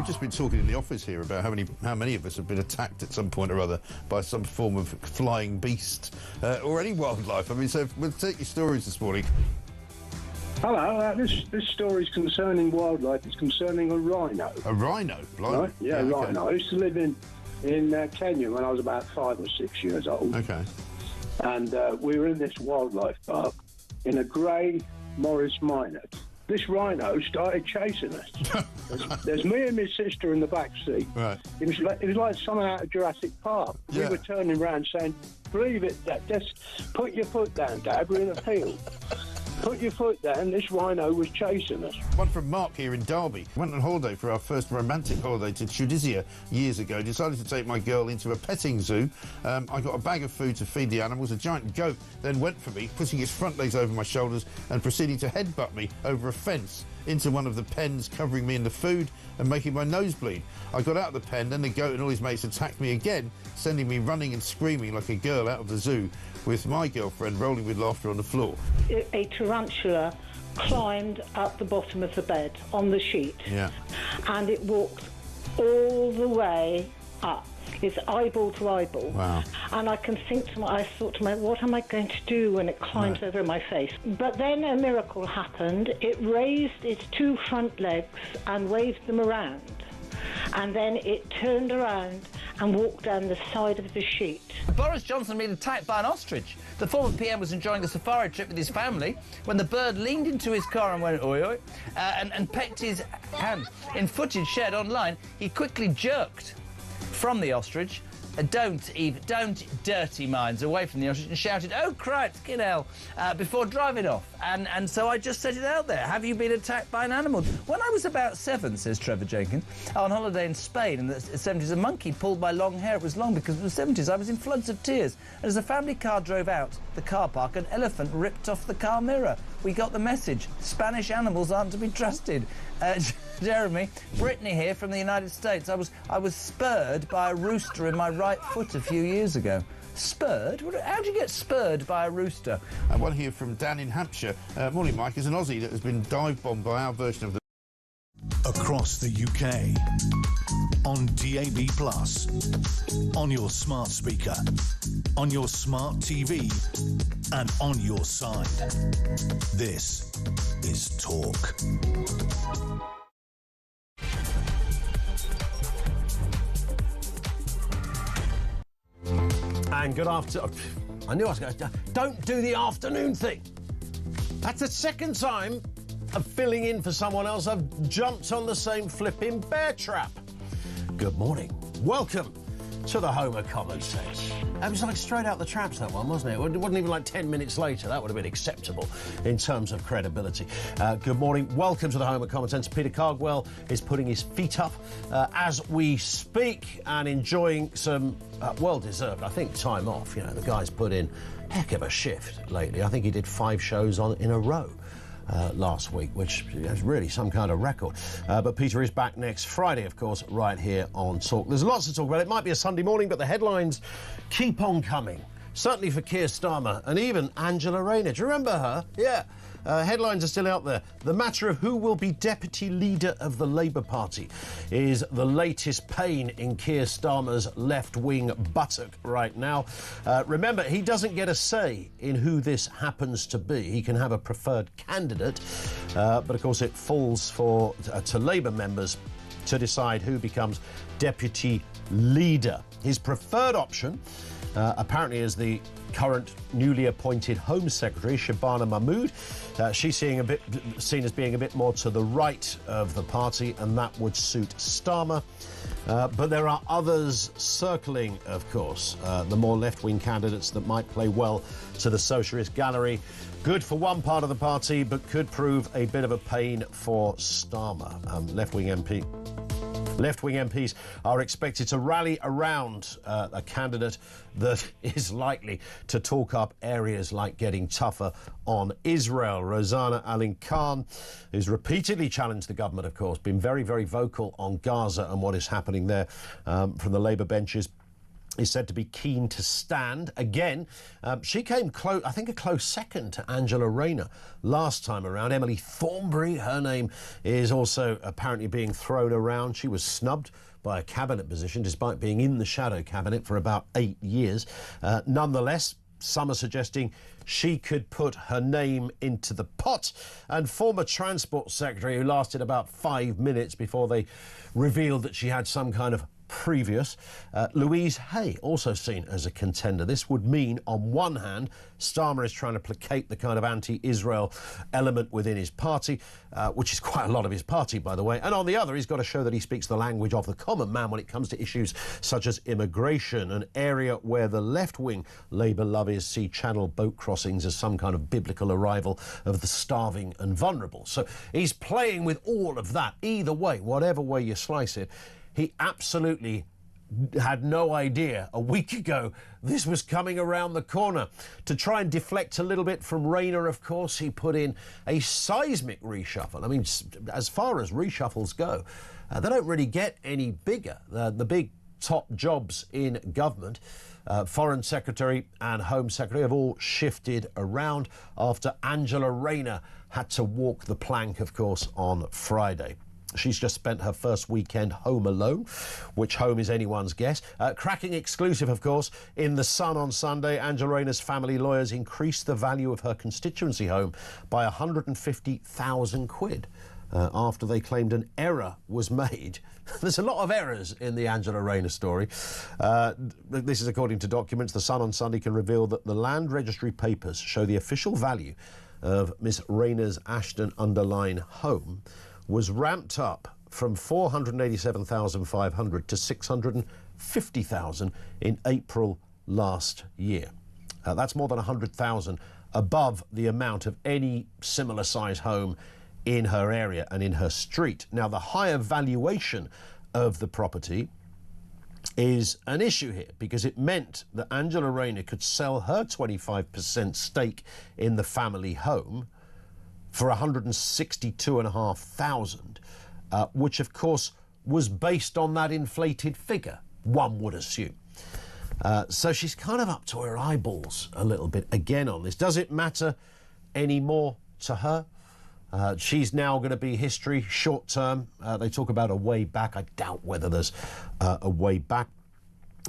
we've just been talking in the office here about how many of us have been attacked at some point or other by some form of flying beast or any wildlife. I mean, so we'll take your stories this morning. Hello, this story is concerning wildlife. It's concerning a rhino. A rhino? Right? Yeah, okay. rhino. I used to live in Kenya when I was about 5 or 6 years old. Okay. And we were in this wildlife park in a grey Morris Minor. This rhino started chasing us. There's me and my sister in the back seat. Right. It was like something out of Jurassic Park. Yeah. We were turning around saying, "Believe it, Dad. Just put your foot down, Dad. We're in a field." Put your foot down, this rhino was chasing us. One from Mark here in Derby. Went on holiday for our first romantic holiday to Tunisia years ago. Decided to take my girl into a petting zoo. I got a bag of food to feed the animals. A giant goat then went for me, putting its front legs over my shoulders and proceeding to headbutt me over a fence into one of the pens, covering me in the food and making my nose bleed. I got out of the pen, then the goat and all his mates attacked me again, sending me running and screaming like a girl out of the zoo, with my girlfriend rolling with laughter on the floor. A tarantula climbed up the bottom of the bed on the sheet. Yeah. And it walked all the way up. It's eyeball to eyeball. Wow. And I thought to myself, what am I going to do when it climbs over my face? But then a miracle happened. It raised its 2 front legs and waved them around. And then it turned around and walked down the side of the sheet. Boris Johnson been attacked by an ostrich. The former PM was enjoying a safari trip with his family when the bird leaned into his car and went oi oi and pecked his hand. In footage shared online, he quickly jerked from the ostrich. Don't dirty minds away from the ostrich, and shouted, "Oh, Christ, get hell," before driving off. And so I just set it out there. Have you been attacked by an animal? When I was about 7, says Trevor Jenkins, on holiday in Spain in the 70s, a monkey pulled my long hair. It was long because it was the 70s. I was in floods of tears. And as the family car drove out the car park, an elephant ripped off the car mirror. We got the message. Spanish animals aren't to be trusted. Jeremy, Brittany here from the United States. I was spurred by a rooster in my right foot a few years ago. Spurred? How do you get spurred by a rooster? One here from Dan in Hampshire. Morning, Mike. Is an Aussie that has been dive-bombed by our version of the... Across the UK, on DAB+, on your smart speaker, on your smart TV, and on your side. This is Talk. And good afternoon. I knew I was going to... Don't do the afternoon thing. That's the second time of filling in for someone else. I've jumped on the same flipping bear trap. Good morning. Welcome to the home of common sense. It was like straight out the traps, that one, wasn't it? It wasn't even like 10 minutes later. That would have been acceptable in terms of credibility. Good morning. Welcome to the home of common sense. Peter Cardwell is putting his feet up as we speak and enjoying some well-deserved, I think, time off. You know, the guy's put in a heck of a shift lately. I think he did 5 shows in a row last week, which is really some kind of record. But Peter is back next Friday, of course, right here on Talk. There's lots to talk about. It might be a Sunday morning, but the headlines keep on coming. Certainly for Keir Starmer and even Angela Rayner. Do you remember her? Yeah. Headlines are still out there. The matter of who will be deputy leader of the Labour Party is the latest pain in Keir Starmer's left-wing buttock right now. Remember, he doesn't get a say in who this happens to be. He can have a preferred candidate, but of course it falls to Labour members to decide who becomes deputy leader. His preferred option, apparently, is the current newly appointed Home Secretary, Shabana Mahmood. She's seen as being a bit more to the right of the party, and that would suit Starmer. But there are others circling, of course, the more left-wing candidates that might play well to the socialist gallery. Good for one part of the party, but could prove a bit of a pain for Starmer. Left-wing MPs are expected to rally around a candidate that is likely to talk up areas like getting tougher on Israel. Rosanna Ali-Khan, who's repeatedly challenged the government, of course, been very, very vocal on Gaza and what is happening there from the Labour benches. is said to be keen to stand again. She came close, I think a close second to Angela Rayner last time around. Emily Thornberry, her name is also apparently being thrown around. She was snubbed by a cabinet position despite being in the shadow cabinet for about 8 years. Nonetheless, some are suggesting she could put her name into the pot. And former Transport Secretary, who lasted about 5 minutes before they revealed that she had some kind of previous, Louise Hay, also seen as a contender. This would mean, on one hand, Starmer is trying to placate the kind of anti-Israel element within his party, which is quite a lot of his party, by the way, and on the other, he's got to show that he speaks the language of the common man when it comes to issues such as immigration, an area where the left-wing Labour lobbyists see Channel boat crossings as some kind of biblical arrival of the starving and vulnerable. So he's playing with all of that. Either way, whatever way you slice it, he absolutely had no idea a week ago this was coming around the corner. To try and deflect a little bit from Rayner, of course, he put in a seismic reshuffle. I mean, as far as reshuffles go, they don't really get any bigger. The big top jobs in government, Foreign Secretary and Home Secretary, have all shifted around after Angela Rayner had to walk the plank, of course, on Friday. She's just spent her first weekend home alone, which home is anyone's guess. Cracking exclusive, of course, in The Sun on Sunday, Angela Rayner's family lawyers increased the value of her constituency home by 150,000 quid after they claimed an error was made. There's a lot of errors in the Angela Rayner story. This is according to documents. The Sun on Sunday can reveal that the land registry papers show the official value of Miss Rayner's Ashton-under-Lyne home was ramped up from 487,500 to 650,000 in April last year. That's more than 100,000 above the amount of any similar size home in her area and in her street. Now, the higher valuation of the property is an issue here because it meant that Angela Rayner could sell her 25% stake in the family home for 162,500, which of course was based on that inflated figure, one would assume. So she's kind of up to her eyeballs a little bit again on this. Does it matter anymore to her? She's now going to be history short term. They talk about a way back. I doubt whether there's a way back.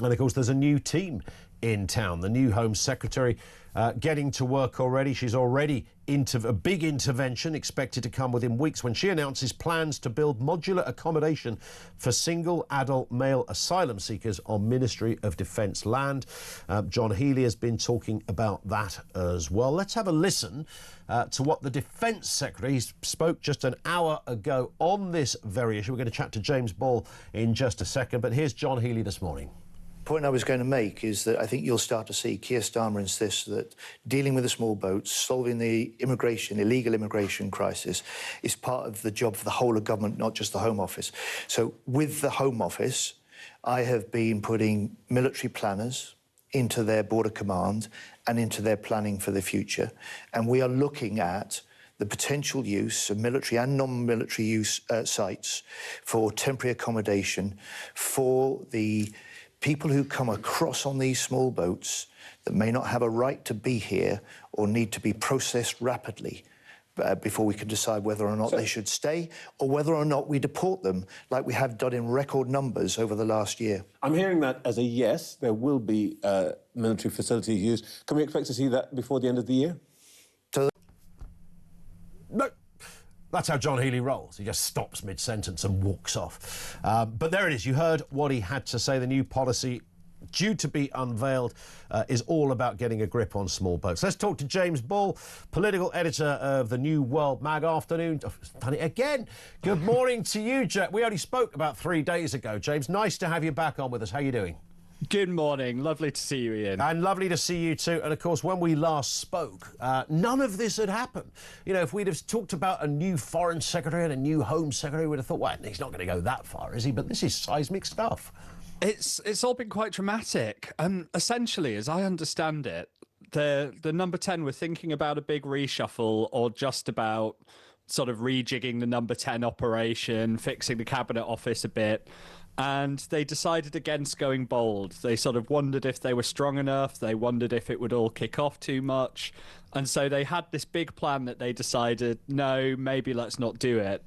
And of course, there's a new team in town. The new Home Secretary getting to work already. She's already into a big intervention expected to come within weeks when she announces plans to build modular accommodation for single adult male asylum seekers on Ministry of Defence land. John Healey has been talking about that as well. Let's have a listen to what the Defence Secretary spoke just an hour ago on this very issue. We're going to chat to James Ball in just a second, but here's John Healey this morning. The point I was going to make is that I think you'll start to see Keir Starmer insist that dealing with the small boats, solving the illegal immigration crisis, is part of the job for the whole of government, not just the Home Office. So with the Home Office, I have been putting military planners into their border command and into their planning for the future. And we are looking at the potential use of military and non-military use sites for temporary accommodation for the people who come across on these small boats that may not have a right to be here or need to be processed rapidly before we can decide whether or not they should stay or whether or not we deport them like we have done in record numbers over the last year. I'm hearing that as a yes, there will be military facilities used. Can we expect to see that before the end of the year? No. That's how John Healey rolls. He just stops mid-sentence and walks off. But there it is. You heard what he had to say. The new policy due to be unveiled is all about getting a grip on small boats. Let's talk to James Ball, political editor of the New World Mag Afternoon. Oh, done it again. Good morning to you, Jack. We only spoke about 3 days ago, James. Nice to have you back on with us. How are you doing? Good morning. Lovely to see you, Ian. And lovely to see you too. And of course, when we last spoke, none of this had happened. You know, if we'd have talked about a new Foreign Secretary and a new Home Secretary, we'd have thought, well, he's not going to go that far, is he? But this is seismic stuff. It's all been quite dramatic. Essentially, as I understand it, the number 10 were thinking about a big reshuffle or just about sort of rejigging the number 10 operation, fixing the Cabinet Office a bit. And they decided against going bold. They sort of wondered if they were strong enough. They wondered if it would all kick off too much. And so they had this big plan that they decided, no, maybe let's not do it.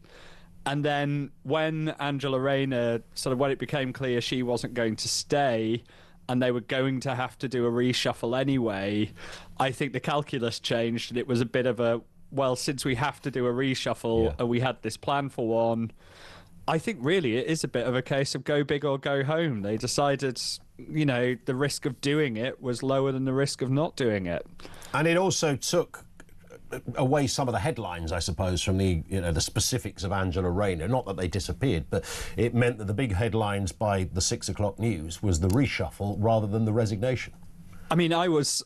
And then when Angela Rayner, sort of when it became clear she wasn't going to stay and they were going to have to do a reshuffle anyway, I think the calculus changed and it was a bit of a, well, since we have to do a reshuffle and we had this plan for one, I think really it is a bit of a case of go big or go home. They decided, you know, the risk of doing it was lower than the risk of not doing it. And it also took away some of the headlines, I suppose, from the, you know, the specifics of Angela Rayner. Not that they disappeared, but it meant that the big headlines by the 6 o'clock news was the reshuffle rather than the resignation. I mean, I was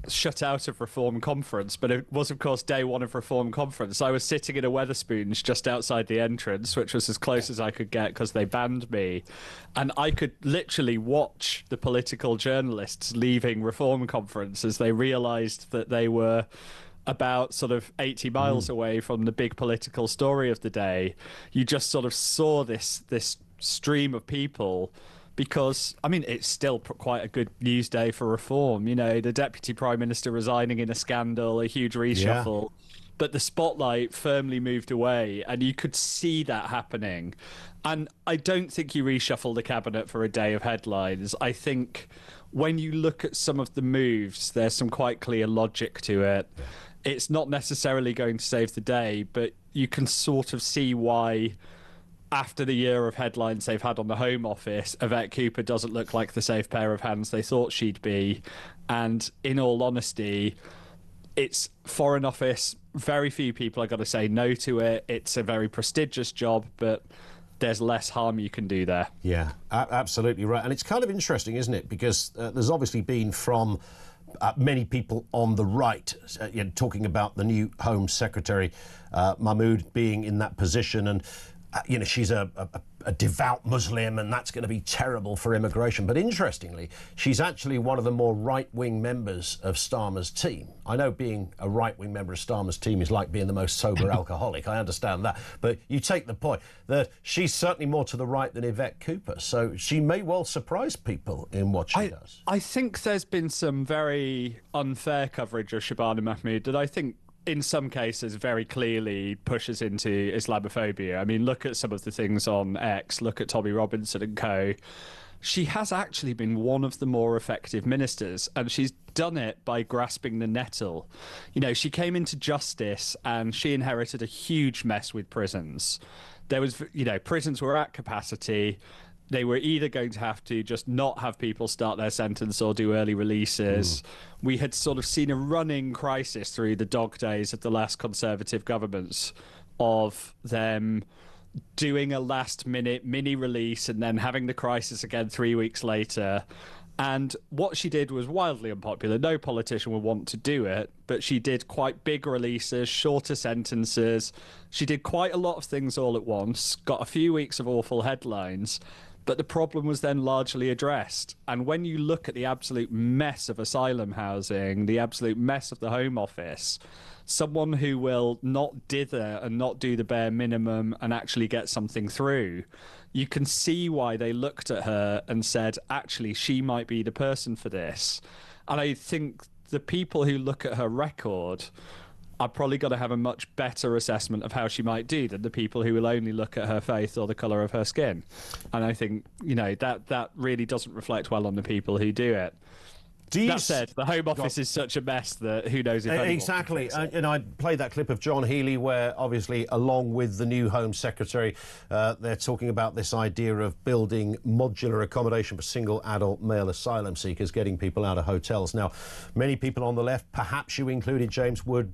shut out of Reform Conference, but it was, of course, day one of Reform Conference. I was sitting in a Wetherspoons just outside the entrance, which was as close as I could get because they banned me. And I could literally watch the political journalists leaving Reform Conference as they realised that they were about sort of 80 miles away from the big political story of the day. You just sort of saw this stream of people. Because, I mean, it's still quite a good news day for Reform. You know, the Deputy Prime Minister resigning in a scandal, a huge reshuffle. Yeah. But the spotlight firmly moved away, and you could see that happening. And I don't think you reshuffle the cabinet for a day of headlines. I think when you look at some of the moves, there's some quite clear logic to it. It's not necessarily going to save the day, but you can sort of see why, after the year of headlines they've had on the Home Office, Yvette Cooper doesn't look like the safe pair of hands they thought she'd be. And in all honesty, it's Foreign Office. Very few people are going to say no to it. It's a very prestigious job, but there's less harm you can do there. Yeah, absolutely right. And it's kind of interesting, isn't it? Because there's obviously been from many people on the right talking about the new Home Secretary, Mahmood, being in that position. And you know, she's a devout Muslim, and that's going to be terrible for immigration. But interestingly, she's actually one of the more right-wing members of Starmer's team. I know being a right-wing member of Starmer's team is like being the most sober alcoholic. I understand that. But you take the point that she's certainly more to the right than Yvette Cooper. So she may well surprise people in what she does. I think there's been some very unfair coverage of Shabana Mahmood that I think in some cases very clearly pushes into Islamophobia. I mean, look at some of the things on X, look at Tommy Robinson and co. She has actually been one of the more effective ministers, and she's done it by grasping the nettle. You know, she came into justice and she inherited a huge mess with prisons. There was, you know, prisons were at capacity. They were either going to have to just not have people start their sentence or do early releases. We had sort of seen a running crisis through the dog days of the last Conservative governments of them doing a last-minute mini-release and then having the crisis again 3 weeks later. And what she did was wildly unpopular. No politician would want to do it, but she did quite big releases, shorter sentences. She did quite a lot of things all at once, got a few weeks of awful headlines, but the problem was then largely addressed. And when you look at the absolute mess of asylum housing, the absolute mess of the Home Office, someone who will not dither and not do the bare minimum and actually get something through, you can see why they looked at her and said, actually, she might be the person for this. And I think the people who look at her record are probably going to have a much better assessment of how she might do than the people who will only look at her face or the colour of her skin. And I think, you know, that really doesn't reflect well on the people who do it. That said, the Home Office is such a mess that who knows if anyone exactly. And I played that clip of John Healey where, obviously, along with the new Home Secretary, they're talking about this idea of building modular accommodation for single adult male asylum seekers, getting people out of hotels. Now, many people on the left, perhaps you included, James, would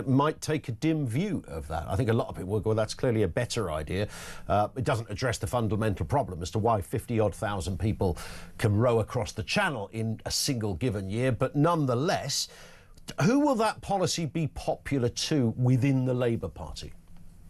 might take a dim view of that. I think a lot of people would go, well, that's clearly a better idea. It doesn't address the fundamental problem as to why 50-odd thousand people can row across the channel in a single given year. But nonetheless, who will that policy be popular to within the Labour Party?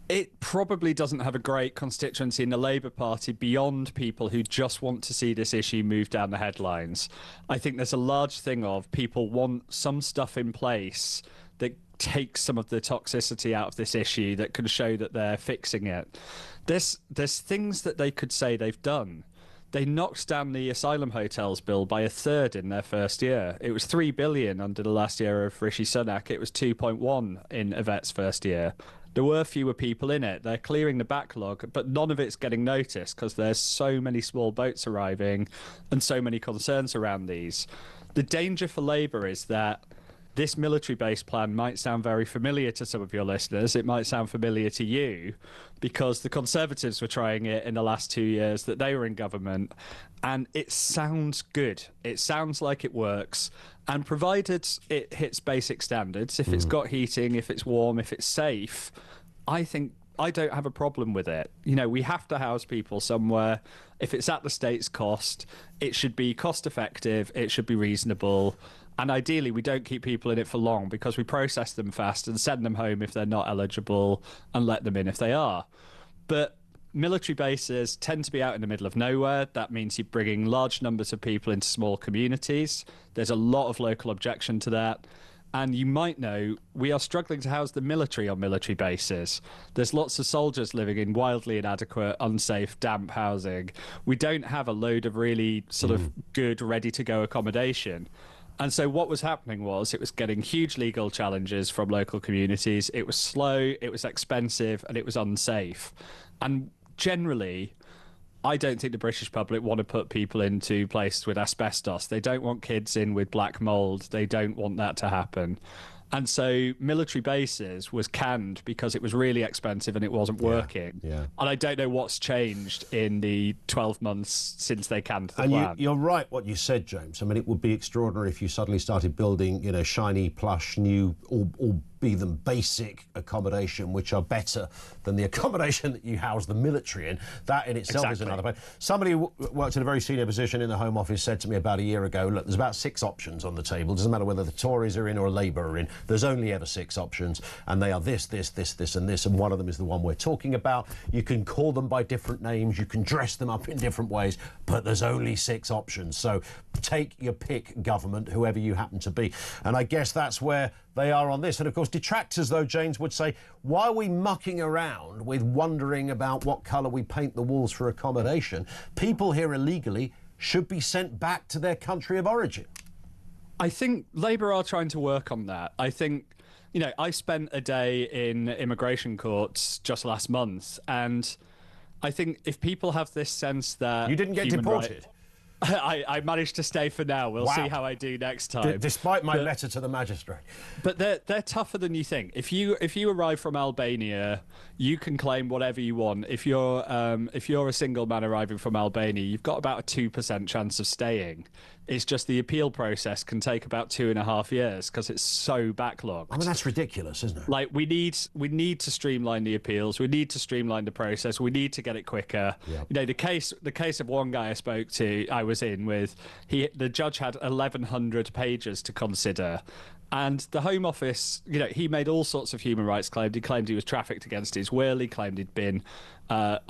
It probably doesn't have a great constituency in the Labour Party beyond people who just want to see this issue move down the headlines. I think there's a large thing of people want some stuff in place that takes some of the toxicity out of this issue, that can show that they're fixing it. There's things that they could say they've done. They knocked down the asylum hotels bill by a third in their first year. It was $3 billion under the last year of Rishi Sunak. It was 2.1 in Yvette's first year. There were fewer people in it. They're clearing the backlog, but none of it's getting noticed because there's so many small boats arriving and so many concerns around these. The danger for Labour is that this military-based plan might sound very familiar to some of your listeners. It might sound familiar to you because the Conservatives were trying it in the last 2 years that they were in government, and it sounds good. It sounds like it works. And provided it hits basic standards, if it's got heating, if it's warm, if it's safe, I think I don't have a problem with it. You know, we have to house people somewhere. If it's at the state's cost, it should be cost-effective, it should be reasonable. And ideally, we don't keep people in it for long because we process them fast and send them home if they're not eligible and let them in if they are. But military bases tend to be out in the middle of nowhere. That means you're bringing large numbers of people into small communities. There's a lot of local objection to that. And you might know we are struggling to house the military on military bases. There's lots of soldiers living in wildly inadequate, unsafe, damp housing. We don't have a load of really sort of good, ready-to-go accommodation. And so what was happening was it was getting huge legal challenges from local communities. It was slow, it was expensive, and it was unsafe. And generally, I don't think the British public want to put people into places with asbestos. They don't want kids in with black mould. They don't want that to happen. And so military bases was canned because it was really expensive and it wasn't working. Yeah. And I don't know what's changed in the 12 months since they canned the and plan. you're right what you said, James. I mean, it would be extraordinary if you suddenly started building, you know, shiny, plush, new, all be them basic accommodation, which are better than the accommodation that you house the military in. That in itself is another point. Somebody who worked in a very senior position in the Home Office said to me about a year ago, look, there's about 6 options on the table. It doesn't matter whether the Tories are in or Labour are in. There's only ever 6 options, and they are this, this, this, this, and this, and one of them is the one we're talking about. You can call them by different names, you can dress them up in different ways, but there's only 6 options. So take your pick, government, whoever you happen to be. And I guess that's where they are on this. And of course, detractors, though, James, would say, why are we mucking around with wondering about what colour we paint the walls for accommodation? People here illegally should be sent back to their country of origin. I think Labour are trying to work on that. I think, you know, I spent a day in immigration courts just last month, and I think if people have this sense that... You didn't get deported? I managed to stay for now. We'll see how I do next time. Despite my letter to the magistrate. But they're tougher than you think. If you arrive from Albania, you can claim whatever you want. If you're a single man arriving from Albania, you've got about a 2% chance of staying. It's just the appeal process can take about 2.5 years because it's so backlogged. I mean, that's ridiculous, isn't it? Like, we need to streamline the appeals. We need to streamline the process. We need to get it quicker. Yep. You know, the case of one guy I was in with, the judge had 1,100 pages to consider. And the Home Office, you know, he made all sorts of human rights claims. He claimed he was trafficked against his will. He claimed he'd been, a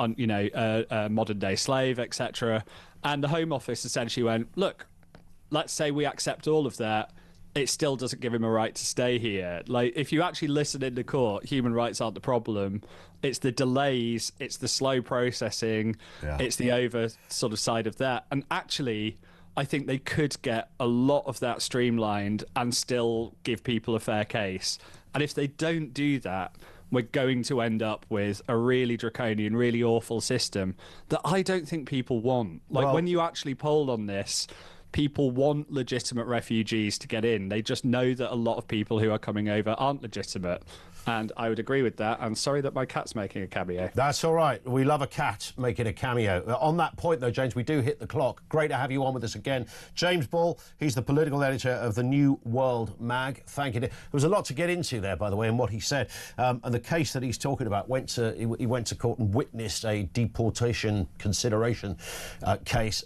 modern-day slave, etc. And the Home Office essentially went, look, let's say we accept all of that. It still doesn't give him a right to stay here. Like, if you actually listen in the court, human rights aren't the problem. It's the delays, it's the slow processing, it's the over sort of side of that. And actually, I think they could get a lot of that streamlined and still give people a fair case. And if they don't do that, we're going to end up with a really draconian, really awful system that I don't think people want. Like, when you actually poll on this, people want legitimate refugees to get in. They just know that a lot of people who are coming over aren't legitimate. And I would agree with that. And sorry that my cat's making a cameo. That's all right. We love a cat making a cameo. On that point, though, James, we do hit the clock. Great to have you on with us again. James Ball, he's the political editor of the New World mag. Thank you. There was a lot to get into there, by the way, in what he said. And the case that he's talking about he went to court and witnessed a deportation consideration case.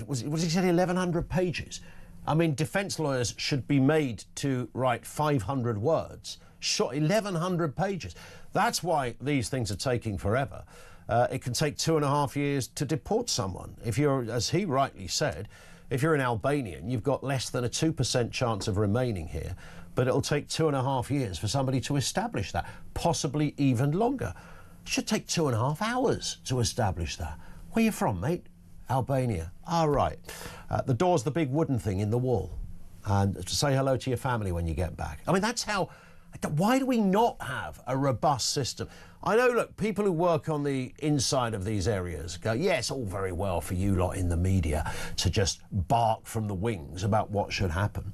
Was he said 1,100 pages? I mean, defence lawyers should be made to write 500 words. 1,100 pages. That's why these things are taking forever. It can take 2.5 years to deport someone. If you're, as he rightly said, if you're an Albanian, you've got less than a 2% chance of remaining here. but it'll take 2.5 years for somebody to establish that, possibly even longer. It should take 2.5 hours to establish that. Where you from, mate? Albania. Ah, right. The door's the big wooden thing in the wall. And to say hello to your family when you get back. I mean, that's how... Why do we not have a robust system? I know, look, people who work on the inside of these areas go, yeah, it's all very well for you lot in the media to just bark from the wings about what should happen.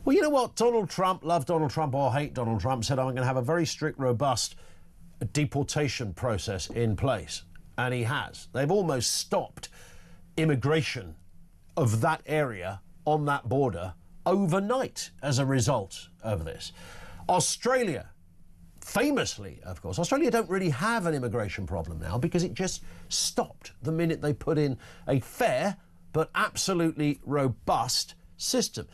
Well, you know what? Donald Trump, love Donald Trump or hate Donald Trump, said, I'm going to have a very strict, robust deportation process in place. And he has. They've almost stopped immigration of that area on that border overnight as a result of this. Australia, famously, of course, Australia don't really have an immigration problem now because it just stopped the minute they put in a fair but absolutely robust system.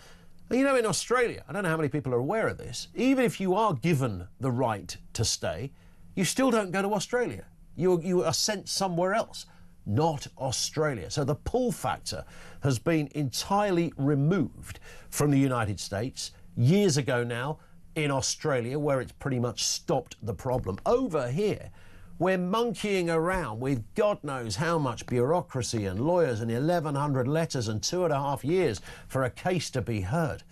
And you know, in Australia, I don't know how many people are aware of this, even if you are given the right to stay, you still don't go to Australia. You are sent somewhere else, not Australia. So the pull factor has been entirely removed from the United States years ago now, in Australia, where it's pretty much stopped the problem. Over here, we're monkeying around with God knows how much bureaucracy and lawyers and 1,100 letters and 2.5 years for a case to be heard.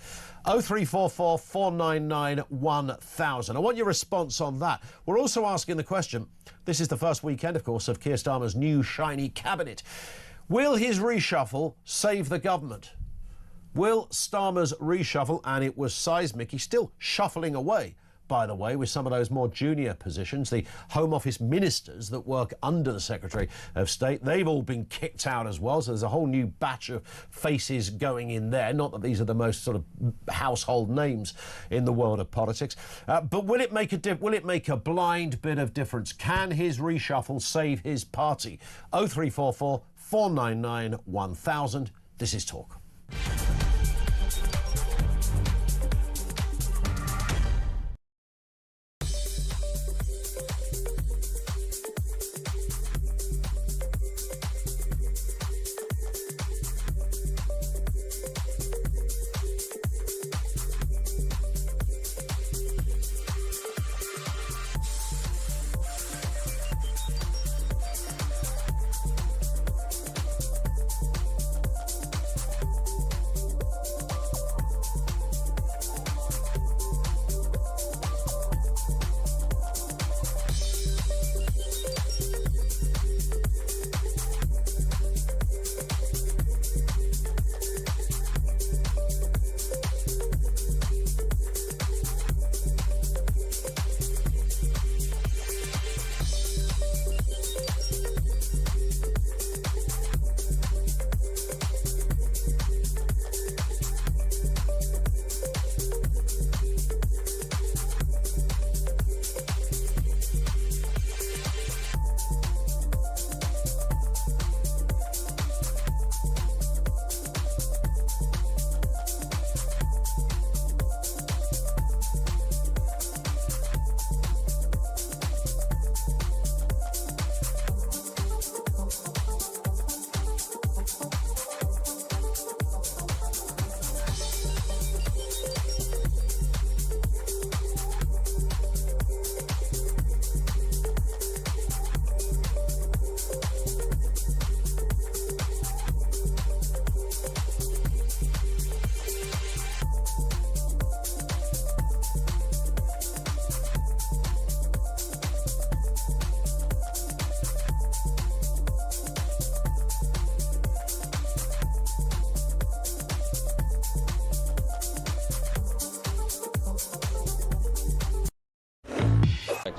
0344 499 1000. I want your response on that. We're also asking the question, this is the first weekend, of course, of Keir Starmer's new shiny cabinet. Will his reshuffle save the government? Will Starmer's reshuffle, and it was seismic, he's still shuffling away, by the way, with some of those more junior positions, the Home Office ministers that work under the Secretary of State, they've all been kicked out as well, so there's a whole new batch of faces going in there. Not that these are the most sort of household names in the world of politics. But will it make a blind bit of difference? Can his reshuffle save his party? 0344 499 1000. This is Talk.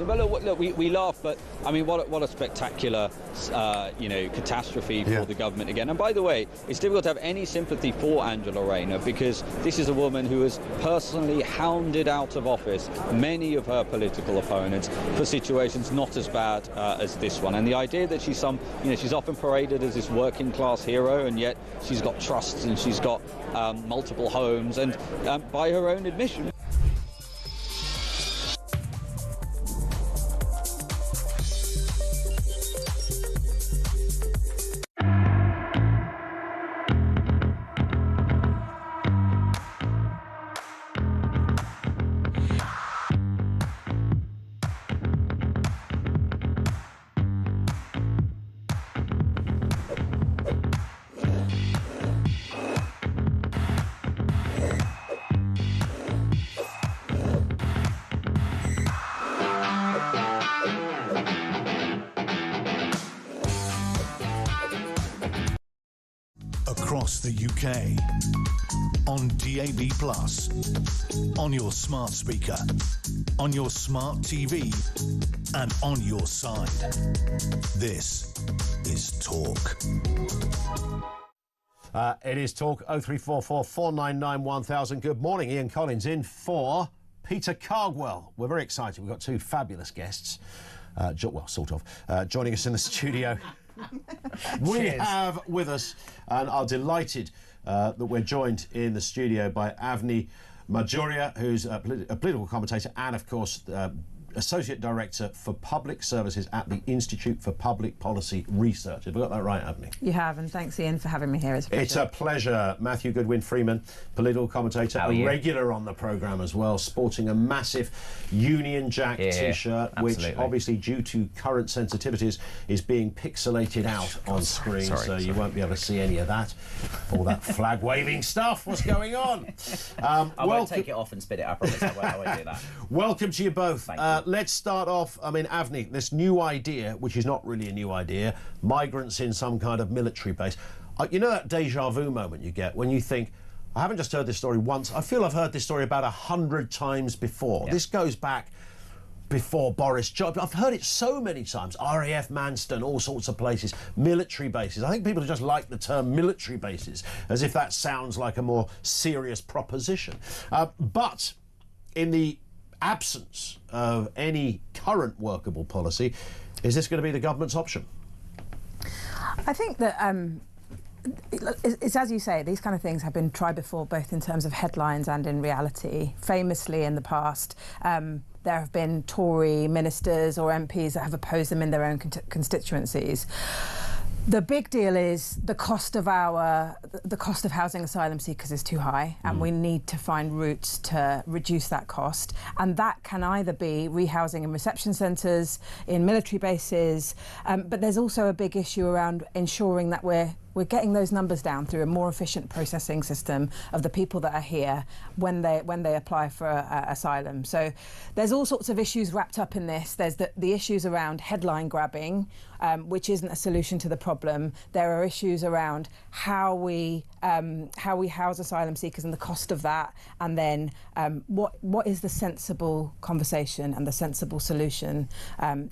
But look, we laugh, but I mean, what a spectacular, catastrophe for the government again. And by the way, it's difficult to have any sympathy for Angela Rayner because this is a woman who has personally hounded out of office many of her political opponents for situations not as bad as this one. And the idea that she's she's often paraded as this working class hero, and yet she's got trusts and she's got multiple homes, and by her own admission. across the UK. On DAB+, on your smart speaker, on your smart TV, and on your side. This is Talk. It is Talk 0344 499 1000. Good morning, Ian Collins in for Peter Cardwell. We're very excited. We've got two fabulous guests, sort of, joining us in the studio. We have with us, and are delighted that we're joined in the studio by Avni Majuria, who's a political commentator and, of course, Associate Director for Public Services at the Institute for Public Policy Research. Have I got that right, Avni? You have, and thanks, Ian, for having me here. It's a pleasure. Matthew Goodwin-Freeman, political commentator, a regular on the programme as well, sporting a massive Union Jack T-shirt, which obviously, due to current sensitivities, is being pixelated out on screen, so you won't be able to see any of that. All that flag-waving stuff. What's going on? I won't take it off and spit it, I promise. I won't do that. Welcome to you both. Thank you. Let's start off, Avni, this new idea, which is not really a new idea, migrants in some kind of military base. You know that deja vu moment you get when you think, I haven't just heard this story once, I feel I've heard this story about 100 times before. Yeah. This goes back before Boris Johnson. I've heard it so many times. RAF Manston, all sorts of places, military bases. I think people just like the term military bases, as if that sounds like a more serious proposition. But in the absence of any current workable policy, is this going to be the government's option? I think that it's as you say, these kind of things have been tried before, both in terms of headlines and in reality. Famously, in the past, there have been Tory ministers or MPs that have opposed them in their own constituencies. The big deal is the cost of housing asylum seekers is too high, and we need to find routes to reduce that cost. And that can either be rehousing in reception centres, in military bases, but there's also a big issue around ensuring that we're getting those numbers down through a more efficient processing system of the people that are here when they apply for asylum. So there's all sorts of issues wrapped up in this. There's the issues around headline grabbing, which isn't a solution to the problem. There are issues around how we house asylum seekers and the cost of that, and then what is the sensible conversation and the sensible solution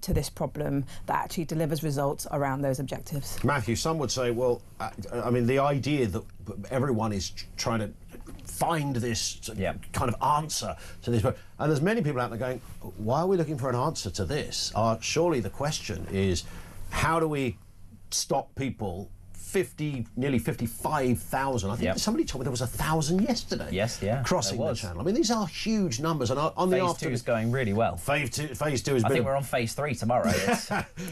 to this problem that actually delivers results around those objectives. Matthew, some would say, well, the idea that everyone is trying to find this kind of answer to this, and there's many people out there going, why are we looking for an answer to this? Surely the question is, how do we stop people, nearly 55,000, I think somebody told me there was 1,000 yesterday crossing the channel. These are huge numbers, and on the Phase 2 is going really well. Phase 2 has I think we're on Phase 3 tomorrow.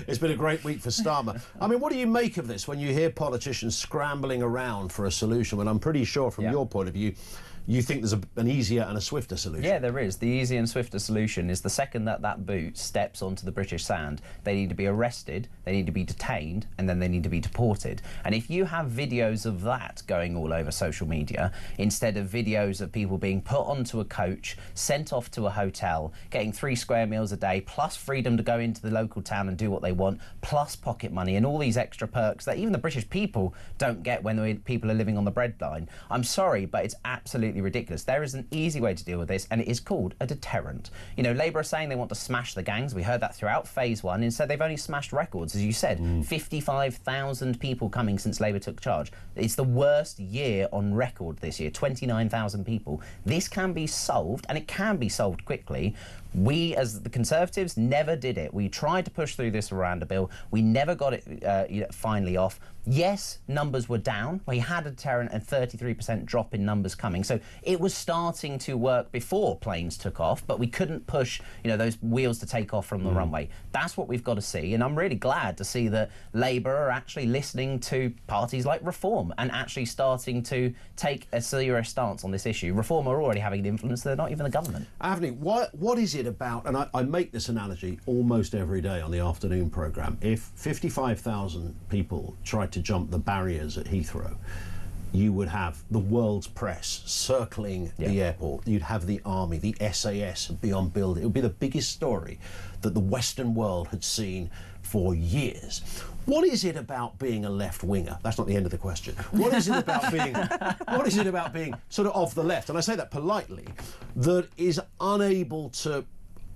It's been a great week for Starmer. What do you make of this when you hear politicians scrambling around for a solution, when I'm pretty sure from your point of view you think there's an easier and a swifter solution? Yeah, there is. The easier and swifter solution is the second that boot steps onto the British sand, they need to be arrested, they need to be detained, and then they need to be deported. And if you have videos of that going all over social media, instead of videos of people being put onto a coach, sent off to a hotel, getting 3 square meals a day, plus freedom to go into the local town and do what they want, plus pocket money and all these extra perks that even the British people don't get when people are living on the breadline, I'm sorry, but it's absolutely ridiculous. There is an easy way to deal with this, and it is called a deterrent. Labour are saying they want to smash the gangs. We heard that throughout Phase 1. Instead, they've only smashed records, as you said. 55,000 people coming since Labour took charge. It's the worst year on record this year, 29,000 people. This can be solved, and it can be solved quickly. We, as the Conservatives, never did it. We tried to push through this Miranda bill. We never got it finally off. Yes, numbers were down. We had a deterrent and 33% drop in numbers coming. So it was starting to work before planes took off, but we couldn't push, those wheels to take off from the runway. That's what we've got to see. And I'm really glad to see that Labour are actually listening to parties like Reform and actually starting to take a serious stance on this issue. Reform are already having an influence. They're not even the government. Avni, what is it about, and I make this analogy almost every day on the afternoon programme, if 55,000 people tried to jump the barriers at Heathrow, you would have the world's press circling the airport. You'd have the army, the SAS be on building. It would be the biggest story that the Western world had seen for years. What is it about being a left-winger? That's not the end of the question. What is it about being sort of the left, and I say that politely, that is unable to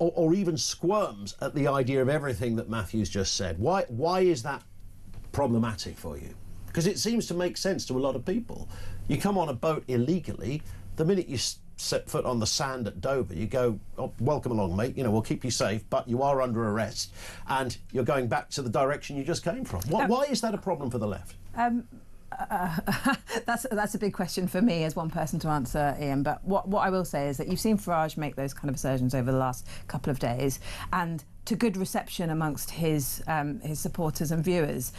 or even squirms at the idea of everything that Matthew's just said? Why is that problematic for you? Because it seems to make sense to a lot of people. You come on a boat illegally, the minute you set foot on the sand at Dover, you go, oh, welcome along, mate, you know, we'll keep you safe, but you are under arrest and you're going back to the direction you just came from. Why is that a problem for the left? That's a big question for me as one person to answer, Ian, but what I will say is that you've seen Farage make those kind of assertions over the last couple of days, and to good reception amongst his supporters and viewers.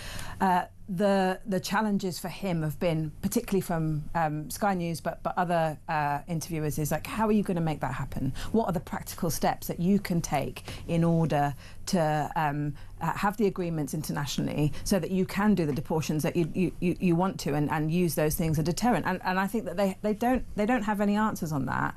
The challenges for him have been, particularly from Sky News, but other interviewers, is like, how are you going to make that happen? What are the practical steps that you can take in order to have the agreements internationally so that you can do the deportations that you want to and use those things as a deterrent? And I think that they don't have any answers on that.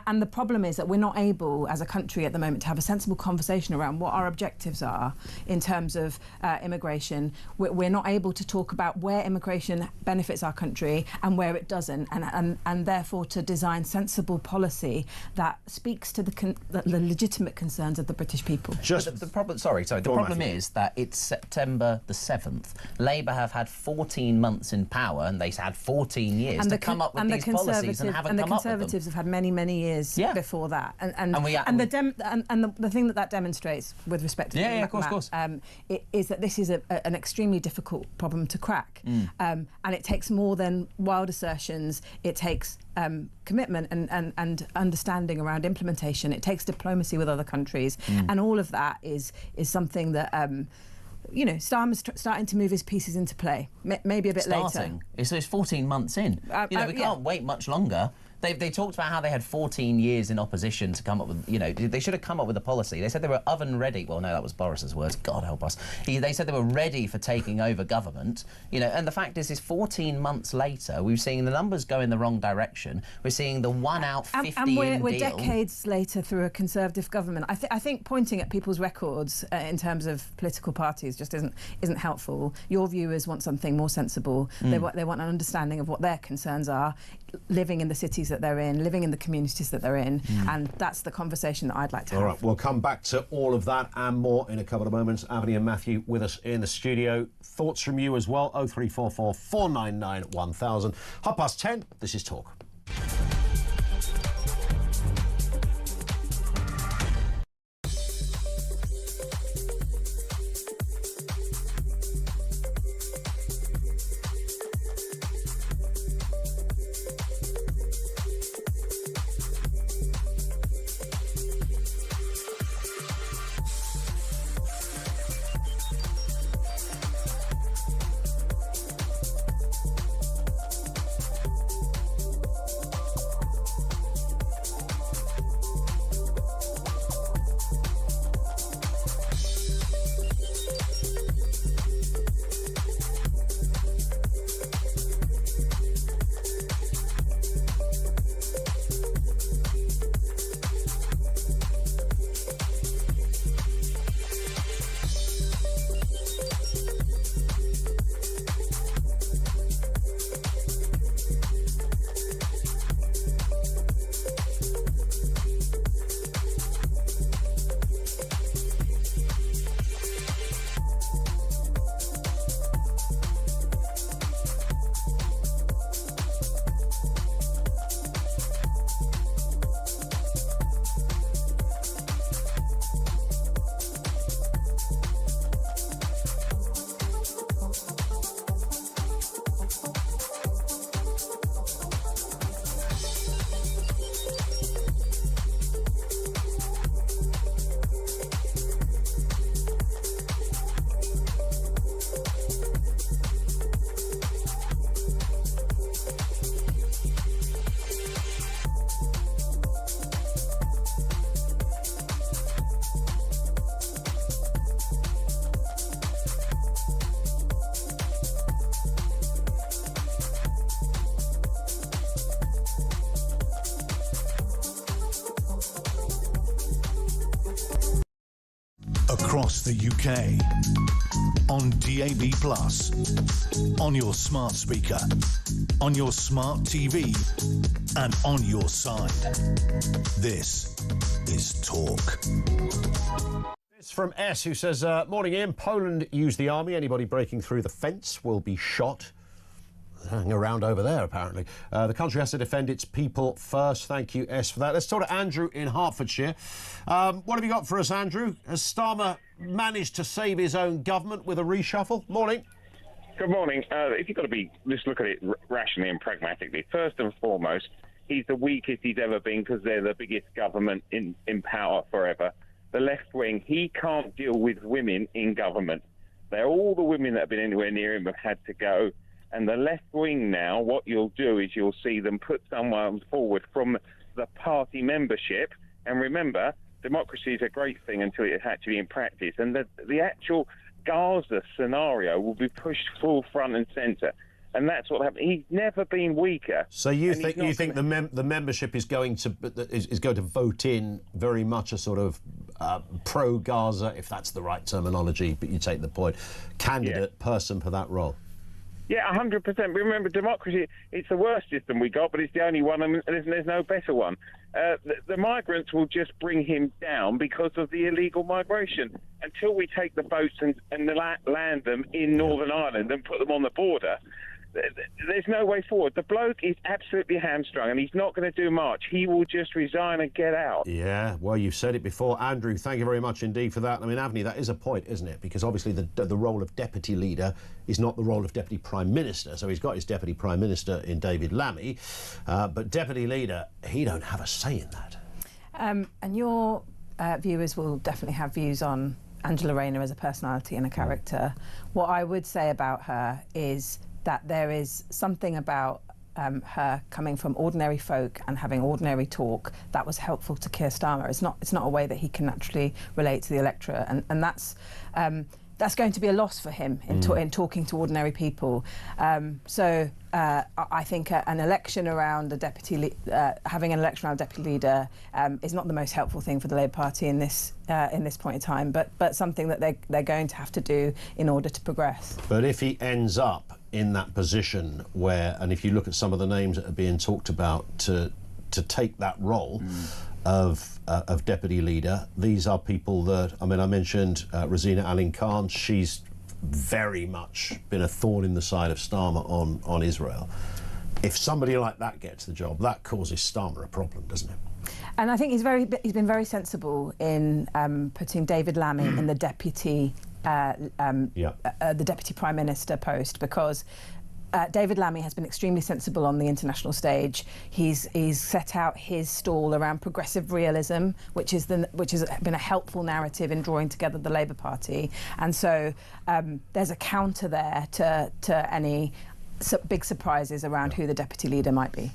And the problem is that we're not able, as a country at the moment, to have a sensible conversation around what our objectives are in terms of immigration. We're not able to talk about where immigration benefits our country and where it doesn't, and therefore to design sensible policy that speaks to the legitimate concerns of the British people. The problem is that it's September the 7th. Labour have had 14 months in power, and they had 14 years to come up with these policies and haven't come up with them. And the Conservatives have had many years before that. And the thing that demonstrates, with respect to it, is that this is an extremely difficult problem to crack. And it takes more than wild assertions. It takes commitment and understanding around implementation. It takes diplomacy with other countries, and all of that is something that you know, Starmer's starting to move his pieces into play. Maybe a bit later. It's 14 months in. We can't wait much longer. They talked about how they had 14 years in opposition to come up with, you know, they should have come up with a policy. They said they were oven ready. Well, no, that was Boris's words. God help us. They said they were ready for taking over government, you know, and the fact is 14 months later, we're seeing the numbers go in the wrong direction. We're seeing the one out 50 and we're deal. decades later through a Conservative government. I think pointing at people's records in terms of political parties just isn't helpful. Your viewers want something more sensible. They want an understanding of what their concerns are, living in the cities that they're in, living in the communities that they're in, and that's the conversation that I'd like to have. All right, we'll come back to all of that and more in a couple of moments. Avani and Matthew with us in the studio. Thoughts from you as well, 0344 499 1000. 10:30, this is Talk. across the UK, on DAB+, on your smart speaker, on your smart TV, and on your side. This is Talk. It's from S, who says, morning Ian, Poland used the army. Anybody breaking through the fence will be shot. Hanging around over there, apparently. The country has to defend its people first. Thank you, S, for that. Let's talk to Andrew in Hertfordshire. What have you got for us, Andrew? Has Starmer managed to save his own government with a reshuffle? Morning. Good morning. If you've got to just look at it rationally and pragmatically, first and foremost, he's the weakest he's ever been because they're the biggest government in power forever. The left wing, he can't deal with women in government. All the women that have been anywhere near him have had to go. And the left wing now, what you'll do is you'll see them put someone forward from the party membership. And remember, democracy is a great thing until it's actually in practice. And the actual Gaza scenario will be pushed full front and centre. And that's what happened. He's never been weaker. So you think the membership is going to vote in very much a sort of pro-Gaza, if that's the right terminology, but you take the point, candidate person for that role? Yeah, 100%. Remember, democracy, it's the worst system we got, but it's the only one, and there's no better one. The migrants will just bring him down because of the illegal migration. Until we take the boats and land them in Northern Ireland and put them on the border, there's no way forward. The bloke is absolutely hamstrung, and he's not going to do much. He will just resign and get out. Yeah, well, you've said it before. Andrew, thank you very much indeed for that. I mean, Avni, that is a point, isn't it? Because obviously the role of deputy leader is not the role of deputy prime minister. So he's got his deputy prime minister in David Lammy, but deputy leader, he don't have a say in that. And your viewers will definitely have views on Angela Rayner as a personality and a character. What I would say about her is that there is something about her coming from ordinary folk and having ordinary talk that was helpful to Keir Starmer. It's not a way that he can naturally relate to the electorate, and that's going to be a loss for him in talking to ordinary people. So I think an election around a having an election around a deputy leader is not the most helpful thing for the Labour Party in this point in time, but something that they're going to have to do in order to progress. But if he ends up in that position where, and if you look at some of the names that are being talked about to take that role of deputy leader, these are people that, I mean, I mentioned Rosina Alin Khan. She's very much been a thorn in the side of Starmer on Israel. If somebody like that gets the job, that causes Starmer a problem, doesn't it? And I think he's been very sensible in putting David Lammy in the deputy prime minister post, because David Lammy has been extremely sensible on the international stage. He's set out his stall around progressive realism, which has been a helpful narrative in drawing together the Labour Party. And so there's a counter there to any big surprises around who the deputy leader might be.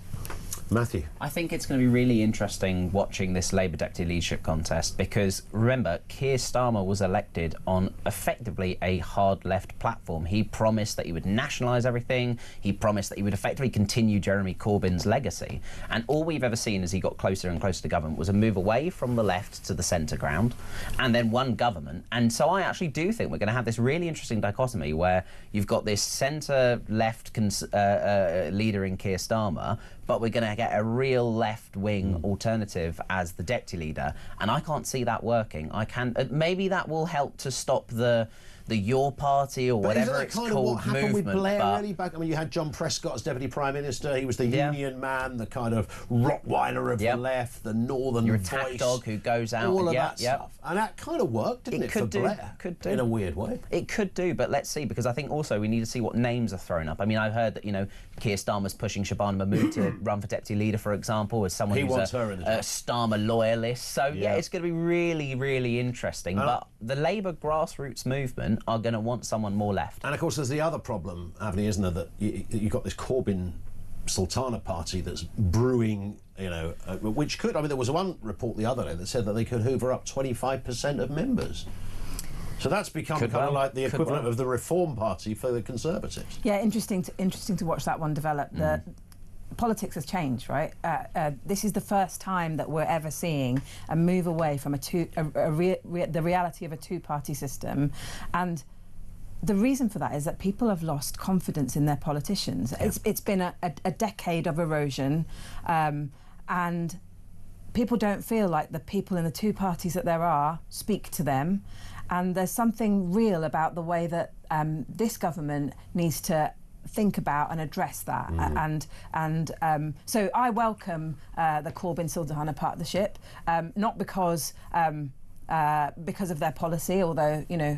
Matthew? I think it's going to be really interesting watching this Labour deputy leadership contest, because remember, Keir Starmer was elected on effectively a hard left platform. He promised that he would nationalise everything. He promised that he would effectively continue Jeremy Corbyn's legacy. And all we've ever seen as he got closer and closer to government was a move away from the left to the centre ground, and then one government. And so I actually do think we're going to have this really interesting dichotomy where you've got this centre-left leader in Keir Starmer, but we're going to get a real left-wing alternative as the deputy leader, and I can't see that working. Maybe that will help to stop the Your Party or whatever it's called what happened movement. with Blair really back? I mean, you had John Prescott as deputy prime minister. He was the union man, the kind of Rottweiler of the left, the northern Your voice. attack dog who goes out. All of that stuff, and that kind of worked, didn't it? For Blair, could do in a weird way. It could do, but let's see, because I think also we need to see what names are thrown up. I mean, I've heard that Keir Starmer's pushing Shabana Mahmood to run for deputy leader, for example, as someone who's a Starmer loyalist. So it's going to be really, really interesting. But the Labour grassroots movement are going to want someone more left. And of course, there's the other problem, Avni, isn't there? That you've got this Corbyn Sultana party that's brewing, which could. I mean, there was one report the other day that said that they could hoover up 25% of members. So that's become kind of like the equivalent of the Reform Party for the Conservatives. Yeah, interesting to watch that one develop. politics has changed, right? This is the first time that we're ever seeing a move away from the reality of a two-party system, and the reason for that is that people have lost confidence in their politicians. Yeah. It's been a decade of erosion, and people don't feel like the people in the two parties that there are speak to them, and there's something real about the way that this government needs to think about and address that. So I welcome the Corbyn-Sildana partnership, not because of their policy, although, you know,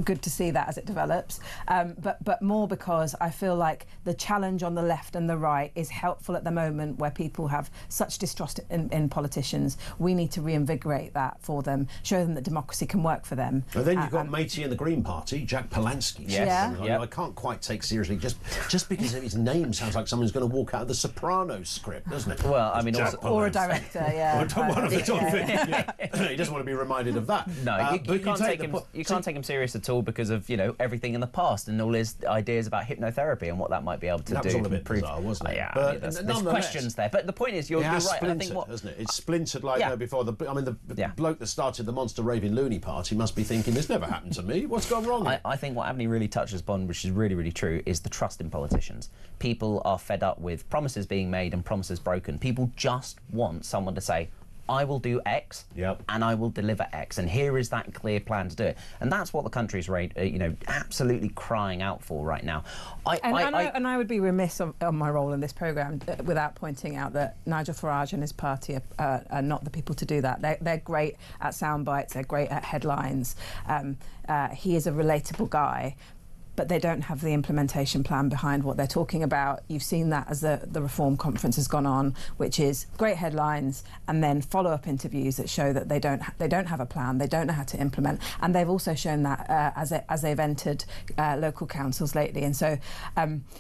good to see that as it develops, but more because I feel like the challenge on the left and the right is helpful at the moment where people have such distrust in politicians. We need to reinvigorate that for them, show them that democracy can work for them. And then you've got matey in the Green Party, Jack Palance. Yes. Yeah. I can't quite take seriously just because his name sounds like someone's going to walk out of the Sopranos script, doesn't it? Well, I mean, or a director, yeah. One of the two things. He doesn't want to be reminded of that. No, you can't take him serious at all because of, you know, everything in the past and all his ideas about hypnotherapy and what that might be able to do. That was all a bit bizarre, wasn't it? Yeah, but there's questions there. But the point is, you're right. I think hasn't it? It's splintered like before. The bloke that started the monster raving loony party must be thinking, this never happened to me. What's gone wrong here? I think what Abney really touches upon, which is really, really true, is the trust in politicians. People are fed up with promises being made and promises broken. People just want someone to say, I will do X, and I will deliver X, and here is that clear plan to do it. And that's what the country's absolutely crying out for right now. I would be remiss on my role in this programme without pointing out that Nigel Farage and his party are not the people to do that. They're great at sound bites, they're great at headlines. He is a relatable guy, but they don't have the implementation plan behind what they're talking about. You've seen that as the Reform Conference has gone on, which is great headlines and then follow-up interviews that show that they don't have a plan, they don't know how to implement, and they've also shown that as they've entered local councils lately. And so,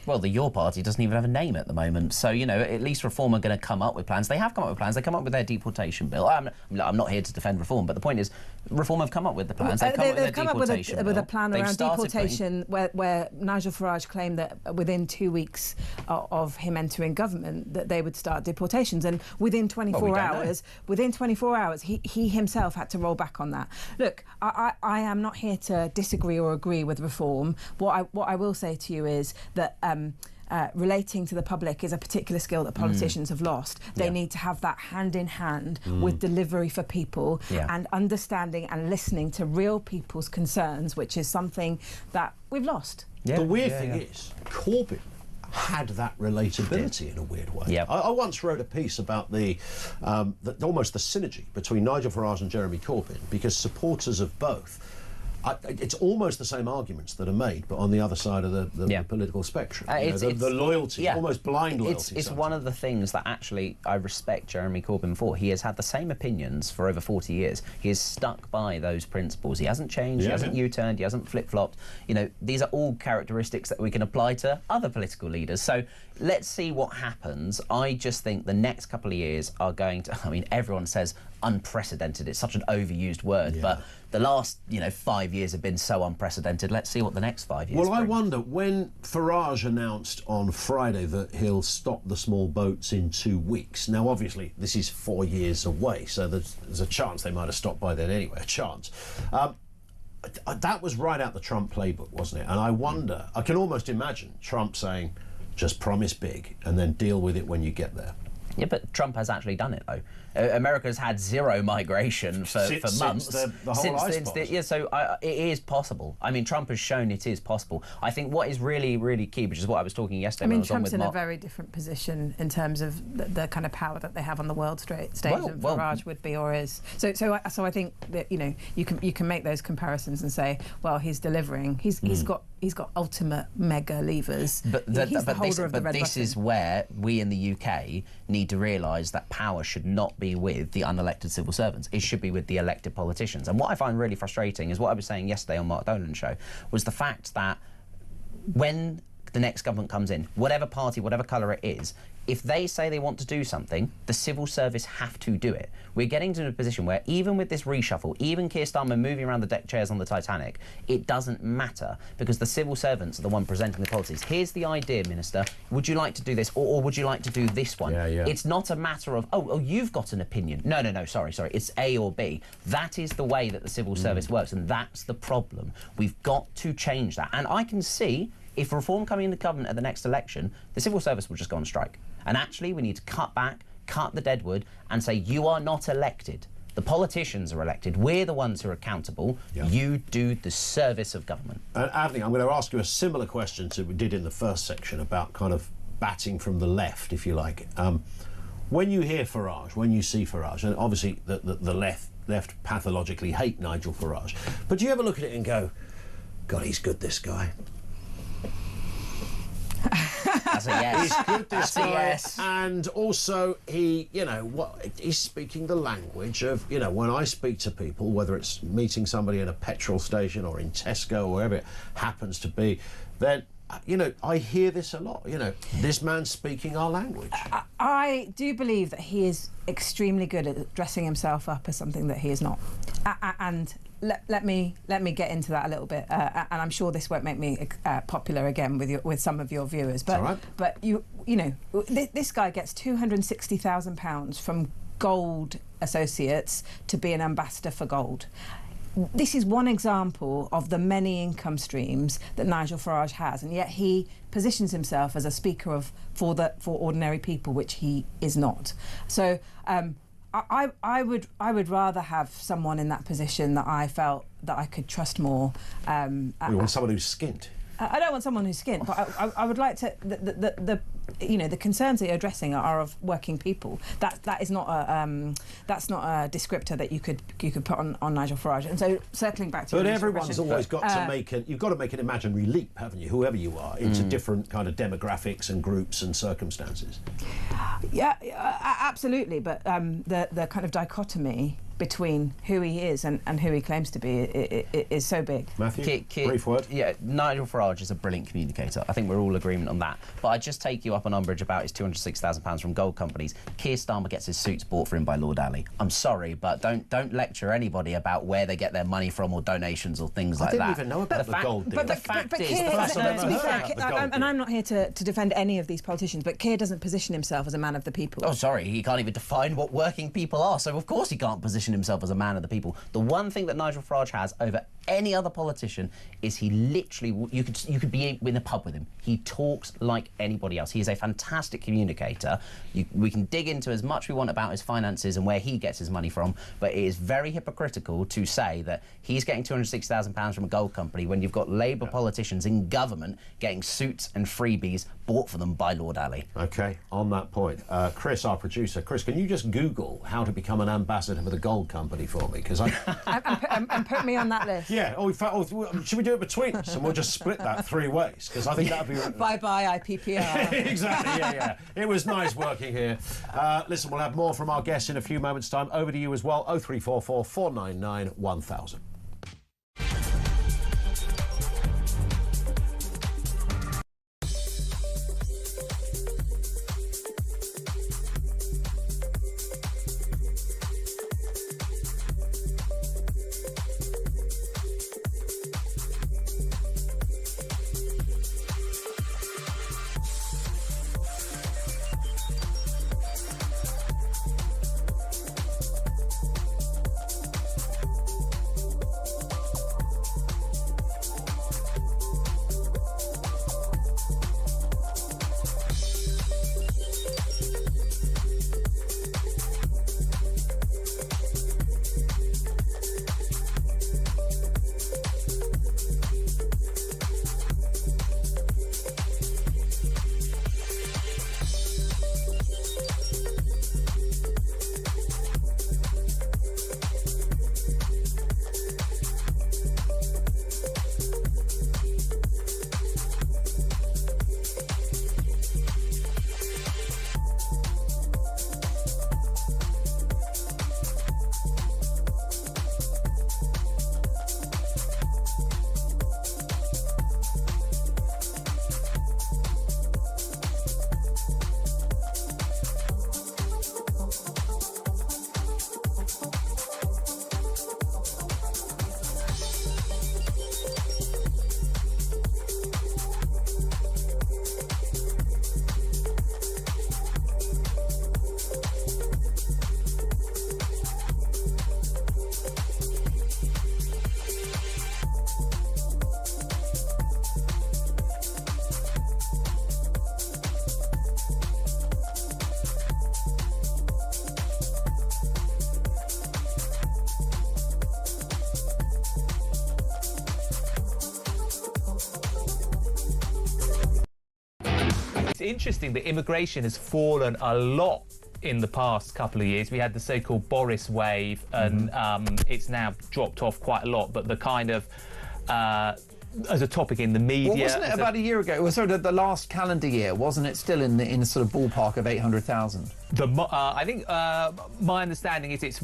well, the Your Party doesn't even have a name at the moment. So, you know, at least Reform are going to come up with plans. They have come up with plans. They come up with their deportation bill. I'm not here to defend Reform, but the point is, Reform have come up with the plans. They've come up with a plan around deportation where Nigel Farage claimed that within 2 weeks of him entering government that they would start deportations, and within 24 hours, he himself had to roll back on that. Look, I am not here to disagree or agree with Reform. What I will say to you is that relating to the public is a particular skill that politicians have lost. They need to have that hand in hand with delivery for people and understanding and listening to real people's concerns, which is something that we've lost. The weird thing is, Corbyn had that relatability in a weird way. I once wrote a piece about almost the synergy between Nigel Farage and Jeremy Corbyn, because supporters of both, it's almost the same arguments that are made, but on the other side of the political spectrum. The loyalty, almost blind loyalty. It's one of the things that actually I respect Jeremy Corbyn for. He has had the same opinions for over 40 years. He has stuck by those principles. He hasn't changed, he hasn't U-turned, he hasn't flip-flopped. You know, these are all characteristics that we can apply to other political leaders. So let's see what happens. I just think the next couple of years are going to, I mean, everyone says unprecedented. It's such an overused word, but the last, 5 years have been so unprecedented. Let's see what the next 5 years bring. I wonder, when Farage announced on Friday that he'll stop the small boats in 2 weeks, now obviously this is 4 years away, so there's a chance they might have stopped by then anyway, a chance. That was right out the Trump playbook, wasn't it? And I wonder, I can almost imagine Trump saying, just promise big and then deal with it when you get there. Yeah, but Trump has actually done it, though. America's had zero migration for months. Since the whole ice pause. So it is possible. I mean, Trump has shown it is possible. I think what is really, really key, which is what I was talking yesterday when I was Trump's on with in a very different position in terms of the kind of power that they have on the world stage than Farage would be or is. So I think that, you can make those comparisons and say, well, he's delivering. He's got ultimate mega levers. But this is where we in the UK need to realise that power should not be with the unelected civil servants. It should be with the elected politicians. And what I find really frustrating is what I was saying yesterday on Mark Dolan's show, was the fact that when the next government comes in, whatever party, whatever colour it is, if they say they want to do something, the civil service have to do it. We're getting to a position where even with this reshuffle, even Keir Starmer moving around the deck chairs on the Titanic, it doesn't matter because the civil servants are the one presenting the policies. Here's the idea, Minister. Would you like to do this or would you like to do this one? It's not a matter of, oh, you've got an opinion. No, sorry. It's A or B. That is the way that the civil service works, and that's the problem. We've got to change that. And I can see if reform coming into government at the next election, the civil service will just go on strike. And actually, we need to cut back, cut the deadwood, and say, you are not elected. The politicians are elected. We're the ones who are accountable. You do the service of government. Anthony, I'm going to ask you a similar question to we did in the first section about kind of batting from the left, if you like. When you hear Farage, when you see Farage, and obviously the left pathologically hate Nigel Farage, but do you ever look at it and go, God, he's good, this guy? That's a yes. He's good, this That's guy. a yes. And also, he's speaking the language of, when I speak to people, whether it's meeting somebody at a petrol station or in Tesco or wherever it happens to be, then, I hear this a lot. This man's speaking our language. I do believe that he is extremely good at dressing himself up as something that he is not. And let me get into that a little bit, and I'm sure this won't make me popular again with some of your viewers. But all right. But this guy gets £260,000 from Gold Associates to be an ambassador for Gold. This is one example of the many income streams that Nigel Farage has, and yet he positions himself as a speaker for ordinary people, which he is not. So I would rather have someone in that position that I felt that I could trust more. We want someone who's skint. I don't want someone who's skint, but I would like to. The concerns that you're addressing are of working people. That is not a descriptor that you could put on Nigel Farage. And so circling back to. But everyone's always got to you've got to make an imaginary leap, haven't you? Whoever you are, into different kind of demographics and groups and circumstances. Yeah, absolutely. But the kind of dichotomy between who he is and who he claims to be is so big. Matthew, brief word. Yeah, Nigel Farage is a brilliant communicator. I think we're all in agreement on that. But I just take you up on umbrage about his £206,000 from gold companies. Keir Starmer gets his suits bought for him by Lord Ali. I'm sorry, but don't lecture anybody about where they get their money from or donations or things like that. I didn't even know about the gold deal. But the fact is, to be fair, and I'm not here to defend any of these politicians, but Keir doesn't position himself as a man of the people. Oh, sorry, he can't even define what working people are, so of course he can't position himself as a man of the people. The one thing that Nigel Farage has over any other politician is he literally, you could be in a pub with him. He talks like anybody else. He is a fantastic communicator. We can dig into as much we want about his finances and where he gets his money from, but it is very hypocritical to say that he's getting £260,000 from a gold company when you've got Labour politicians in government getting suits and freebies bought for them by Lord Ali. OK, on that point, Chris, our producer, Chris, can you just Google how to become an ambassador for the gold company for me? Because and put me on that list. Yeah, should we do it between us and we'll just split that 3 ways? Because I think that'd be... Bye-bye, IPPR. Exactly, yeah. It was nice working here. Listen, we'll have more from our guests in a few moments' time. Over to you as well, 0344 499 1000. interesting that immigration has fallen a lot in the past couple of years. We had the so-called Boris wave, and it's now dropped off quite a lot. But the kind of as a topic in the media, well, wasn't it about a year ago? It was sort of the last calendar year, wasn't it? Still in the sort of ballpark of 800,000. I think my understanding is it's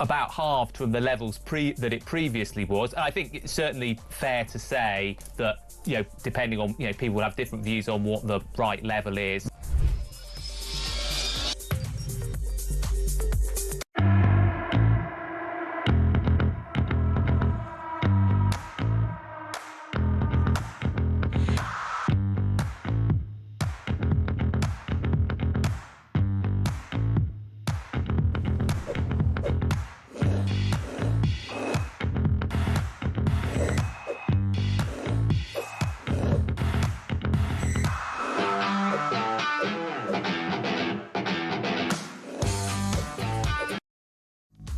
about halved from the levels that it previously was. I think it's certainly fair to say that, you know, depending on, you know, people have different views on what the right level is.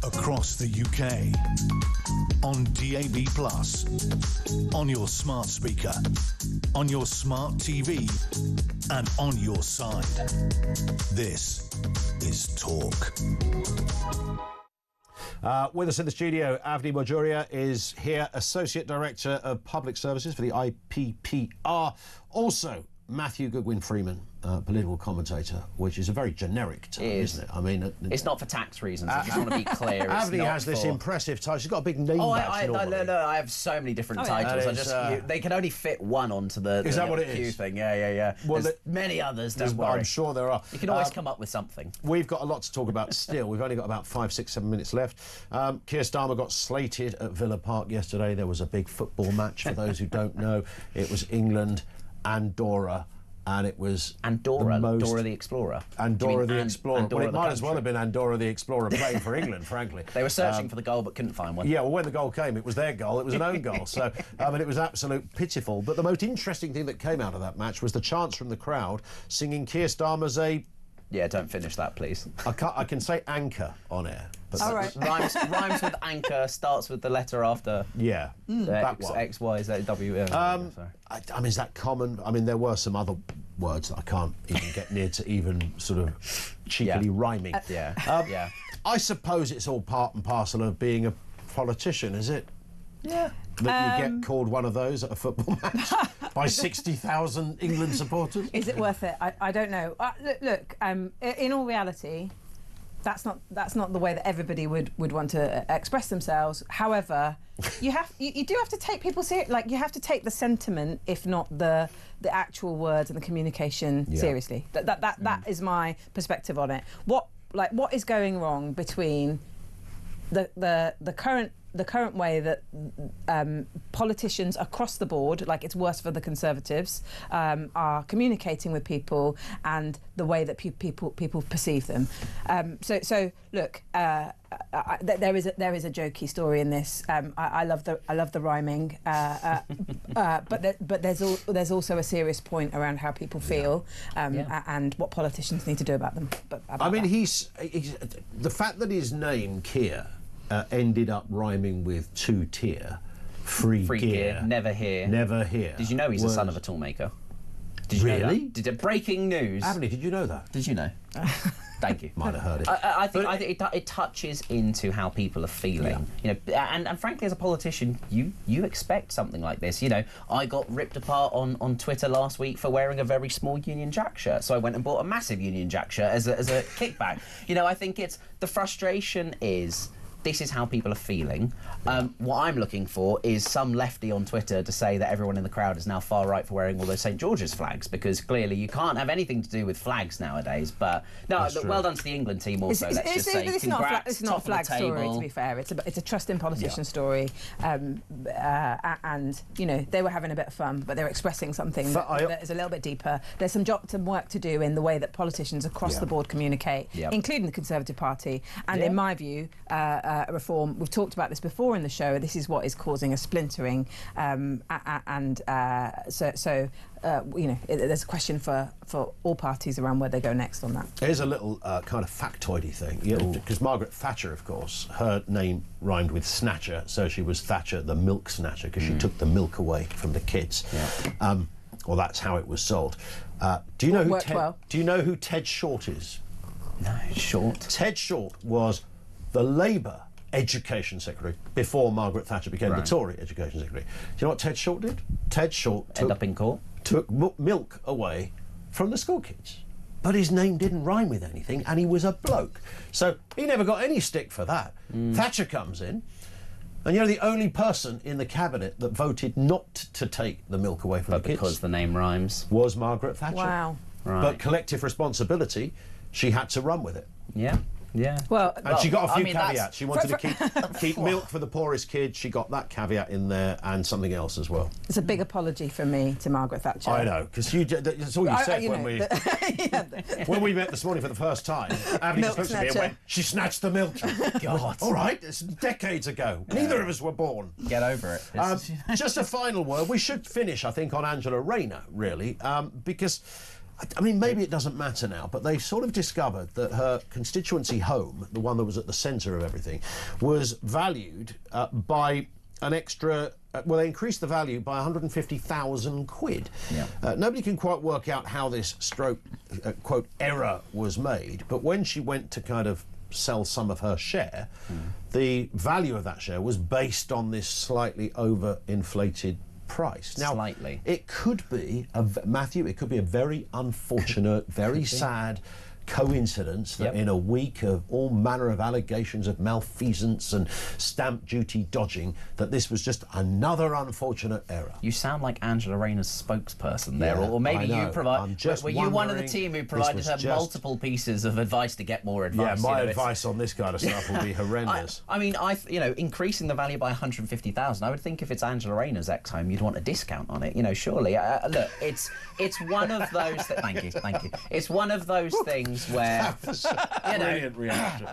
Across the UK, on DAB+, on your smart speaker, on your smart TV, and on your side. This is Talk. With us in the studio, Avni Mojuria is here, Associate Director of Public Services for the IPPR. Also, Matthew Goodwin-Freeman, political commentator, which is a very generic term, isn't it? I mean, it's not for tax reasons. I just want to be clear. Avni has this impressive title. She's got a big name badge. No, I have so many different titles. They can only fit one onto the is that what it queue is? thing. Yeah. Well, there's many others. Don't worry. I'm sure there are. You can always come up with something. We've got a lot to talk about still. We've only got about 5, 6, 7 minutes left. Keir Starmer got slated at Villa Park yesterday. There was a big football match. For those who don't know, it was England, Andorra. And it was Andorra the Explorer. Andorra the Explorer. Well, it might as well have been Andorra the Explorer playing for England, frankly. They were searching for the goal but couldn't find one. Yeah, well, when the goal came, it was their goal. It was an own goal. So, I mean, it was absolute pitiful. But the most interesting thing that came out of that match was the chants from the crowd singing Keir Starmer's Yeah, don't finish that, please. I can say anchor on air. But all right. Rhymes with anchor, starts with the letter after. Yeah. That one. X, Y, Z, W. I mean, is that common? I mean, there were some other words that I can't even get near to even sort of cheekily rhyming. Yeah. I suppose it's all part and parcel of being a politician, is it? Yeah. That you get called one of those at a football match by 60,000 England supporters? Is it worth it? I don't know. Look, in all reality, that's not the way that everybody would want to express themselves. However, you do have to take people seriously. Like, you have to take the sentiment, if not the actual words and the communication seriously. That is my perspective on it. What is going wrong between the current way that politicians across the board, like it's worse for the Conservatives, are communicating with people, and the way that people perceive them. So look, there is a jokey story in this. I love the rhyming, but there's also a serious point around how people feel, and what politicians need to do about them. I mean, he's the fact that his name Keir ended up rhyming with two-tier, free gear, never here. Never here. Did you know he's the son of a toolmaker? Did you know that? Breaking news. Avni, did you know that? Did you know? Thank you. Might have heard it. I think it touches into how people are feeling. You know, and frankly, as a politician, you expect something like this. You know, I got ripped apart on Twitter last week for wearing a very small Union Jack shirt, so I went and bought a massive Union Jack shirt as a kickback. You know, I think it's the frustration is. This is how people are feeling. What I'm looking for is some lefty on Twitter to say that everyone in the crowd is now far right for wearing all those St George's flags, because clearly you can't have anything to do with flags nowadays. But no, look, well done to the England team also. Let's just say congrats. It's not a flag story, to be fair. It's a trust in politician story, and you know, they were having a bit of fun, but they're expressing something that is a little bit deeper. There's some work to do in the way that politicians across the board communicate, including the Conservative Party, and in my view. Reform. We've talked about this before in the show. This is what is causing a splintering, you know, there's a question for all parties around where they go next on that. Here's a little kind of factoidy thing, because Margaret Thatcher, of course, her name rhymed with snatcher, so she was Thatcher the milk snatcher, because she took the milk away from the kids. or that's how it was sold. Do you know Worked well. Do you know who Ted Short is? No, Short. Ted Short was the Labour Education Secretary before Margaret Thatcher became the Tory Education Secretary. Do you know what Ted Short did? Ted Short End up in court. Took milk away from the school kids. But his name didn't rhyme with anything, and he was a bloke. So he never got any stick for that. Thatcher comes in, and you're the only person in the cabinet that voted not to take the milk away from the kids. Because the name rhymes. Was Margaret Thatcher. Wow. Right. But collective responsibility, she had to run with it. Yeah. Yeah. Well, And she got a few I mean, caveats. She wanted to keep milk for the poorest kids. She got that caveat in there and something else as well. it's a big apology from me to Margaret Thatcher. I know, because that's all you said when we met this morning for the first time. Abby just looked at me and went, "She snatched the milk." God. All right, it's decades ago. Neither of us were born. Get over it. Just a final word. We should finish, I think, on Angela Rayner, really, because I mean, maybe it doesn't matter now, but they sort of discovered that her constituency home, the one that was at the centre of everything, was valued by an extra... well, they increased the value by 150,000 quid. Yeah. Nobody can quite work out how this quote, error was made, but when she went to kind of sell some of her share, the value of that share was based on this slightly overinflated price. Now, Slightly. It could be, Matthew, it could be a very unfortunate, very sad coincidence that in a week of all manner of allegations of malfeasance and stamp duty dodging, that this was just another unfortunate error. You sound like Angela Rayner's spokesperson there, Yeah, or maybe I you know. provide. I'm just Were you one of the wondering, team who this provided was her just- multiple pieces of advice to get more advice? Yeah, my you know, advice on this kind of stuff will be horrendous. I mean, increasing the value by 150,000. I would think if it's Angela Rayner's ex-home, you'd want a discount on it. You know, surely. Look, it's one of those. Thank you. It's one of those things where. Brilliant reaction.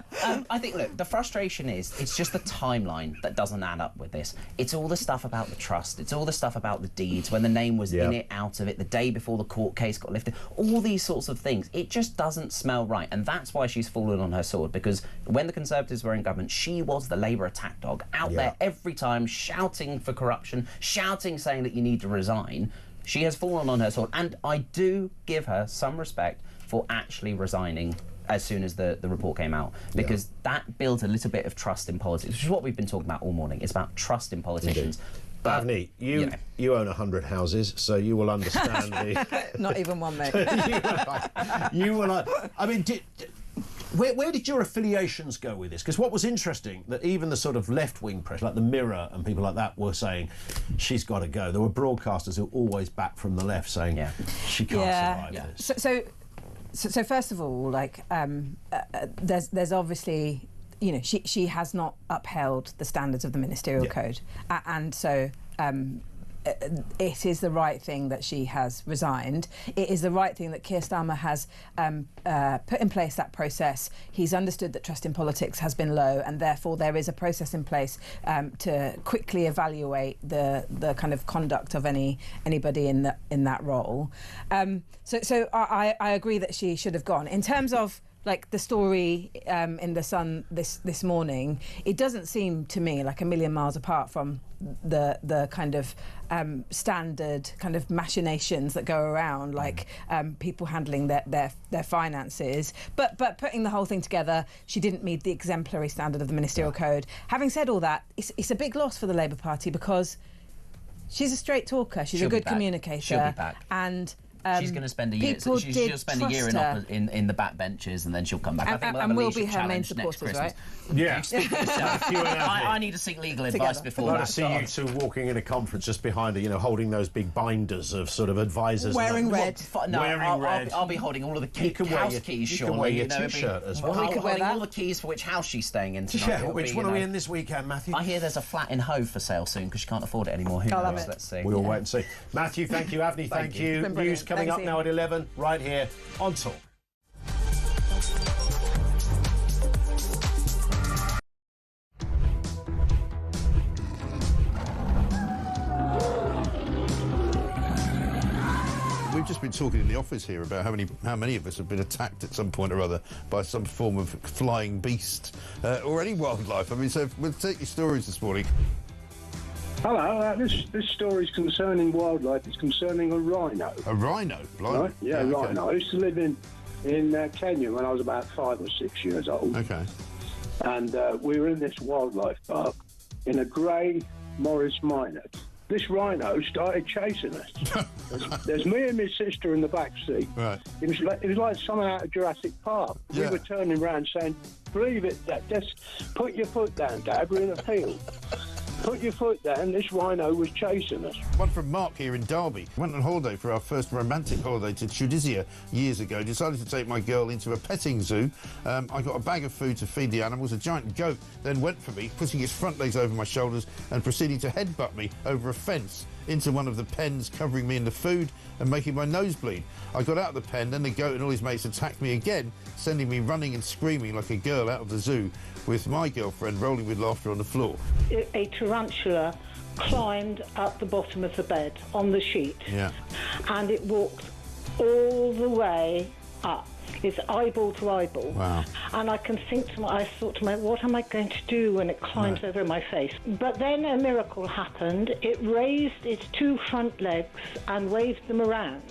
I think, look, the frustration is, it's just the timeline that doesn't add up with this. It's all the stuff about the trust. It's all the stuff about the deeds, when the name was in it, out of it, the day before the court case got lifted. All these sorts of things. It just doesn't smell right. And that's why she's fallen on her sword, because when the Conservatives were in government, she was the Labour attack dog, out there every time, shouting for corruption, shouting, saying that you need to resign. She has fallen on her sword. And I do give her some respect for actually resigning as soon as the report came out, because that builds a little bit of trust in politics, which is what we've been talking about all morning. It's about trust in politicians. But, Avni, you own 100 houses, so you will understand the... Not even one, mate. you will... I mean, where did your affiliations go with this? Because what was interesting, that even the sort of left-wing press, like the Mirror and people like that, were saying, she's got to go. There were broadcasters who were always back from the left saying, she can't survive this. So first of all, like, there's obviously, you know, she has not upheld the standards of the ministerial code, and so it is the right thing that she has resigned. It is the right thing that Keir Starmer has put in place that process. He's understood that trust in politics has been low, and therefore there is a process in place to quickly evaluate the kind of conduct of anybody in that role. So I agree that she should have gone. In terms of like the story in The Sun this morning, it doesn't seem to me like a million miles apart from the kind of standard kind of machinations that go around, like people handling their finances. But putting the whole thing together, she didn't meet the exemplary standard of the ministerial code. Having said all that, it's a big loss for the Labour Party, because she's a straight talker, she's a good communicator. She'll be back. And she's going to spend a year. She'll spend a year in the back benches, and then she'll come back. I think and we'll be her main supporters, right? Yeah. I need to seek legal advice before that. I see you two walking in a conference just behind her, you know, holding those big binders of sort of advisors. Wearing red. I'll be holding all of the house keys, Sean. You can wear your T-shirt as well. We could wear all the keys for which house she's staying in tonight. Yeah, which one are we in this weekend, Matthew? I hear there's a flat in Hove for sale soon, because she can't afford it anymore. Who knows? Let's see. We'll wait and see. Matthew, thank you. Avni, thank you. News coming up now at 11, right here on Talk. We've just been talking in the office here about how many of us have been attacked at some point or other by some form of flying beast or any wildlife. I mean, so we'll take your stories this morning. Hello, this story is concerning wildlife. It's concerning a rhino. A rhino? Right? Yeah, okay. rhino. I used to live in Kenya when I was about 5 or 6 years old. Okay. And we were in this wildlife park in a grey Morris Minor. This rhino started chasing us. There's me and my sister in the back seat. Right. It was like something out of Jurassic Park. Yeah. We were turning around saying, "Breathe it, Dad. Just put your foot down, Dad. We're in a field. Put your foot down." This rhino was chasing us. One from Mark here in Derby. Went on holiday for our first romantic holiday to Tunisia years ago. Decided to take my girl into a petting zoo. I got a bag of food to feed the animals. A giant goat then went for me, putting its front legs over my shoulders and proceeding to headbutt me over a fence into one of the pens, covering me in the food and making my nose bleed. I got out of the pen, then the goat and all his mates attacked me again, sending me running and screaming like a girl out of the zoo, with my girlfriend rolling with laughter on the floor. A tarantula climbed up the bottom of the bed on the sheet. Yeah. And it walked all the way up. It's eyeball to eyeball. Wow. And I thought to myself, what am I going to do when it climbs over my face? But then a miracle happened. It raised its 2 front legs and waved them around.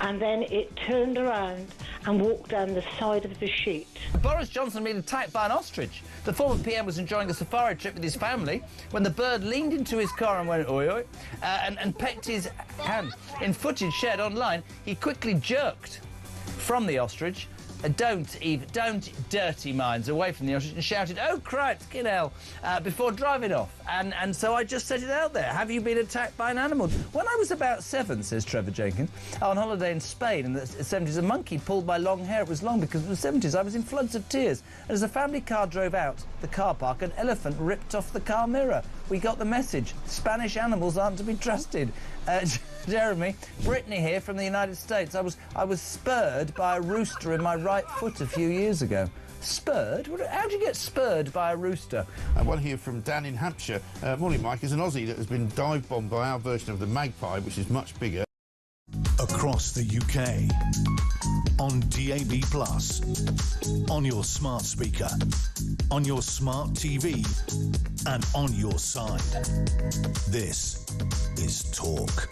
And then it turned around and walked down the side of the sheet. Boris Johnson been attacked by an ostrich. The former PM was enjoying a safari trip with his family when the bird leaned into his car and went oi oi and pecked his hand. In footage shared online, he quickly jerked from the ostrich. Don't dirty minds away from the ostrich, and shouted, "Oh, Christ, get hell," before driving off. And so I just set it out there. Have you been attacked by an animal? When I was about 7, says Trevor Jenkins, on holiday in Spain in the 70s, a monkey pulled my long hair. It was long because it was the 70s. I was in floods of tears. And as the family car drove out the car park, an elephant ripped off the car mirror. We got the message. Spanish animals aren't to be trusted. Jeremy, Brittany here from the United States. I was spurred by a rooster in my right foot a few years ago. Spurred? How do you get spurred by a rooster? One here from Dan in Hampshire. Morning, Mike. As an Aussie that has been dive-bombed by our version of the magpie, which is much bigger. Across the UK, on DAB+, on your smart speaker, on your smart TV, and on your side. This is Talk.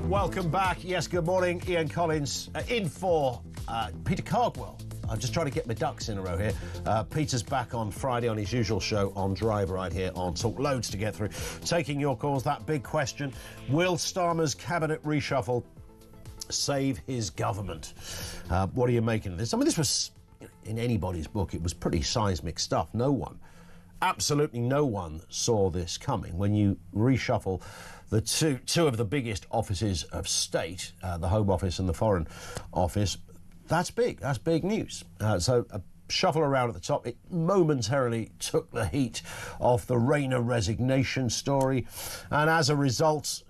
Welcome back. Yes, good morning. Ian Collins in for Peter Cardwell. I'm just trying to get my ducks in a row here. Peter's back on Friday on his usual show on Drive right here on Talk. Loads to get through. Taking your calls, that big question. Will Starmer's cabinet reshuffle save his government? What are you making of this? I mean, this was, in anybody's book, it was pretty seismic stuff. Absolutely no one saw this coming. When you reshuffle the two of the biggest offices of state, the Home Office and the Foreign Office, that's big. That's big news. So a shuffle around at the top. It momentarily took the heat off the Rayner resignation story. And as a result,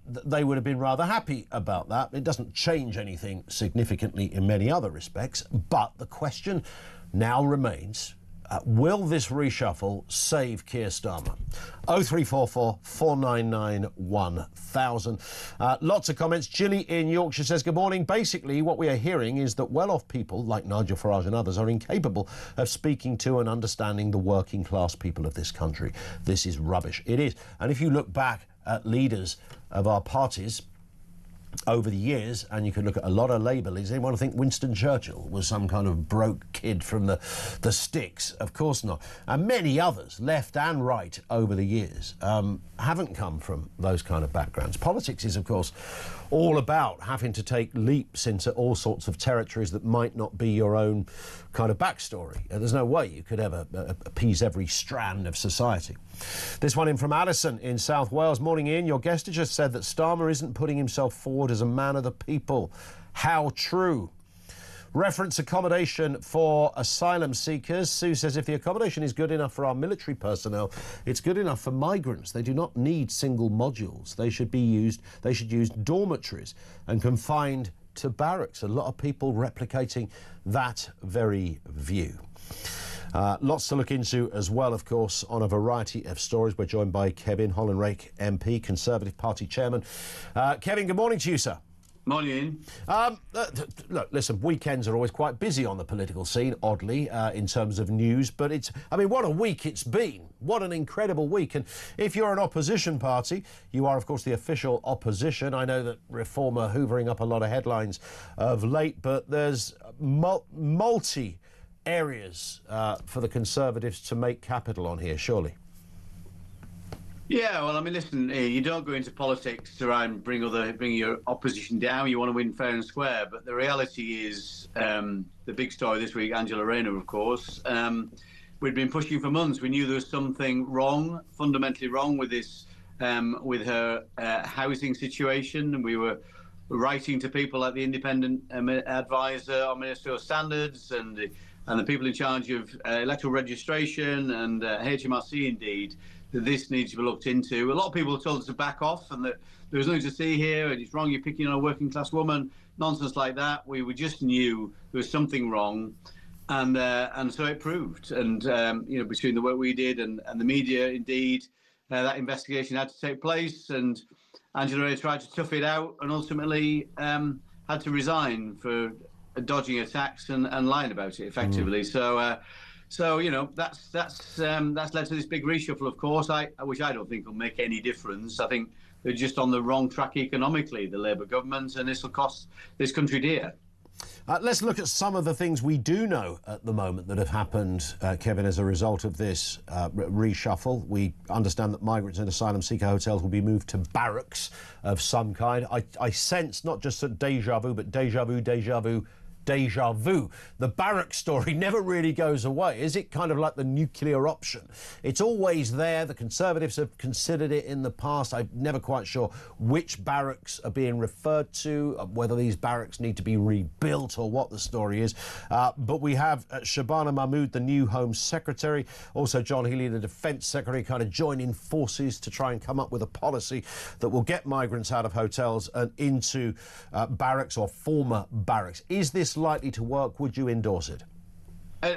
they would have been rather happy about that. It doesn't change anything significantly in many other respects. But the question now remains, will this reshuffle save Keir Starmer? 0344 499 1000. Lots of comments. Gilly in Yorkshire says, good morning. Basically, what we are hearing is that well-off people, like Nigel Farage and others, are incapable of speaking to and understanding the working class people of this country. This is rubbish. It is. And if you look back at leaders of our parties over the years, and you could look at a lot of Labour leaders, anyone think Winston Churchill was some kind of broke kid from the sticks? Of course not. And many others, left and right, over the years, haven't come from those kind of backgrounds. Politics is, of course, all about having to take leaps into all sorts of territories that might not be your own kind of backstory. There's no way you could ever appease every strand of society. This one in from Addison in South Wales. Morning, Ian. Your guest has just said that Starmer isn't putting himself forward as a man of the people. How true? Reference accommodation for asylum seekers. Sue says if the accommodation is good enough for our military personnel, it's good enough for migrants. They do not need single modules. They should use dormitories and confined to barracks. A lot of people replicating that very view. Lots to look into as well, of course, on a variety of stories. We're joined by Kevin Holland-Rake, MP, Conservative Party Chairman. Kevin, good morning to you, sir. Morning. Look, listen, weekends are always quite busy on the political scene, oddly, in terms of news. But what a week it's been. What an incredible week. And if you're an opposition party, you are, of course, the official opposition. I know that Reform are hoovering up a lot of headlines of late, but there's multi areas for the Conservatives to make capital on here, surely. Yeah, well, I mean, listen, you don't go into politics to try and bring your opposition down. You want to win fair and square. But the reality is, the big story this week, Angela Rayner, of course, we'd been pushing for months. We knew there was something wrong, fundamentally wrong with this, with her housing situation. And we were writing to people like the independent advisor on ministerial standards and the people in charge of electoral registration and HMRC, indeed, that this needs to be looked into. A lot of people told us to back off and that there was nothing to see here and it's wrong, you're picking on a working class woman, nonsense like that. We just knew there was something wrong, and so it proved. And between the work we did and the media, indeed, that investigation had to take place, and Angela Rayner tried to tough it out and ultimately had to resign for dodging attacks and lying about it effectively. So that's led to this big reshuffle, of course, which I don't think will make any difference. I think they're just on the wrong track economically, the Labour government, and this will cost this country dear. Let's look at some of the things we do know at the moment that have happened, Kevin, as a result of this reshuffle. We understand that migrants and asylum seeker hotels will be moved to barracks of some kind. I sense not just a déjà vu, but déjà vu, déjà vu, déjà vu. The Barrack story never really goes away. Is it kind of like the nuclear option? It's always there. The Conservatives have considered it in the past. I'm never quite sure which barracks are being referred to, whether these barracks need to be rebuilt or what the story is. But we have Shabana Mahmood, the new Home Secretary, also John Healey, the Defence Secretary, kind of joining forces to try and come up with a policy that will get migrants out of hotels and into barracks or former barracks. Is this likely to work? Would you endorse it?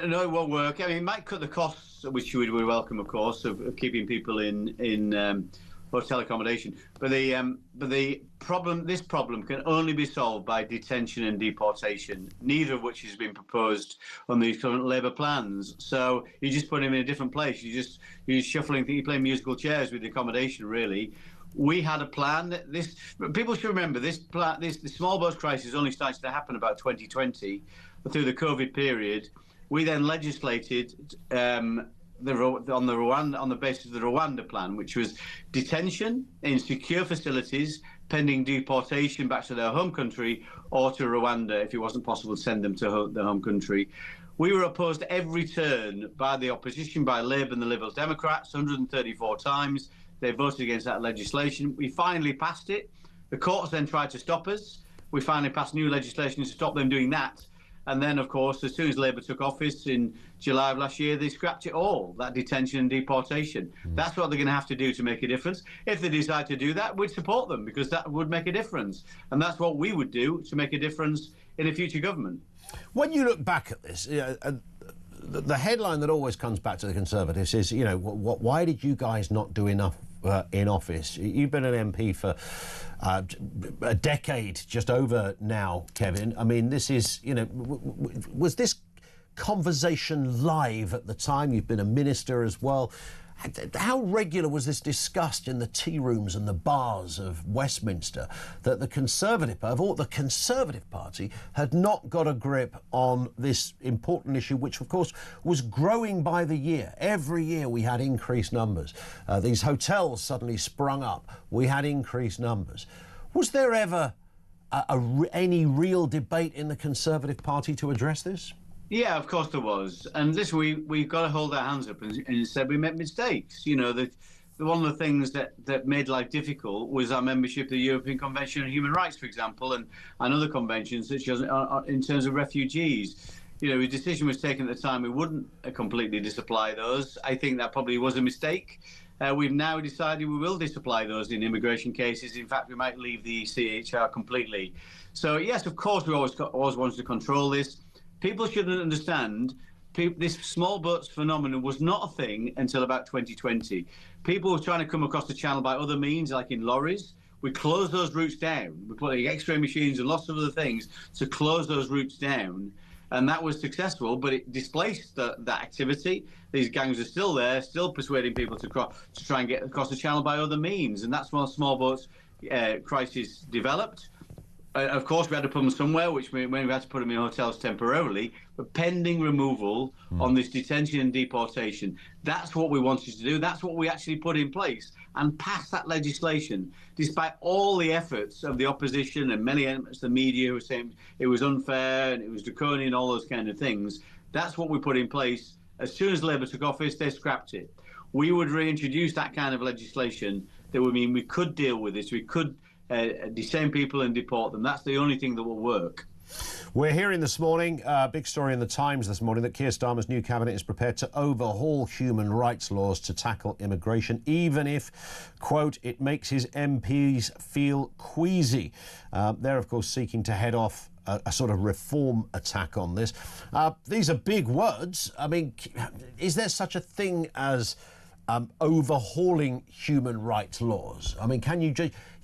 No, it won't work. I mean, it might cut the costs, which we would welcome, of course, of keeping people in hotel accommodation. But this problem can only be solved by detention and deportation, neither of which has been proposed on these current Labour plans. So you just put him in a different place. You're just shuffling. You're playing musical chairs with the accommodation, really. We had a plan. People should remember this small boats crisis only started to happen about 2020 through the COVID period. We then legislated on the basis of the Rwanda plan, which was detention in secure facilities pending deportation back to their home country or to Rwanda if it wasn't possible to send them to their home country. We were opposed at every turn by the opposition, by Labour and the Liberal Democrats, 134 times. They voted against that legislation. We finally passed it. The courts then tried to stop us. We finally passed new legislation to stop them doing that. And then, of course, as soon as Labour took office in July of last year, they scrapped it all, that detention and deportation. That's what they're going to have to do to make a difference. If they decide to do that, we'd support them because that would make a difference. And that's what we would do to make a difference in a future government. When you look back at this, the headline that always comes back to the Conservatives is, why did you guys not do enough in office? You've been an MP for a decade, just over now, Kevin. I mean, this is, was this conversation live at the time? You've been a minister as well. How regular was this discussed in the tea rooms and the bars of Westminster that the Conservative Party had not got a grip on this important issue, which, of course, was growing by the year? Every year we had increased numbers. These hotels suddenly sprung up. We had increased numbers. Was there ever any real debate in the Conservative Party to address this? Yeah, of course there was. And listen, we've got to hold our hands up and said we made mistakes. One of the things that made life difficult was our membership of the European Convention on Human Rights, for example, and other conventions, such as in terms of refugees. A decision was taken at the time we wouldn't completely disapply those. I think that probably was a mistake. We've now decided we will disapply those in immigration cases. In fact, we might leave the CHR completely. So, yes, of course, we always wanted to control this. People shouldn't understand this small boats phenomenon was not a thing until about 2020. People were trying to come across the channel by other means, like in lorries. we closed those routes down. We put X-ray machines and lots of other things to close those routes down. And that was successful, but it displaced that activity. These gangs are still there, still persuading people to try and get across the channel by other means. And that's when small boats crisis developed. Of course, we had to put them somewhere, which meant we had to put them in hotels temporarily, but pending removal on this detention and deportation. That's what we wanted to do. That's what we actually put in place and passed that legislation, despite all the efforts of the opposition and many elements of the media who were saying it was unfair and it was draconian, all those kind of things. That's what we put in place. As soon as Labour took office, they scrapped it. We would reintroduce that kind of legislation that would mean we could deal with this. We could detain people and deport them. That's the only thing that will work. We're hearing this morning, big story in the Times this morning, that Keir Starmer's new cabinet is prepared to overhaul human rights laws to tackle immigration, even if, quote, it makes his MPs feel queasy. They're, of course, seeking to head off a sort of reform attack on this. These are big words. I mean, is there such a thing as overhauling human rights laws? I mean,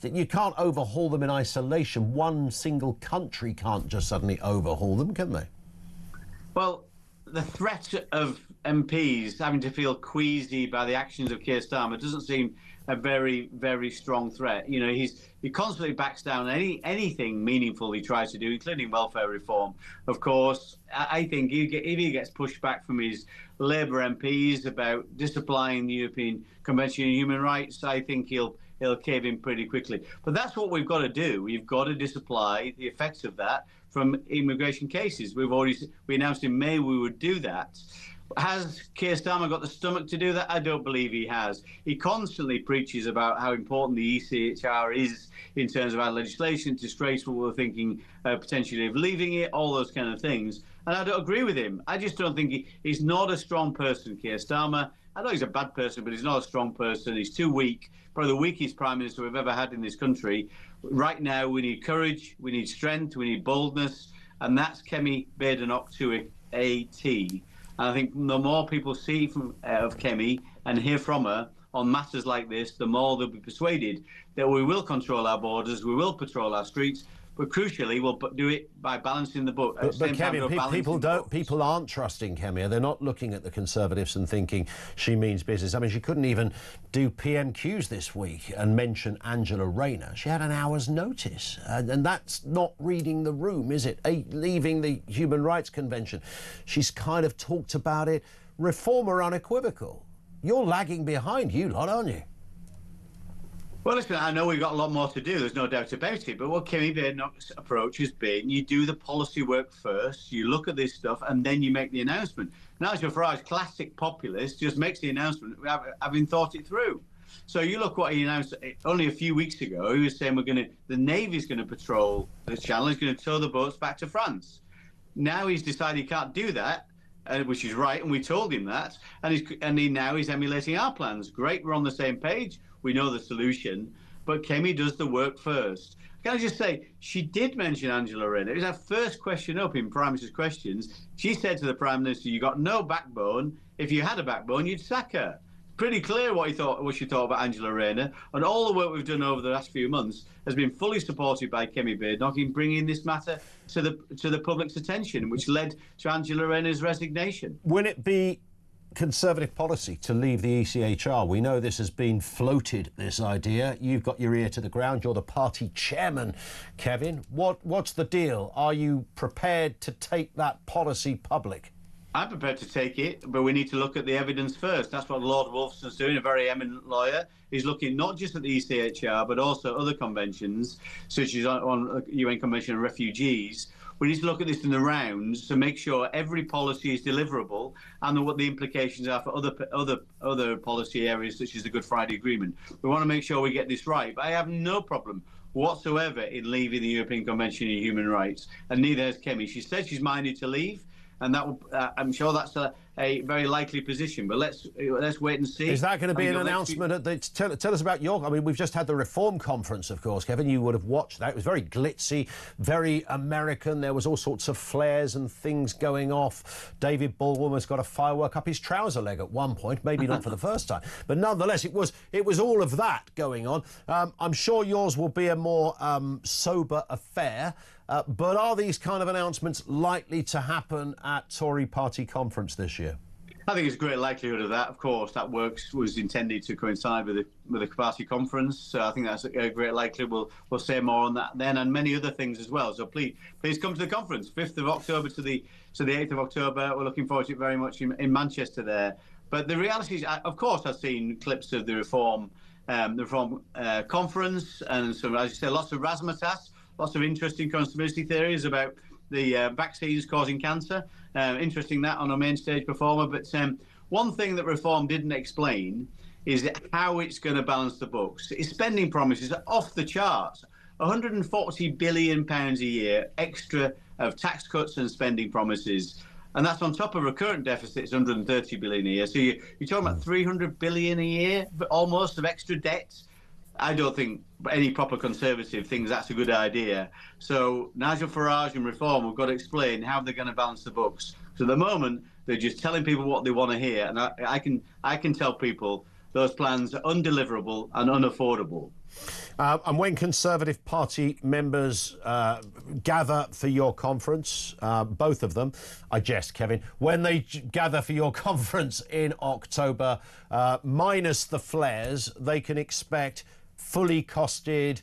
you can't overhaul them in isolation. One single country can't just suddenly overhaul them, can they? Well, the threat of MPs having to feel queasy by the actions of Keir Starmer doesn't seem a very, very strong threat. You know, he constantly backs down anything meaningful he tries to do, including welfare reform. Of course, I think if he gets pushed back from his Labour MPs about disapplying the European Convention on Human Rights, I think he'll cave in pretty quickly. But that's what we've got to do. We've got to disapply the effects of that from immigration cases. We announced in May we would do that. Has Keir Starmer got the stomach to do that? I don't believe he has. He constantly preaches about how important the ECHR is in terms of our legislation. It's disgraceful. We're thinking potentially of leaving it, all those kind of things. And I don't agree with him. I just don't think he's not a strong person, Keir Starmer. I know he's a bad person, but he's not a strong person. He's too weak. Probably the weakest Prime Minister we've ever had in this country. Right now, we need courage, we need strength, we need boldness, and that's Kemi Badenoch to a T. And I think the more people see of Kemi and hear from her on matters like this, the more they'll be persuaded that we will control our borders, we will patrol our streets, but crucially, we'll do it by balancing the book. But Kemi, people aren't trusting Kemi. They're not looking at the Conservatives and thinking she means business. I mean, she couldn't even do PMQs this week and mention Angela Rayner. She had an hour's notice. And that's not reading the room, is it? Leaving the Human Rights Convention. She's kind of talked about it. Reform are unequivocal. You're lagging behind, you lot, aren't you? Well, listen, I know we've got a lot more to do, there's no doubt about it, but what Kemi Badenoch's approach has been, you do the policy work first, you look at this stuff, and then you make the announcement. Nigel Farage, classic populist, just makes the announcement having thought it through. So you look what he announced only a few weeks ago. He was saying the Navy's going to patrol the channel, he's going to tow the boats back to France. Now he's decided he can't do that, which is right, and we told him that, and now he's emulating our plans. Great, we're on the same page. We know the solution, but Kemi does the work first. Can I just say, she did mention Angela Rayner. It was her first question up in Prime Minister's questions. She said to the Prime Minister, you got no backbone. If you had a backbone, you'd sack her. Pretty clear what she thought about Angela Rayner. And all the work we've done over the last few months has been fully supported by Kemi Badenoch in bringing this matter to the public's attention, which led to Angela Rayner's resignation. Will it be Conservative policy to leave the ECHR? We know this has been floated, this idea. You've got your ear to the ground. You're the party chairman, Kevin. What's the deal? Are you prepared to take that policy public? I'm prepared to take it, but we need to look at the evidence first. That's what Lord Wolfson's doing, a very eminent lawyer. He's looking not just at the ECHR, but also other conventions, such as on UN Convention on Refugees. We need to look at this in the rounds to make sure every policy is deliverable and what the implications are for other policy areas, such as the Good Friday Agreement. We want to make sure we get this right. But I have no problem whatsoever in leaving the European Convention on Human Rights, and neither has Kemi. She said she's minded to leave, and that will, I'm sure that's a very likely position. But let's wait and see. Is that going to be an announcement at the... Tell us about your... I mean, we've just had the Reform Conference, of course, Kevin. You would have watched that. It was very glitzy, very American. There was all sorts of flares and things going off. David Baldwin has got a firework up his trouser leg at one point, maybe not for the first time. But nonetheless, it was all of that going on. I'm sure yours will be a more sober affair. But are these kind of announcements likely to happen at Tory party conference this year? I think there's a great likelihood of that. Of course, that was intended to coincide with the party conference. So I think that's a great likelihood. We'll say more on that then, and many other things as well. So please come to the conference, 5th of October to the 8th of October. We're looking forward to it very much in Manchester there. But the reality is, of course, I've seen clips of the Reform conference, and so, as you say, lots of razzmatazz, lots of interesting conspiracy theories about the vaccines causing cancer. Interesting that on a main stage performer. But one thing that Reform didn't explain is how it's going to balance the books. Its spending promises are off the charts. £140 billion a year extra of tax cuts and spending promises. And that's on top of recurrent deficits, 130 billion a year. So you're talking about 300 billion a year, almost, of extra debt. I don't think any proper Conservative thinks that's a good idea. So Nigel Farage and Reform have got to explain how they're going to balance the books. So at the moment, they're just telling people what they want to hear. And I can tell people those plans are undeliverable and unaffordable. And when Conservative Party members gather for your conference, both of them, I jest, Kevin, when they gather for your conference in October, minus the flares, they can expect fully costed,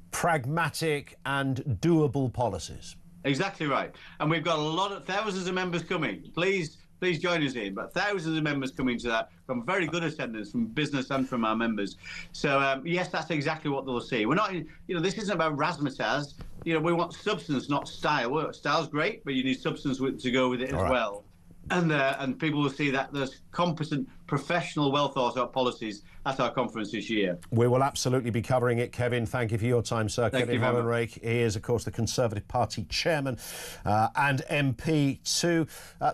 pragmatic and doable policies. Exactly right. And we've got thousands of members coming. Please join us in. But thousands of members coming to that, from very good attendance from business and from our members. So, yes, that's exactly what they'll see. We're not, this isn't about razzmatazz. We want substance, not style. Well, style's great, but you need substance to go with it as well. And people will see that there's competent, professional, well-thought-out policies at our conference this year. We will absolutely be covering it, Kevin. Thank you for your time, sir. Thank Kevin Hollenrake. He is, of course, the Conservative Party chairman and MP too.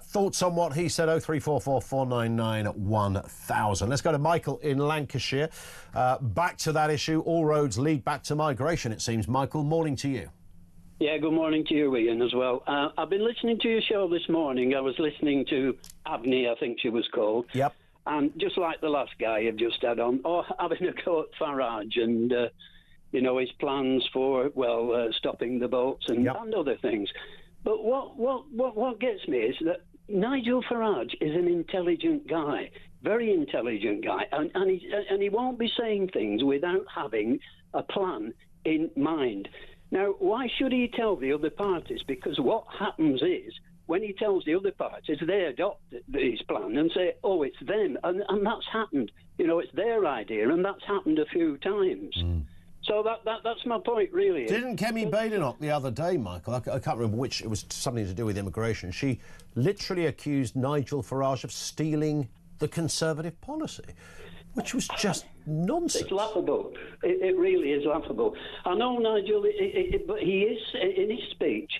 Thoughts on what he said? 0344 499 1000. Let's go to Michael in Lancashire. Back to that issue. All roads lead back to migration, it seems. Michael, morning to you. Yeah, good morning to you, Ian, as well. I've been listening to your show this morning. I was listening to Abney, I think she was called. Yep. And just like the last guy you've just had on, having a go at Farage and, his plans for, stopping the boats and other things. But what gets me is that Nigel Farage is an intelligent guy, very intelligent guy, and he won't be saying things without having a plan in mind. Now, why should he tell the other parties? Because what happens is, when he tells the other parties, they adopt his plan and say, oh, it's them. And that's happened. It's their idea, and that's happened a few times. So that's my point, really. Didn't Kemi Badenoch the other day, Michael, I can't remember which, it was something to do with immigration, she literally accused Nigel Farage of stealing the Conservative policy, which was just nonsense. It's laughable. It really is laughable. I know Nigel, but he is, in his speech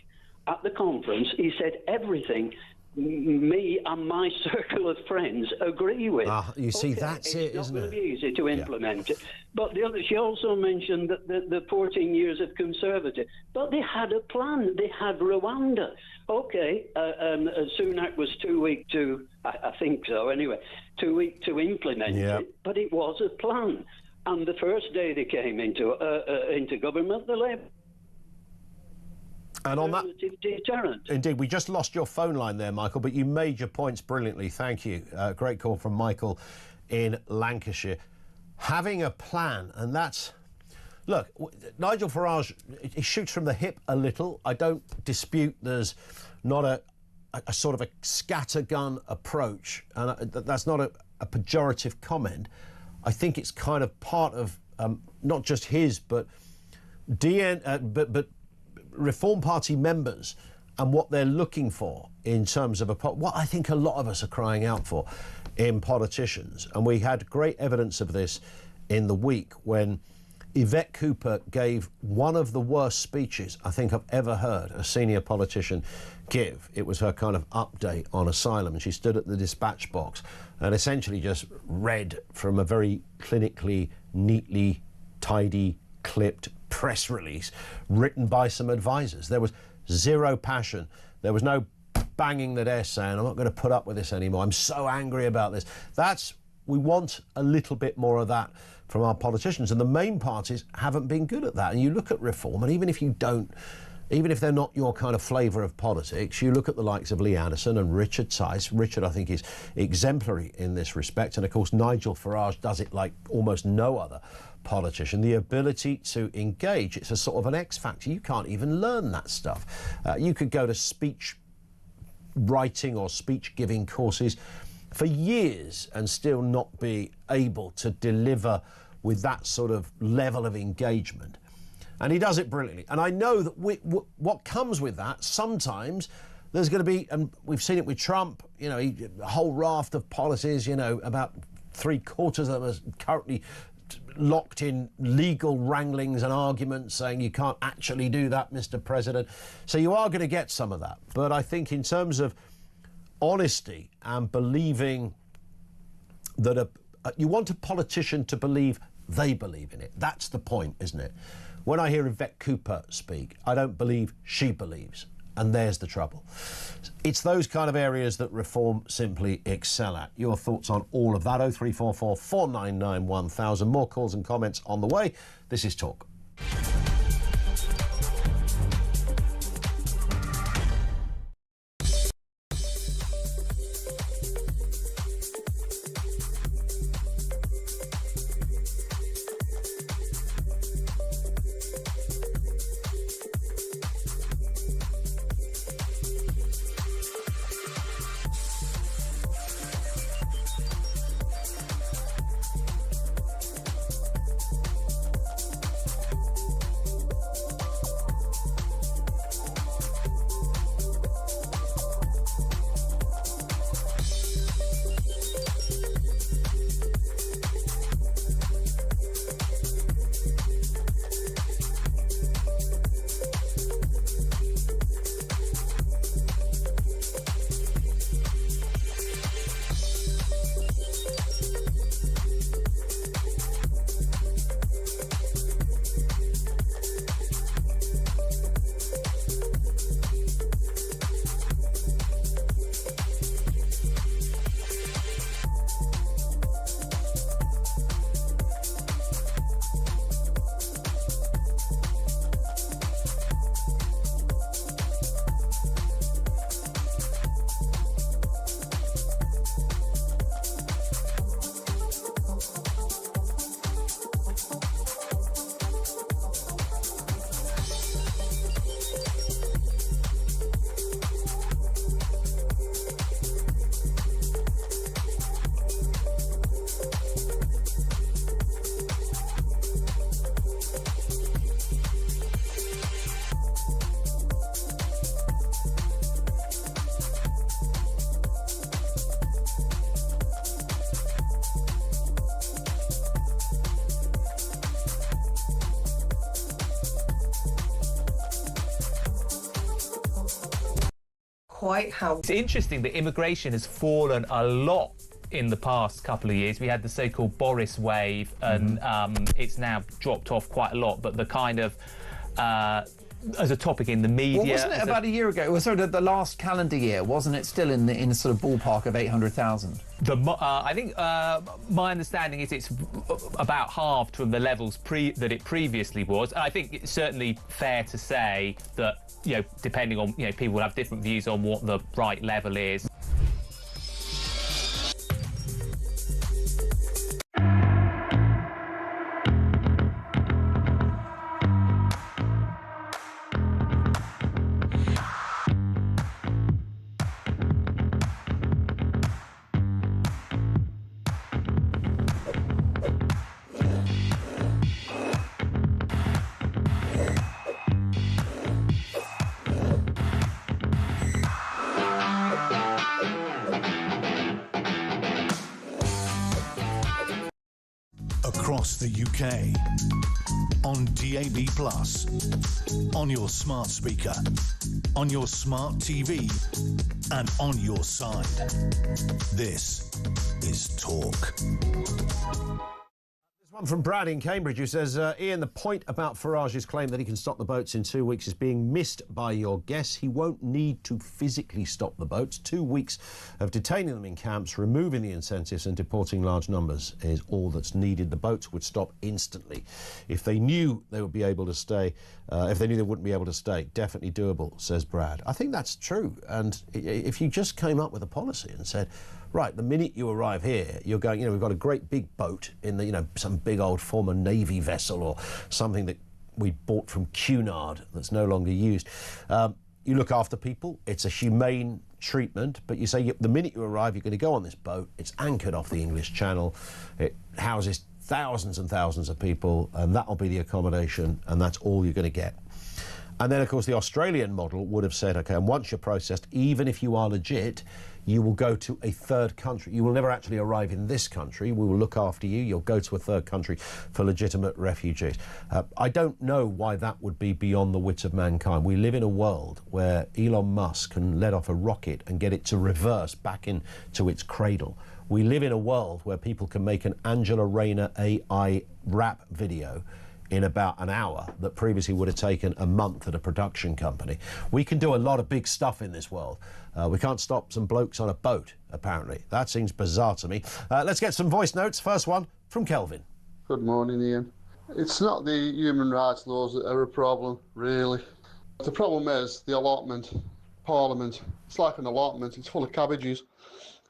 at the conference, he said everything me and my circle of friends agree with. You see, that's it, isn't it? It's not going to be easy to implement it. But she also mentioned that the 14 years of Conservative. But they had a plan. They had Rwanda. OK, Sunak was too weak to, I think so anyway, too weak to implement it. But it was a plan. And the first day they came into government, the Labour... And on that, deterrent. Indeed, we just lost your phone line there, Michael, but you made your points brilliantly. Thank you. Great call from Michael in Lancashire. Having a plan, and that's... Look, Nigel Farage, he shoots from the hip a little. I don't dispute there's not a sort of a scattergun approach, and that's not a pejorative comment. I think it's kind of part of not just his, but Reform Party members and what they're looking for in terms of what I think a lot of us are crying out for in politicians. And we had great evidence of this in the week when Yvette Cooper gave one of the worst speeches I think I've ever heard a senior politician give. It was her kind of update on asylum, and she stood at the dispatch box and essentially just read from a very clinically, neatly, tidy, clipped press release written by some advisors. There was zero passion. There was no banging the desk saying, I'm not going to put up with this anymore. I'm so angry about this. We want a little bit more of that from our politicians, and the main parties haven't been good at that. And you look at reform, and even if they're not your kind of flavour of politics, you look at the likes of Lee Anderson and Richard Tice. Richard, I think, is exemplary in this respect. And, of course, Nigel Farage does it like almost no other politician. The ability to engage, it's a sort of an X factor. You can't even learn that stuff. You could go to speech writing or speech giving courses for years and still not be able to deliver with that sort of level of engagement. And he does it brilliantly. And I know that what comes with that, sometimes there's going to be, and we've seen it with Trump, you know, a whole raft of policies, you know, about 3/4 of them are currently locked in legal wranglings and arguments saying you can't actually do that, Mr. President. So you are going to get some of that. But I think in terms of honesty and believing that you want a politician to believe they believe in it. That's the point, isn't it? When I hear Yvette Cooper speak, I don't believe she believes. And there's the trouble. It's those kind of areas that Reform simply excel at. Your thoughts on all of that? 0344 499 1000. More calls and comments on the way. This is Talk. Quite how. It's interesting that immigration has fallen a lot in the past couple of years. We had the so-called Boris wave, and it's now dropped off quite a lot. But the kind of as a topic in the media, well, wasn't it about a year ago? It was sort of the last calendar year, wasn't it? Still in the sort of ballpark of 800,000. I think my understanding is it's about halved from the levels that it previously was. I think it's certainly fair to say that, you know, depending on, you know, people will have different views on what the right level is. Across the UK, on DAB+, on your smart speaker, on your smart TV, and on your side. This is Talk. One from Brad in Cambridge who says, Ian, the point about Farage's claim that he can stop the boats in 2 weeks is being missed by your guess. He won't need to physically stop the boats. 2 weeks of detaining them in camps, removing the incentives and deporting large numbers is all that's needed. The boats would stop instantly. If they knew they would be able to stay, if they knew they wouldn't be able to stay, definitely doable, says Brad. I think that's true. And if you just came up with a policy and said, right, the minute you arrive here, you're going, we've got a great big boat in the, some big old former Navy vessel or something that we bought from Cunard that's no longer used. You look after people, it's a humane treatment, but you say the minute you arrive, you're going to go on this boat, it's anchored off the English Channel, it houses thousands and thousands of people, and that'll be the accommodation, and that's all you're going to get. And then, of course, the Australian model would have said, OK, and once you're processed, even if you are legit, you will go to a third country. You will never actually arrive in this country. We will look after you. You'll go to a third country for legitimate refugees. I don't know why that would be beyond the wits of mankind. We live in a world where Elon Musk can let off a rocket and get it to reverse back into its cradle. We live in a world where people can make an Angela Rayner AI rap video in about an hour that previously would have taken a month at a production company. We can do a lot of big stuff in this world. We can't stop some blokes on a boat, apparently. That seems bizarre to me. Let's get some voice notes. First one from Kelvin. Good morning, Ian. It's not the human rights laws that are a problem, really. The problem is the allotment, Parliament. It's like an allotment. It's full of cabbages.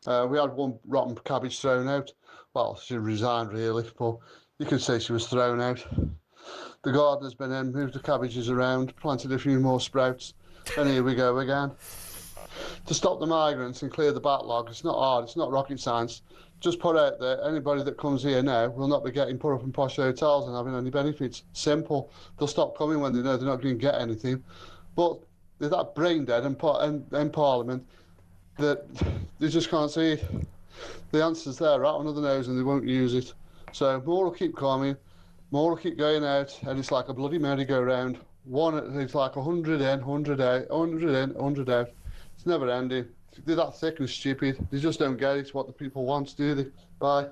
We had one rotten cabbage thrown out. Well, she resigned, really, but you could say she was thrown out. The gardener's been in, moved the cabbages around, planted a few more sprouts, and here we go again. To stop the migrants and clear the backlog, it's not hard, it's not rocket science. Just put out there, anybody that comes here now will not be getting put up in posh hotels and having any benefits. Simple. They'll stop coming when they know they're not going to get anything. But they're that brain dead in Parliament that they just can't see it. The answer's there right under the nose and they won't use it. So more will keep coming. More will keep going out, and it's like a bloody merry-go-round. It's like 100 in, 100 out, 100 in, 100 out. It's never ending. They're that thick and stupid. They just don't get it, what the people want, do they? Bye.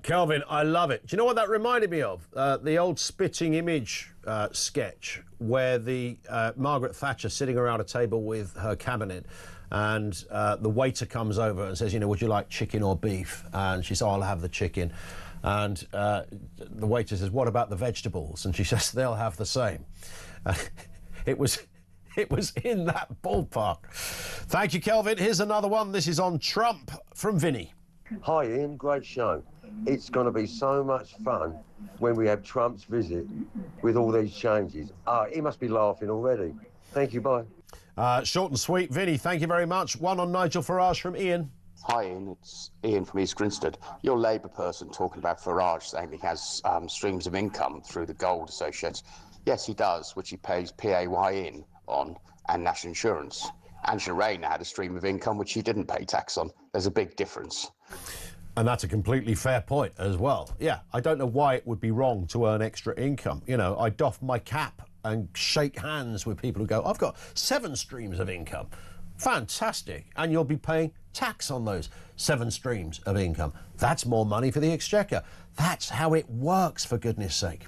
Kelvin, I love it. Do you know what that reminded me of? The old Spitting Image sketch where the Margaret Thatcher sitting around a table with her cabinet and the waiter comes over and says, would you like chicken or beef? And she says, I'll have the chicken. And the waiter says, what about the vegetables? And she says, they'll have the same. It was in that ballpark. Thank you, Kelvin. Here's another one. This is on Trump from Vinny. Hi, Ian. Great show. It's going to be so much fun when we have Trump's visit with all these changes. He must be laughing already. Thank you. Bye. Short and sweet. Vinny, thank you very much. One on Nigel Farage from Ian. Hi Ian, it's Ian from East Grinstead. You're a Labour person talking about Farage saying he has streams of income through the gold associates. Yes, he does, which he pays PAYE in on and national insurance. Angela Rayner had a stream of income which he didn't pay tax on. There's a big difference. And that's a completely fair point as well. Yeah, I don't know why it would be wrong to earn extra income. I doff my cap and shake hands with people who go, I've got 7 streams of income. Fantastic. And you'll be paying tax on those 7 streams of income. That's more money for the Exchequer. That's how it works, for goodness sake.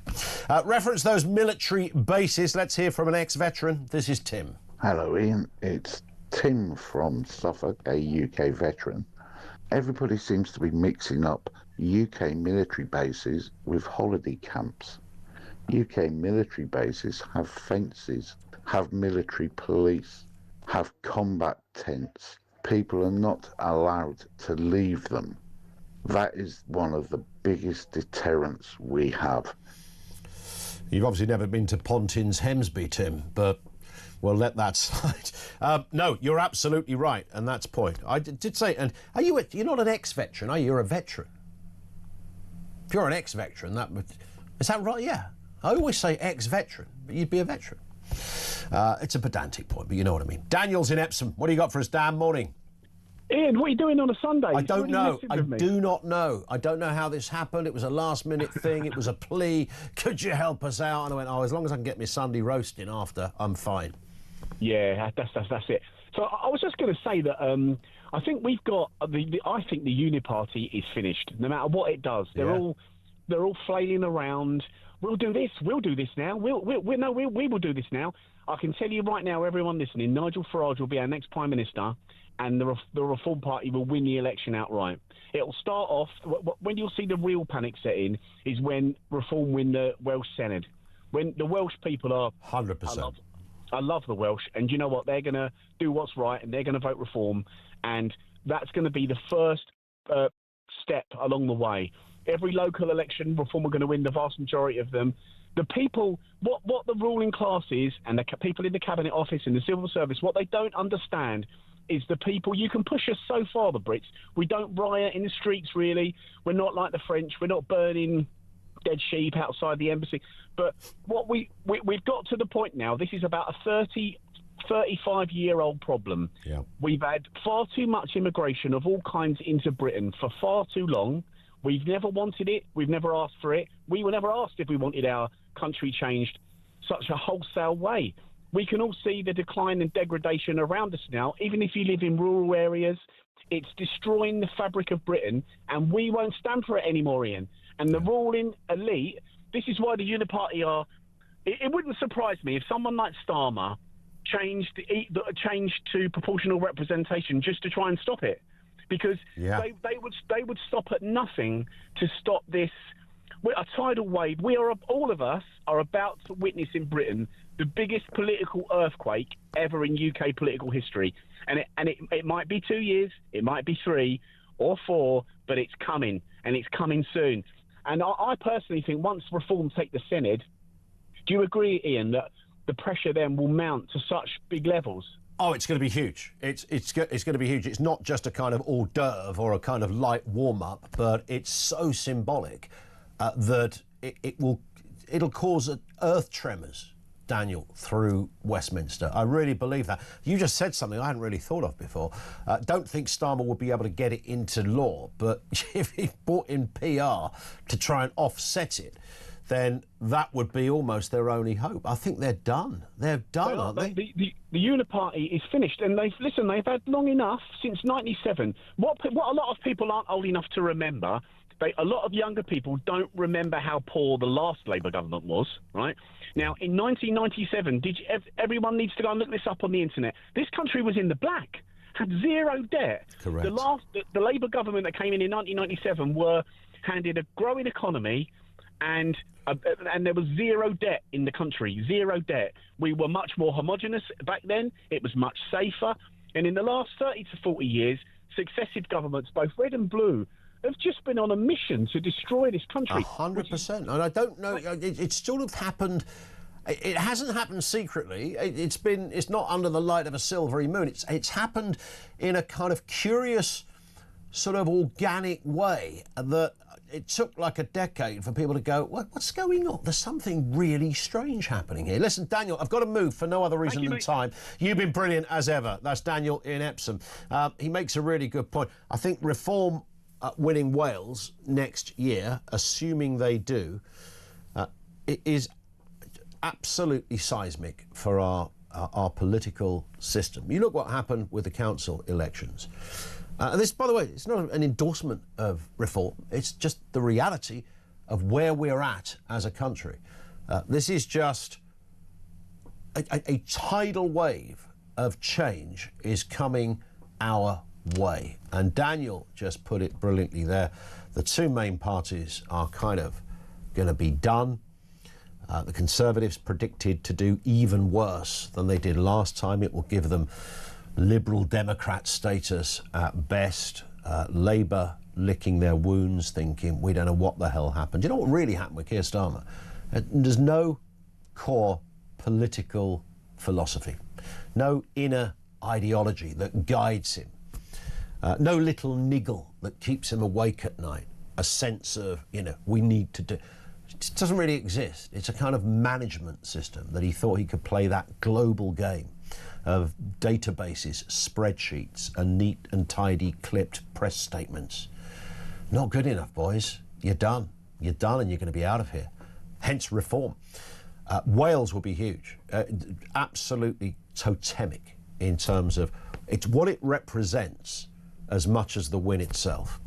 Reference those military bases. Let's hear from an ex-veteran. This is Tim. Hello, Ian. It's Tim from Suffolk, a UK veteran. Everybody seems to be mixing up UK military bases with holiday camps. UK military bases have fences, have military police, have combat tents. People are not allowed to leave them. That is one of the biggest deterrents we have. You've obviously never been to Pontin's Hemsby, Tim, but we'll let that slide. No, you're absolutely right, and that's point. I did say, and you're not an ex-veteran, are you? You're a veteran. If you're an ex-veteran, is that right? Yeah. I always say ex-veteran, but you'd be a veteran. It's a pedantic point, but you know what I mean. Daniel's in Epsom. What do you got for us, Dan? Morning. Ian, what are you doing on a Sunday? I don't know. I do not know. I don't know how this happened. It was a last-minute thing. It was a plea. Could you help us out? And I went, as long as I can get my Sunday roasting after, I'm fine. Yeah, that's it. So I was just going to say that I think we've got I think the Uniparty is finished. No matter what it does, they're all flailing around. We'll do this now. We will do this now. I can tell you right now, everyone listening, Nigel Farage will be our next Prime Minister, and the Reform Party will win the election outright. It'll start off when you'll see the real panic set in is when Reform win the Welsh Senedd. When the Welsh people are 100%. I love the Welsh, and you know what? They're going to do what's right, and they're going to vote Reform, and that's going to be the first step along the way. Every local election, Reform are going to win the vast majority of them. The people, what the ruling class is, and the people in the Cabinet Office and the civil service, what they don't understand is the people. You can push us so far, the Brits. We don't riot in the streets, really. We're not like the French. We're not burning dead sheep outside the embassy. But what we've got to the point now, this is about a 35-year-old problem. Yeah. We've had far too much immigration of all kinds into Britain for far too long. We've never wanted it. We've never asked for it. We were never asked if we wanted our country changed such a wholesale way. We can all see the decline and degradation around us now. Even if you live in rural areas, it's destroying the fabric of Britain, and we won't stand for it anymore, Ian. And the ruling elite, this is why the Uniparty are... It wouldn't surprise me if someone like Starmer changed to proportional representation just to try and stop it. Because they would stop at nothing to stop this. A tidal wave. All of us are about to witness in Britain the biggest political earthquake ever in UK political history, and it might be 2 years, it might be 3 or 4, but it's coming, and it's coming soon. And I personally think once Reform take the Senedd, do you agree, Ian, that the pressure then will mount to such big levels? Oh, it's going to be huge. It's going to be huge. It's not just a kind of hors d'oeuvre or a kind of light warm-up, but it's so symbolic that it'll cause earth tremors, Daniel, through Westminster. I really believe that. You just said something I hadn't really thought of before. Don't think Starmer would be able to get it into law, but if he brought in PR to try and offset it, then that would be almost their only hope. I think they're done. They're done, aren't they? The Uniparty is finished, and they've had long enough since '97. What a lot of people aren't old enough to remember. A lot of younger people don't remember how poor the last Labour government was, right? Now, in 1997, everyone needs to go and look this up on the internet. This country was in the black, had zero debt. Correct. The Labour government that came in 1997 were handed a growing economy, and there was zero debt in the country, zero debt. We were much more homogenous back then. It was much safer. And in the last 30 to 40 years, successive governments, both red and blue, have just been on a mission to destroy this country. 100%. And I don't know, it's sort of happened... It hasn't happened secretly. It's not under the light of a silvery moon. It's happened in a kind of curious, sort of organic way that it took like a decade for people to go, what's going on? There's something really strange happening here. Listen, Daniel, I've got to move for no other reason than time. You've been brilliant as ever. That's Daniel in Epsom. He makes a really good point. I think Reform winning Wales next year, assuming they do, it is absolutely seismic for our political system. You look what happened with the council elections. And this, by the way, it's not an endorsement of Reform. It's just the reality of where we're at as a country. This is just a tidal wave of change is coming our way. And Daniel just put it brilliantly there. The two main parties are kind of going to be done. The Conservatives predicted to do even worse than they did last time. It will give them Liberal Democrat status at best. Labour licking their wounds, thinking, we don't know what the hell happened. Do you know what really happened with Keir Starmer? There's no core political philosophy, no inner ideology that guides him, no little niggle that keeps him awake at night, a sense of, we need to do... It doesn't really exist. It's a kind of management system that he thought he could play that global game of databases, spreadsheets, and neat and tidy clipped press statements. Not good enough, boys. You're done. You're done and you're going to be out of here. Hence Reform. Wales will be huge, absolutely totemic in terms of it's what it represents as much as the win itself.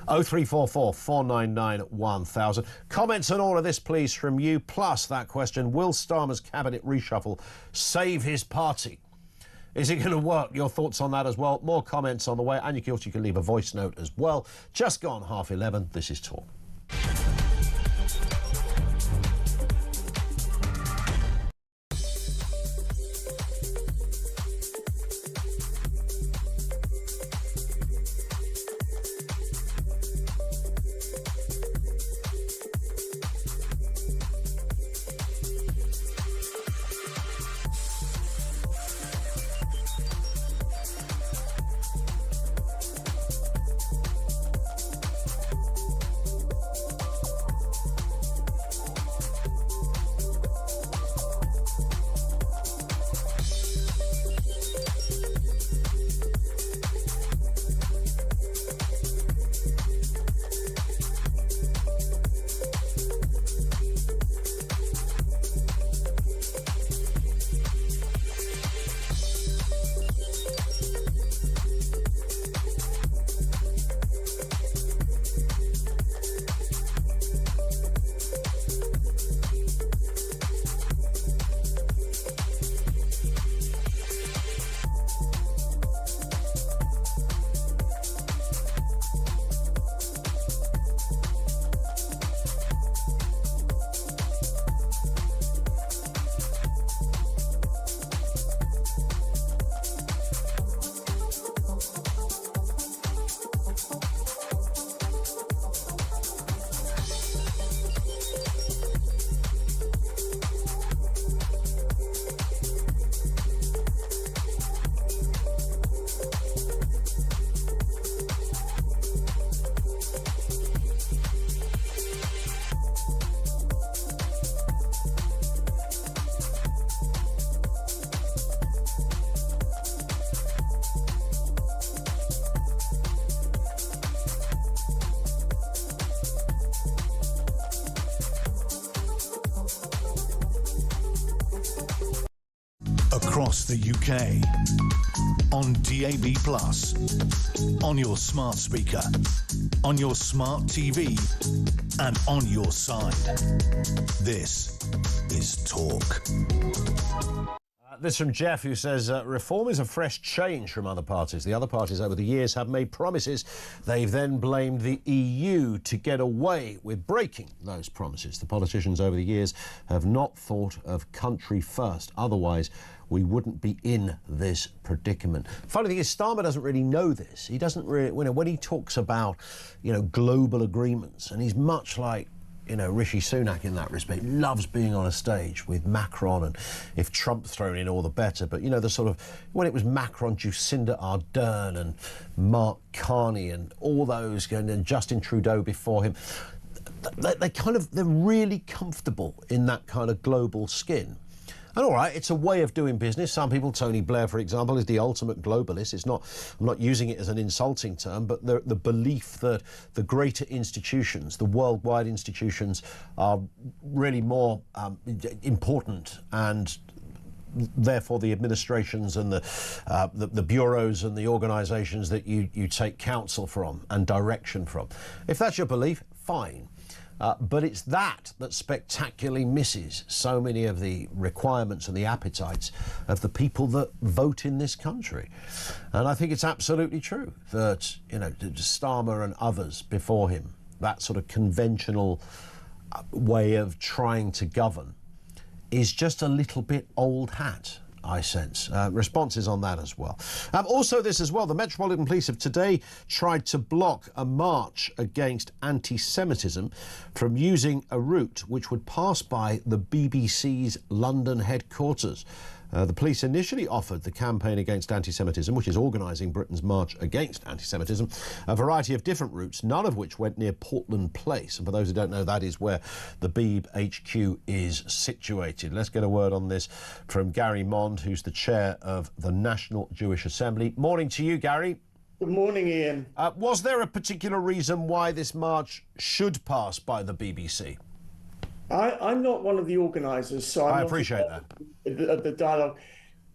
0344 499 1000. Comments on all of this, please, from you. Plus that question, will Starmer's cabinet reshuffle save his party? Is it going to work? Your thoughts on that as well. More comments on the way. And you can leave a voice note as well. Just gone 11:30. This is Talk. Across the UK, on DAB+, on your smart speaker, on your smart TV, and on your side. This is Talk. This from Jeff, who says, reform is a fresh change from other parties. The other parties over the years have made promises. They've then blamed the EU to get away with breaking those promises. The politicians over the years have not thought of country first. Otherwise, we wouldn't be in this predicament. Funny thing is, Starmer doesn't really know this. He doesn't really, when he talks about, global agreements, and he's much like, Rishi Sunak in that respect, loves being on a stage with Macron, and if Trump's thrown in, all the better. But, the sort of, when it was Macron, Jacinda Ardern and Mark Carney and all those, and Justin Trudeau before him, they're really comfortable in that kind of global skin. And all right, it's a way of doing business. Some people, Tony Blair, for example, is the ultimate globalist. It's not, I'm not using it as an insulting term, but the belief that the greater institutions, the worldwide institutions, are really more important, and therefore the administrations and the bureaus and the organisations that you take counsel from and direction from. If that's your belief, fine. But it's that spectacularly misses so many of the requirements and the appetites of the people that vote in this country. And I think it's absolutely true that, Starmer and others before him, that sort of conventional way of trying to govern is just a little bit old hat, I sense. Responses on that as well. Also this as well, the Metropolitan Police have today tried to block a march against anti-Semitism from using a route which would pass by the BBC's London headquarters. The police initially offered the Campaign Against Anti-Semitism, which is organising Britain's march against anti-Semitism, a variety of different routes, none of which went near Portland Place. And for those who don't know, that is where the Beeb HQ is situated. Let's get a word on this from Gary Mond, who's the chair of the National Jewish Assembly. Morning to you, Gary. Good morning, Ian. Was there a particular reason why this march should pass by the BBC? I'm not one of the organisers, so I I'm appreciate that. The dialogue.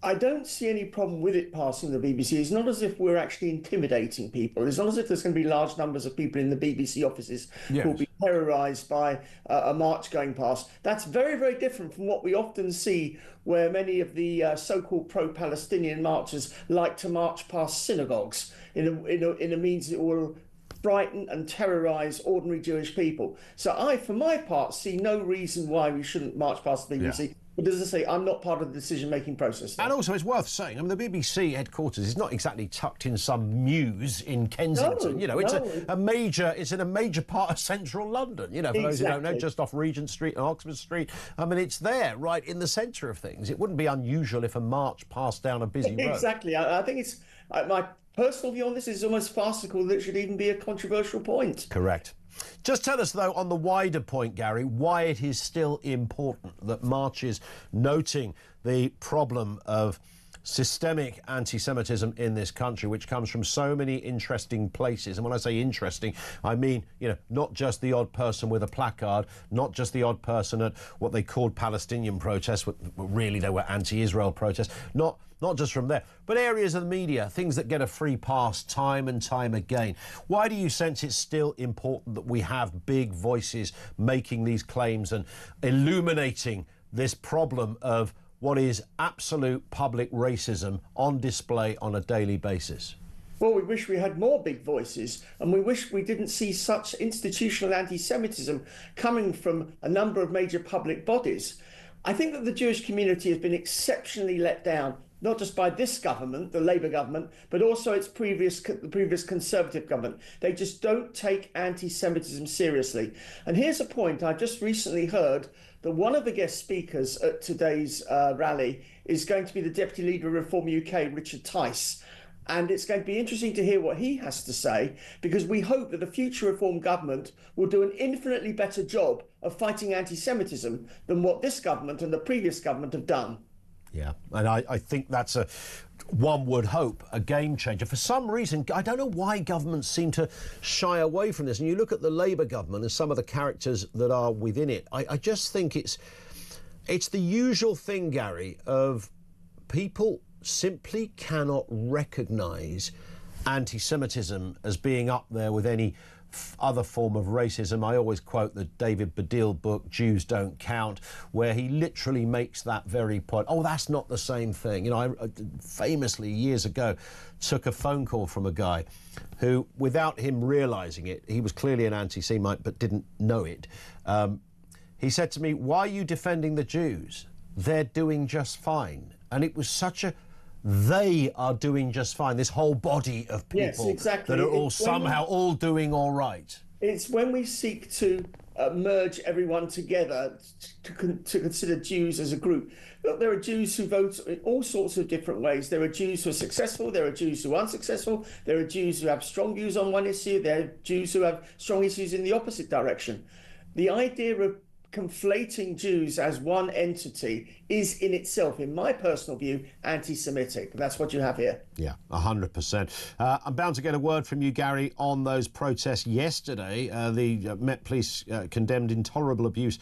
I don't see any problem with it passing the BBC. It's not as if we're actually intimidating people. It's not as if there's going to be large numbers of people in the BBC offices who will be terrorised by a march going past. That's very, very different from what we often see, where many of the so-called pro-Palestinian marchers like to march past synagogues in a means that will frighten and terrorise ordinary Jewish people. So I, for my part, see no reason why we shouldn't march past the BBC. Yeah. But as I say, I'm not part of the decision-making process there. And also, it's worth saying, I mean, the BBC headquarters is not exactly tucked in some mews in Kensington. No, you know, it's it's in a major part of central London. You know, for those who don't know, just off Regent Street and Oxford Street. I mean, it's there, right in the centre of things. It wouldn't be unusual if a march passed down a busy road. Exactly. I think it's my personal view on this is almost farcical that it should even be a controversial point. Correct. Just tell us, though, on the wider point, Gary, why it is still important that marches noting the problem of systemic anti-Semitism in this country, which comes from so many interesting places. And when I say interesting, I mean, you know, not just the odd person with a placard, not just the odd person at what they called Palestinian protests, but really they were anti-Israel protests, not just from there, but areas of the media, things that get a free pass time and time again. Why do you sense it's still important that we have big voices making these claims and illuminating this problem of what is absolute public racism on display on a daily basis? Well, we wish we had more big voices, and we wish we didn't see such institutional anti-Semitism coming from a number of major public bodies. I think that the Jewish community has been exceptionally let down, not just by this government, the Labour government, but also the previous Conservative government. They just don't take anti-Semitism seriously. And here's a point. I just recently heard that one of the guest speakers at today's rally is going to be the Deputy Leader of Reform UK, Richard Tice. And it's going to be interesting to hear what he has to say, because we hope that a future Reform government will do an infinitely better job of fighting anti-Semitism than what this government and the previous government have done. Yeah, and I think that's one would hope, a game changer. For some reason, I don't know why governments seem to shy away from this. And you look at the Labour government and some of the characters that are within it, I just think it's the usual thing, Gary, of people simply cannot recognise anti-Semitism as being up there with any other form of racism. I always quote the David Baddiel book, Jews Don't Count, where he literally makes that very point. Oh, that's not the same thing. You know, I famously, years ago, took a phone call from a guy who, without him realising it, he was clearly an anti-Semite but didn't know it. He said to me, "Why are you defending the Jews? They're doing just fine." And it was such a... They are doing just fine. This whole body of people that are all somehow all doing all right. It's when we seek to merge everyone together to consider Jews as a group. Look, there are Jews who vote in all sorts of different ways. There are Jews who are successful. There are Jews who are unsuccessful. There are Jews who have strong views on one issue. There are Jews who have strong issues in the opposite direction. The idea of conflating Jews as one entity is in itself, in my personal view, anti-Semitic. That's what you have here. Yeah, 100%. I'm bound to get a word from you, Gary, on those protests yesterday. The Met Police condemned intolerable abuse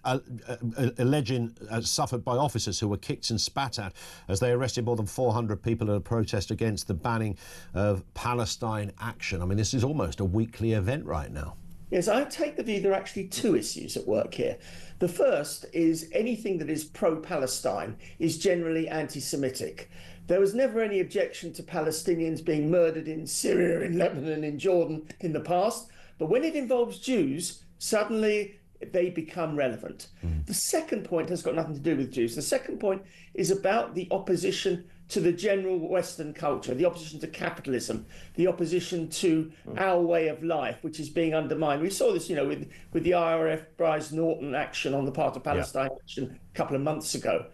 alleging suffered by officers who were kicked and spat at as they arrested more than 400 people at a protest against the banning of Palestine action. I mean, this is almost a weekly event right now. Yes, I take the view there are actually two issues at work here. The first is anything that is pro-Palestine is generally anti-Semitic. There was never any objection to Palestinians being murdered in Syria, in Lebanon, in Jordan in the past. But when it involves Jews, suddenly they become relevant. The second point has got nothing to do with Jews. The second point is about the opposition to the general Western culture, the opposition to capitalism, the opposition to our way of life, which is being undermined. We saw this, you know, with the IRF Bryce Norton action on the part of Palestine action a couple of months ago.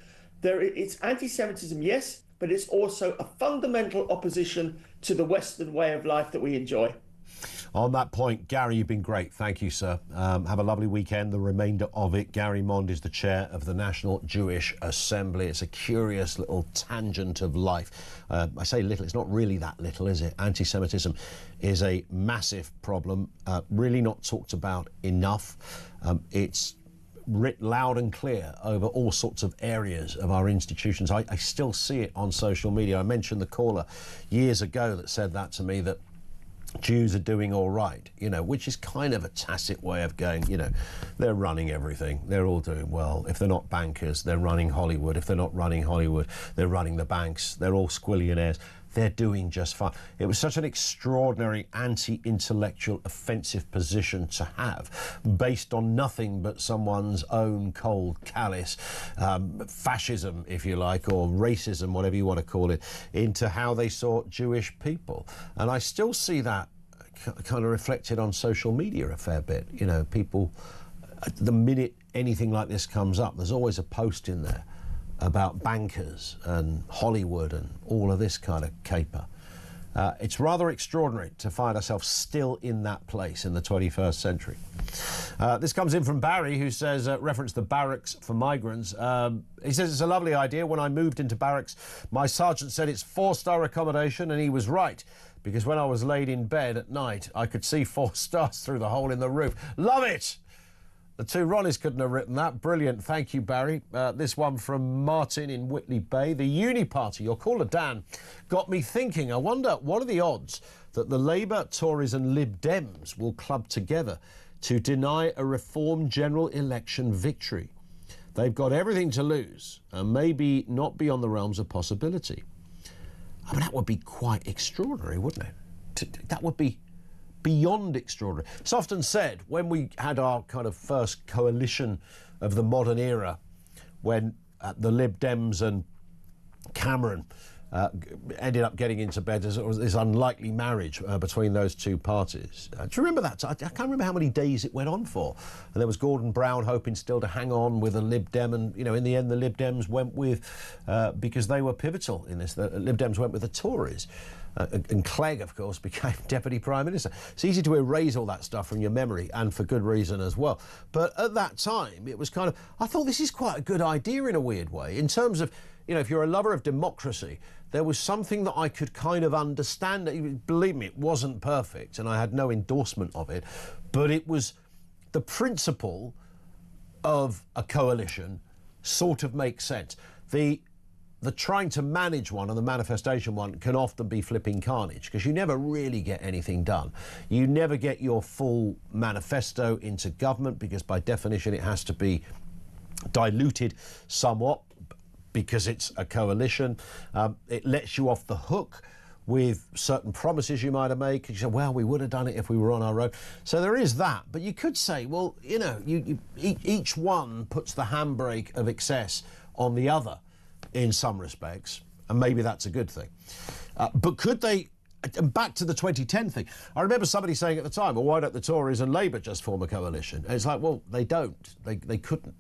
It's anti-Semitism, yes, but it's also a fundamental opposition to the Western way of life that we enjoy. On that point, Gary, you've been great. Thank you, sir. Have a lovely weekend, the remainder of it. Gary Mond is the chair of the National Jewish Assembly. It's a curious little tangent of life. I say little, it's not really that little, is it? Anti-Semitism is a massive problem, really not talked about enough. It's writ loud and clear over all sorts of areas of our institutions. I still see it on social media. I mentioned the caller years ago that said that to me, that Jews are doing all right, you know, which is kind of a tacit way of going, you know, they're running everything. They're all doing well. If they're not bankers, they're running Hollywood. If they're not running Hollywood, they're running the banks. They're all squillionaires. They're doing just fine. It was such an extraordinary anti-intellectual offensive position to have, based on nothing but someone's own cold, callous fascism, if you like, or racism, whatever you want to call it, into how they saw Jewish people. And I still see that kind of reflected on social media a fair bit. You know, people, the minute anything like this comes up, there's always a post in there about bankers and Hollywood and all of this kind of caper. It's rather extraordinary to find ourselves still in that place in the 21st century. This comes in from Barry, who says, reference the barracks for migrants. He says, it's a lovely idea. When I moved into barracks, my sergeant said it's 4-star accommodation, and he was right, because when I was laid in bed at night, I could see 4 stars through the hole in the roof. Love it! The two Ronnies couldn't have written that. Brilliant. Thank you, Barry. This one from Martin in Whitley Bay. The Uni Party, your caller Dan, got me thinking. I wonder, what are the odds that the Labour, Tories and Lib Dems will club together to deny a Reform general election victory? They've got everything to lose and maybe not beyond the realms of possibility. I mean, that would be quite extraordinary, wouldn't it? That would be beyond extraordinary. It's often said, when we had our kind of first coalition of the modern era, when the Lib Dems and Cameron ended up getting into bed as this unlikely marriage between those two parties. Do you remember that? I can't remember how many days it went on for. And there was Gordon Brown hoping still to hang on with a Lib Dem, and, you know, in the end the Lib Dems went with, because they were pivotal in this, the Lib Dems went with the Tories. And Clegg, of course, became Deputy Prime Minister. It's easy to erase all that stuff from your memory, and for good reason as well. But at that time, it was kind of, I thought this is quite a good idea in a weird way, in terms of, you know, if you're a lover of democracy, there was something that I could kind of understand. Believe me, it wasn't perfect, and I had no endorsement of it, but it was the principle of a coalition sort of makes sense. The trying to manage one and the manifestation one can often be flipping carnage, because you never really get anything done. You never get your full manifesto into government, because by definition it has to be diluted somewhat because it's a coalition. It lets you off the hook with certain promises you might have made, because you say, well, we would have done it if we were on our own. So there is that. But you could say, well, you know, each one puts the handbrake of excess on the other in some respects, and maybe that's a good thing. But could they, and back to the 2010 thing, I remember somebody saying at the time, well, why don't the Tories and Labour just form a coalition? And it's like, well, they don't. They couldn't.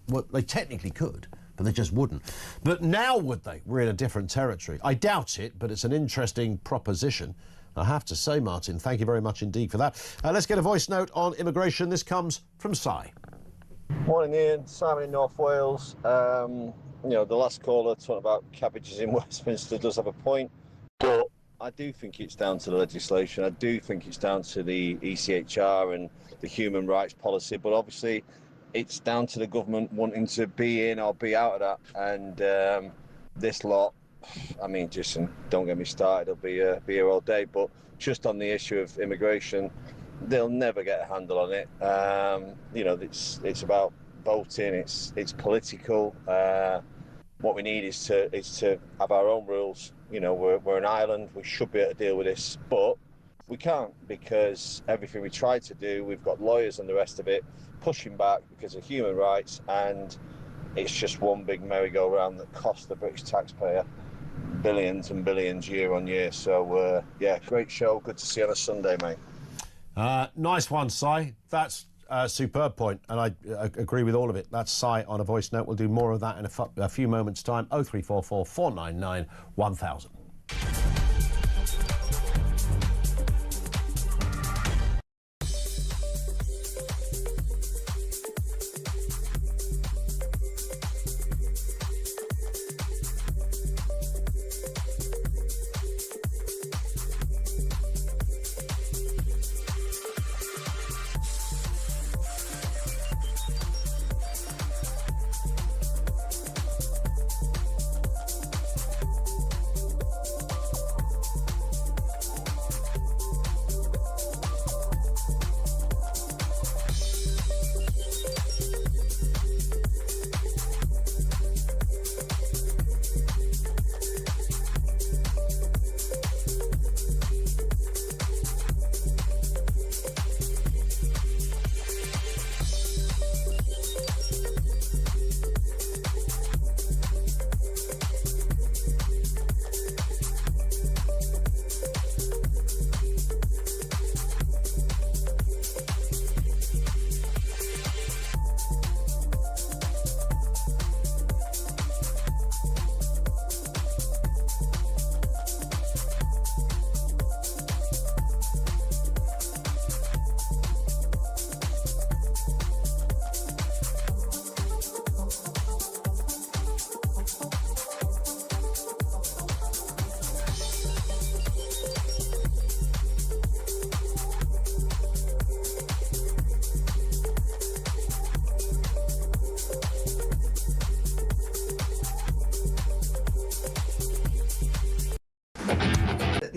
Well, they technically could, but they just wouldn't. But now would they? We're in a different territory. I doubt it, but it's an interesting proposition. I have to say, Martin, thank you very much indeed for that. Let's get a voice note on immigration. This comes from Si. Morning, Ian. Simon in North Wales. You know, the last caller talking about cabbages in Westminster does have a point, but I do think it's down to the legislation. I do think it's down to the ECHR and the human rights policy, but obviously it's down to the government wanting to be in or be out of that. And this lot, I mean, just don't get me started, I'll be here all day, but just on the issue of immigration, they'll never get a handle on it. You know, it's about voting, it's political. What we need is to have our own rules. You know, we're an island, we should be able to deal with this, but we can't, because everything we try to do, we've got lawyers and the rest of it pushing back because of human rights, and it's just one big merry-go-round that costs the British taxpayer billions and billions year on year. So, yeah, great show. Good to see you on a Sunday, mate. Nice one, Si. That's a superb point, and I agree with all of it. That's Si on a voice note. We'll do more of that in a few moments' time. 0344 499 1000.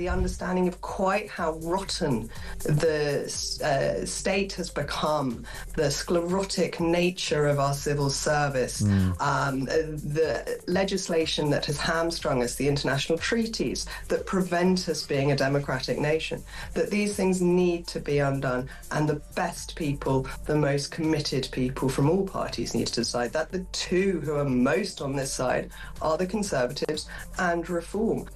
the understanding of quite how rotten the state has become, the sclerotic nature of our civil service, the legislation that has hamstrung us, the international treaties that prevent us being a democratic nation, that these things need to be undone, and the best people, the most committed people from all parties need to decide that. The two who are most on this side are the Conservatives and Reform.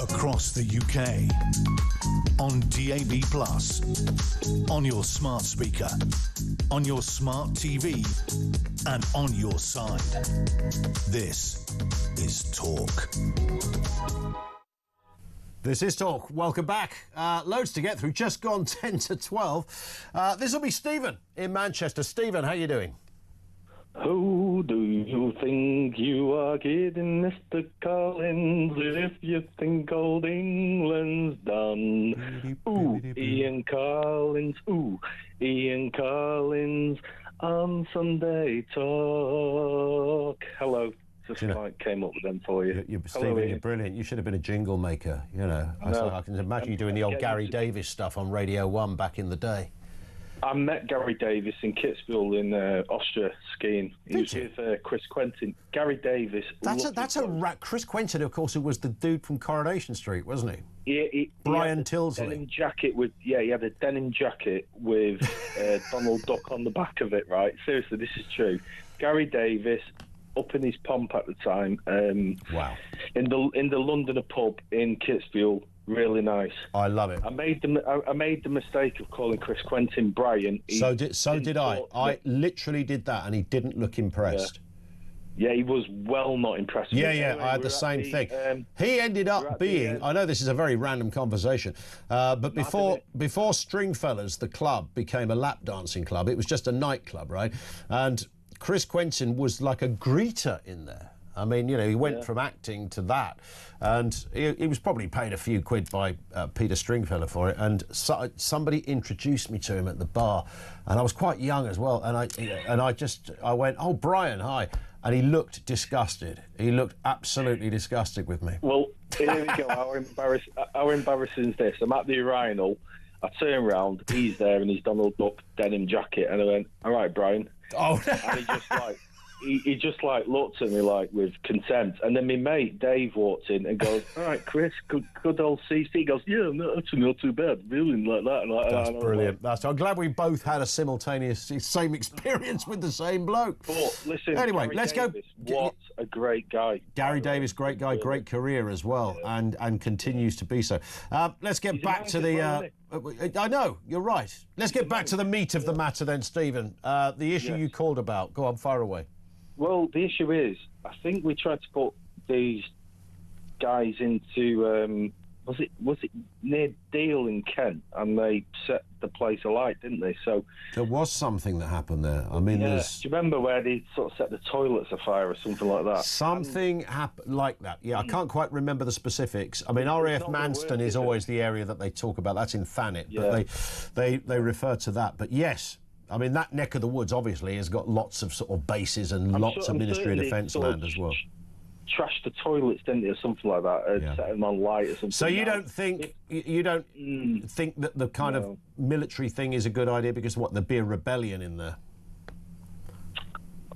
Across the UK, on DAB+, on your smart speaker, on your smart TV, and on your side. This is Talk. This is Talk. Welcome back. Loads to get through. Just gone 10 to 12. This will be Stephen in Manchester. Stephen, how you doing? Who do you think you are kidding, Mr. Collins, if you think old England's done? Ooh, Ian Collins, on Sunday Talk. Hello. Just came up with them for you. Stephen, you're brilliant. You should have been a jingle maker, you know. I can imagine you doing the old Gary Davis stuff on Radio 1 back in the day. I met Gary Davis in Kitzbühel in Austria skiing. He was with Chris Quentin. Gary Davis. Chris Quentin, of course, it was the dude from Coronation Street, wasn't he? Yeah, Brian Tilsley. Denim jacket with he had a denim jacket with Donald Duck on the back of it. Right, seriously, this is true. Gary Davis, up in his pomp at the time. Wow. In the Londoner pub in Kitzbühel. Really nice. I love it. I made the mistake of calling Chris Quentin Brian. So did I. I literally did that, and he didn't look impressed. Yeah, he was well not impressed. Anyway, I had the same thing. He ended up being. I know this is a very random conversation, but before Stringfellas, the club became a lap dancing club. It was just a nightclub, right? And Chris Quentin was like a greeter in there. I mean, he went from acting to that, and he was probably paid a few quid by Peter Stringfellow for it. And somebody introduced me to him at the bar, and I was quite young as well. And I went, "Oh, Brian, hi," and he looked disgusted. He looked absolutely disgusted with me. Well, here we go. How embarrassing is this? I'm at the urinal. I turn round. He's there in his Donald Duck denim jacket, and I went, "All right, Brian." Oh, and he just like. He just looked at me with contempt, and then my mate Dave walked in and goes, "All right, Chris, good old CC." He goes, "Yeah, no, actually not too bad, really like that." That's brilliant. I'm glad we both had a simultaneous same experience with the same bloke. But listen, anyway, Gary let's Davis, go. What a great guy, Gary Davis, great guy, great career as well, and continues to be so. Let's get back to the. I know you're right. Let's get back to the meat of the matter then, Stephen. The issue you called about. Go on, fire away. Well, the issue is, I think we tried to put these guys into, was it near Deal in Kent, and they set the place alight, didn't they? So there was something that happened there. I mean, do you remember where they sort of set the toilets afire or something like that? Something happened like that. Yeah, I can't quite remember the specifics. I mean, RAF Manston is always the area that they talk about. That's in Thanet, but they refer to that. But yes. I mean, that neck of the woods obviously has got lots of sort of bases and lots of Ministry of Defence land as well. Trash the toilets, didn't they, or something like that? Set them on light or something. So you don't think think that the kind of military thing is a good idea because there'd be a rebellion in there?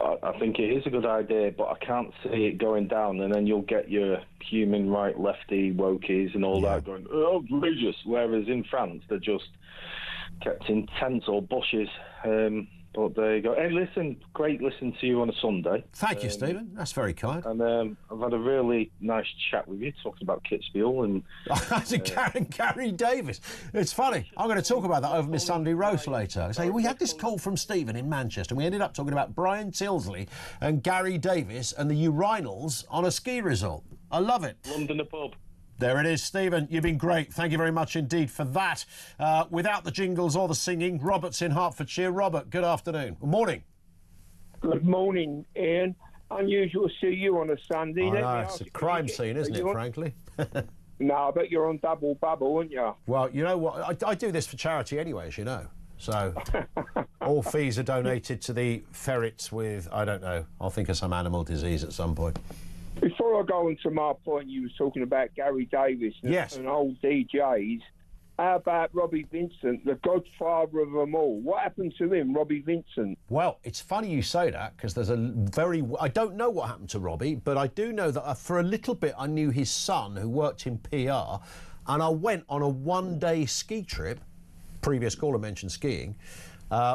I think it is a good idea, but I can't see it going down, and then you'll get your human right lefty wokies and all that going, "Oh, religious," whereas in France they're just kept in tents or bushes. But there you go. Hey, listen, great listening to you on a Sunday. Thank you, Stephen. That's very kind. And I've had a really nice chat with you, talking about Kitzbühel and... Gary Davis. It's funny. I'm going to talk about that over my Sunday roast later. So we had this call from Stephen in Manchester, and we ended up talking about Brian Tilsley and Gary Davis and the urinals on a ski resort. I love it. London a pub. There it is, Stephen. You've been great. Thank you very much indeed for that. Without the jingles or the singing, Robert's in Hertfordshire. Robert, good afternoon. Good morning. Good morning, Ian. Unusual to see you on a Sunday. I know, it's a crime scene, isn't it, frankly? No, I bet you're on double bubble, aren't you? Well, you know what? I do this for charity anyway, as you know. So all fees are donated to the ferrets with, I don't know, I'll think of some animal disease at some point. Before I go on to my point, you were talking about Gary Davis and old DJs. How about Robbie Vincent, the godfather of them all? What happened to him, Robbie Vincent? Well, it's funny you say that, because there's I don't know what happened to Robbie, but I do know that for a little bit I knew his son, who worked in PR, and I went on a one-day ski trip. Previous caller mentioned skiing,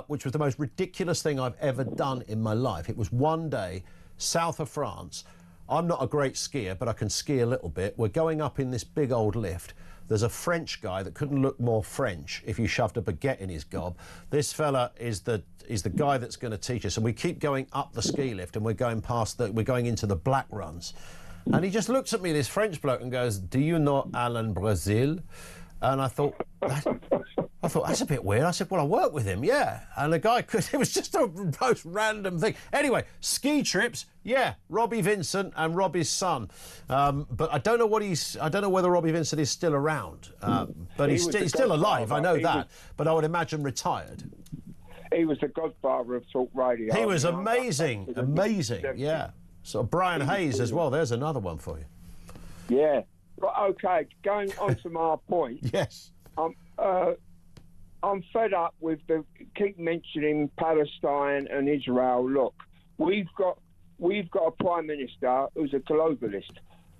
which was the most ridiculous thing I've ever done in my life. It was one day, south of France. I'm not a great skier, but I can ski a little bit. We're going up in this big old lift. There's a French guy that couldn't look more French if you shoved a baguette in his gob. This fella is the guy that's going to teach us, and we keep going up the ski lift, and we're going into the black runs. And he just looks at me, this French bloke, and goes, "Do you know Alain Brazil?" And I thought, that's a bit weird. I said, well, I work with him, yeah. And the guy it was just a most random thing. Anyway, ski trips, yeah, Robbie Vincent and Robbie's son. But I don't know whether Robbie Vincent is still around. But he's still alive, I know that. But I would imagine retired. He was the godfather of talk radio. He was amazing, yeah. So Brian Hayes as well. There's another one for you. Yeah. But okay, going on to my point. Yes. I'm fed up with keep mentioning Palestine and Israel. Look, we've got a prime minister who's a globalist.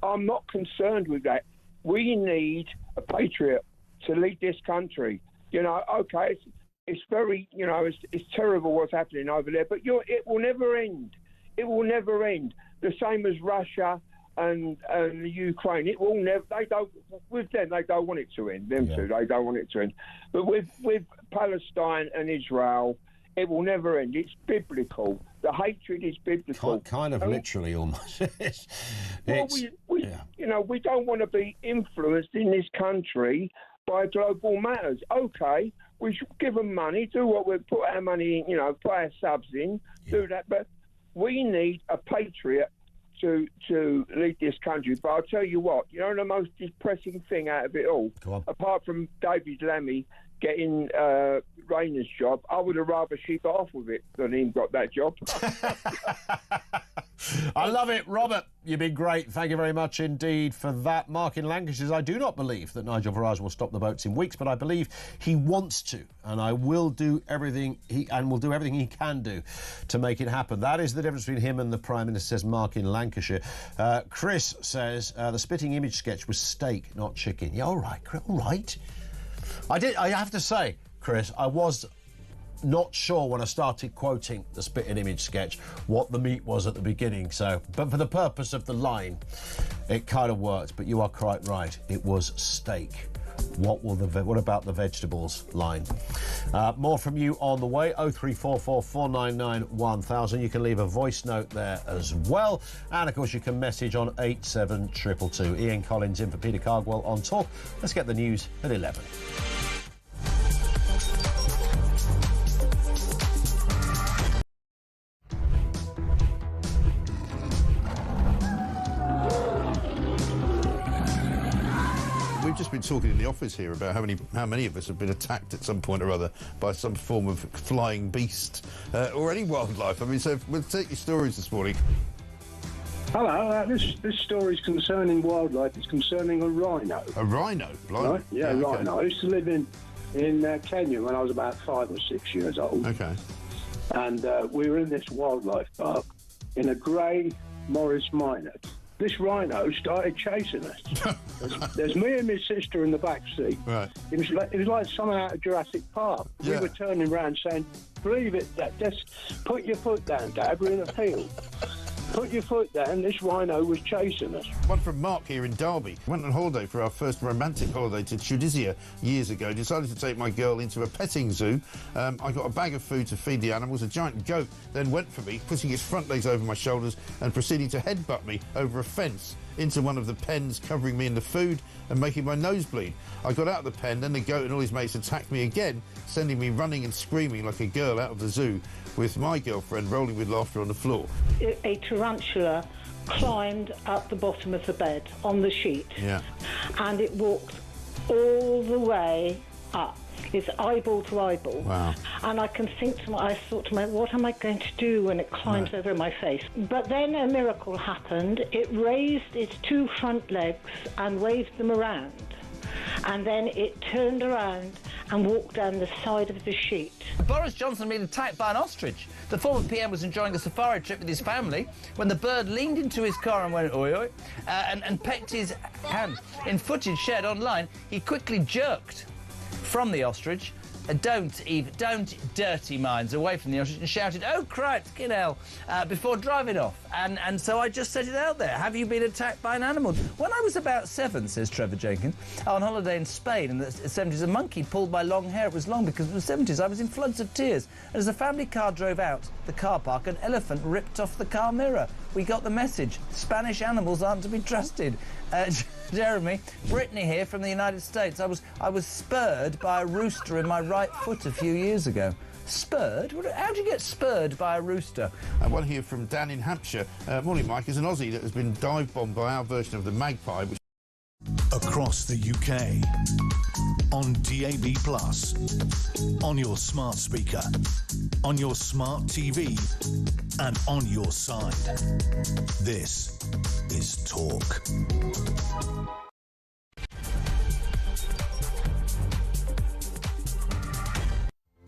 I'm not concerned with that. We need a patriot to lead this country. You know, okay, it's very, you know, it's terrible what's happening over there, but it will never end. It will never end. The same as Russia and the Ukraine, it will never. They don't want it to end. Them two, they don't want it to end. But with Palestine and Israel, it will never end. It's biblical. The hatred is biblical. Kind of literally, almost. We don't want to be influenced in this country by global matters. Okay, we should give them money, do what we put our money in, put our subs in, do that. But we need a patriot to lead this country. But I'll tell you what, the most depressing thing out of it all, apart from David Lammy getting Rayner's job, I would have rather she got off with it than him got that job. I love it, Robert. You've been great. Thank you very much indeed for that. Mark in Lancashire says, I do not believe that Nigel Farage will stop the votes in weeks, but I believe he wants to, and I will do everything he can do to make it happen. That is the difference between him and the Prime Minister, says Mark in Lancashire. Chris says the spitting image sketch was steak, not chicken. Yeah, all right. I have to say, Chris, I was not sure when I started quoting the spitting image sketch what the meat was at the beginning, but for the purpose of the line it kind of worked. But you are quite right, it was steak. What about the vegetables line? More from you on the way. 0344 499 1000. You can leave a voice note there as well, and of course you can message on 87222. Ian Collins in for Peter Cardwell on Talk. Let's get the news at 11. Just been talking in the office here about how many of us have been attacked at some point or other by some form of flying beast or any wildlife. I mean, so we'll take your stories this morning. Hello, this story is concerning wildlife. It's concerning a rhino. A rhino? Right? Yeah, rhino. Okay. I used to live in Kenya when I was about 5 or 6 years old. Okay. And we were in this wildlife park in a grey Morris Minor. This rhino started chasing us. There's me and my sister in the back seat. Right. It was like something out of Jurassic Park. Yeah. We were turning around saying, "Believe it, Dad. Just put your foot down, Dad. We're in a field. Put your foot down." This rhino was chasing us. One from Mark here in Derby. Went on holiday for our first romantic holiday to Tunisia years ago. Decided to take my girl into a petting zoo. I got a bag of food to feed the animals. A giant goat then went for me, putting its front legs over my shoulders and proceeding to headbutt me over a fence into one of the pens, covering me in the food and making my nose bleed. I got out of the pen, then the goat and all his mates attacked me again, sending me running and screaming like a girl out of the zoo, with my girlfriend rolling with laughter on the floor. A tarantula climbed up the bottom of the bed on the sheet. Yeah. And it walked all the way up. It's eyeball to eyeball. Wow. And I thought to myself, what am I going to do when it climbs over my face? But then a miracle happened. It raised its two front legs and waved them around. And then it turned around and walked down the side of the sheet. Boris Johnson been attacked by an ostrich. The former PM was enjoying a safari trip with his family when the bird leaned into his car and went oi oi and pecked his hand. In footage shared online, he quickly jerked from the ostrich. Don't dirty minds away from the ostrich, and shouted, "Oh, Christ, get hell," before driving off. And so I just set it out there. Have you been attacked by an animal? When I was about 7, says Trevor Jenkins, on holiday in Spain in the 70s, a monkey pulled my long hair. It was long because it was 70s. I was in floods of tears. And as the family car drove out the car park, an elephant ripped off the car mirror. We got the message. Spanish animals aren't to be trusted. Jeremy, Brittany here from the United States. I was spurred by a rooster in my right foot a few years ago. Spurred? How do you get spurred by a rooster? One here from Dan in Hampshire. Morning, Mike. Is an Aussie that has been dive bombed by our version of the Magpie. Across the UK, on DAB+, on your smart speaker, on your smart TV, and on your side. This is Talk.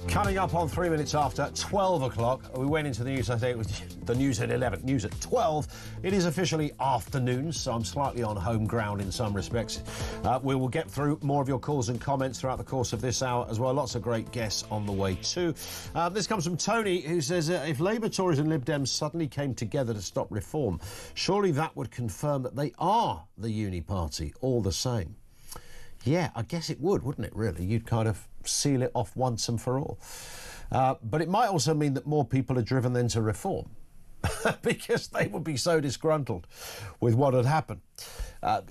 Coming up on 3 minutes after 12 o'clock, we went into the news, I think it was the news at 11, news at 12. It is officially afternoon, so I'm slightly on home ground in some respects. We will get through more of your calls and comments throughout the course of this hour as well. Lots of great guests on the way too. This comes from Tony, who says, if Labour, Tories and Lib Dems suddenly came together to stop reform, surely that would confirm that they are the uni party all the same. Yeah, I guess it would, wouldn't it, really? You'd kind of seal it off once and for all. But it might also mean that more people are driven then to reform because they would be so disgruntled with what had happened.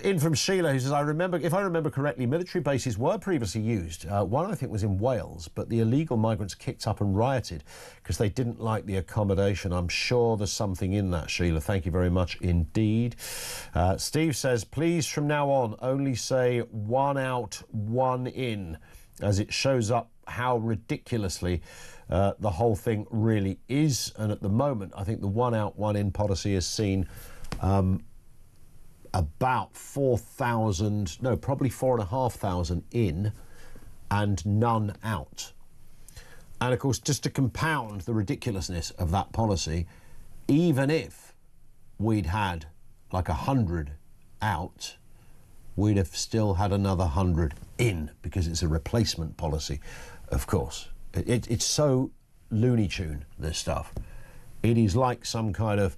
In from Sheila, who says, if I remember correctly, military bases were previously used. One, I think, was in Wales, but the illegal migrants kicked up and rioted because they didn't like the accommodation. I'm sure there's something in that, Sheila. Thank you very much indeed. Steve says, please, from now on, only say one out, one in, as it shows up how ridiculously the whole thing really is. And at the moment, I think the one out, one in policy has seen about 4,000, no, probably 4,500 in and none out. And of course, just to compound the ridiculousness of that policy, even if we'd had like 100 out, we'd have still had another 100 in, because it's a replacement policy, of course. It's so Looney Tune, this stuff. It is like some kind of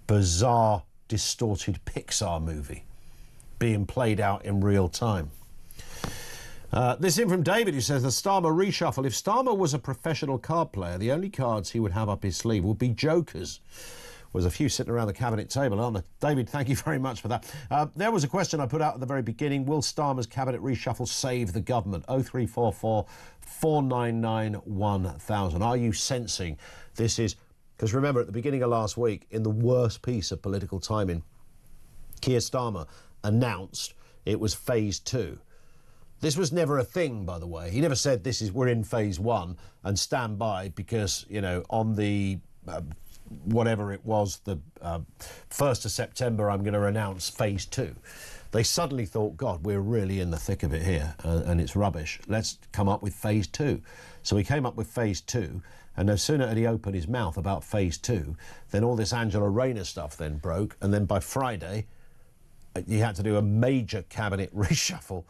bizarre, distorted Pixar movie being played out in real time. This in from David, who says, the Starmer reshuffle. If Starmer was a professional card player, the only cards he would have up his sleeve would be jokers. There's a few sitting around the cabinet table, aren't there? David, thank you very much for that. There was a question I put out at the very beginning. Will Starmer's cabinet reshuffle save the government? 0344 499 1000. Are you sensing this is... Because remember, at the beginning of last week, in the worst piece of political timing, Keir Starmer announced it was phase 2. This was never a thing, by the way. He never said we're in phase 1 and stand by because, you know, on the... whatever it was, the 1st of September, I'm going to announce phase 2. They suddenly thought, God, we're really in the thick of it here, and it's rubbish. Let's come up with phase 2. So we came up with phase 2, And no sooner had he opened his mouth about phase 2, then all this Angela Rayner stuff then broke, and then by Friday, he had to do a major cabinet reshuffle.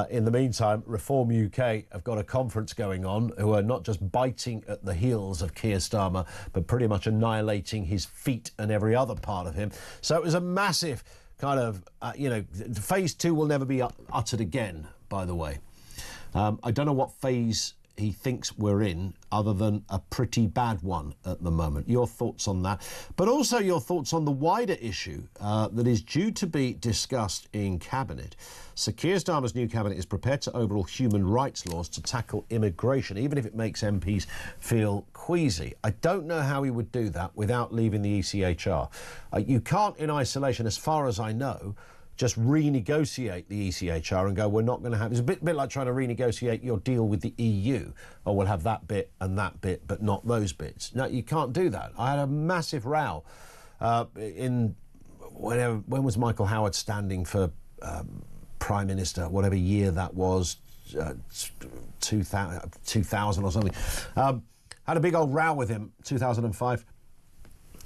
In the meantime, Reform UK have got a conference going on who are not just biting at the heels of Keir Starmer, but pretty much annihilating his feet and every other part of him. So it was a massive kind of, phase 2 will never be uttered again, by the way. I don't know what phase he thinks we're in, other than a pretty bad one at the moment. Your thoughts on that, but also your thoughts on the wider issue that is due to be discussed in Cabinet. Sir Keir Starmer's new Cabinet is prepared to overhaul human rights laws to tackle immigration, even if it makes MPs feel queasy. I don't know how he would do that without leaving the ECHR. You can't, in isolation, as far as I know, just renegotiate the ECHR and go, we're not going to have... It's a bit like trying to renegotiate your deal with the EU. Oh, we'll have that bit and that bit, but not those bits. No, you can't do that. I had a massive row when was Michael Howard standing for Prime Minister, whatever year that was, 2000 or something. Had a big old row with him, 2005.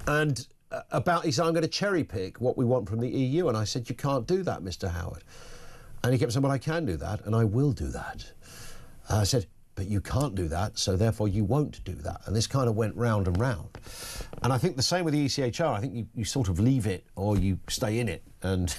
And... about, he said, I'm going to cherry pick what we want from the EU. And I said, you can't do that, Mr. Howard. And he kept saying, well, I can do that, and I will do that. I said, but you can't do that, so therefore you won't do that. And this kind of went round and round. And I think the same with the ECHR. I think you sort of leave it or you stay in it. And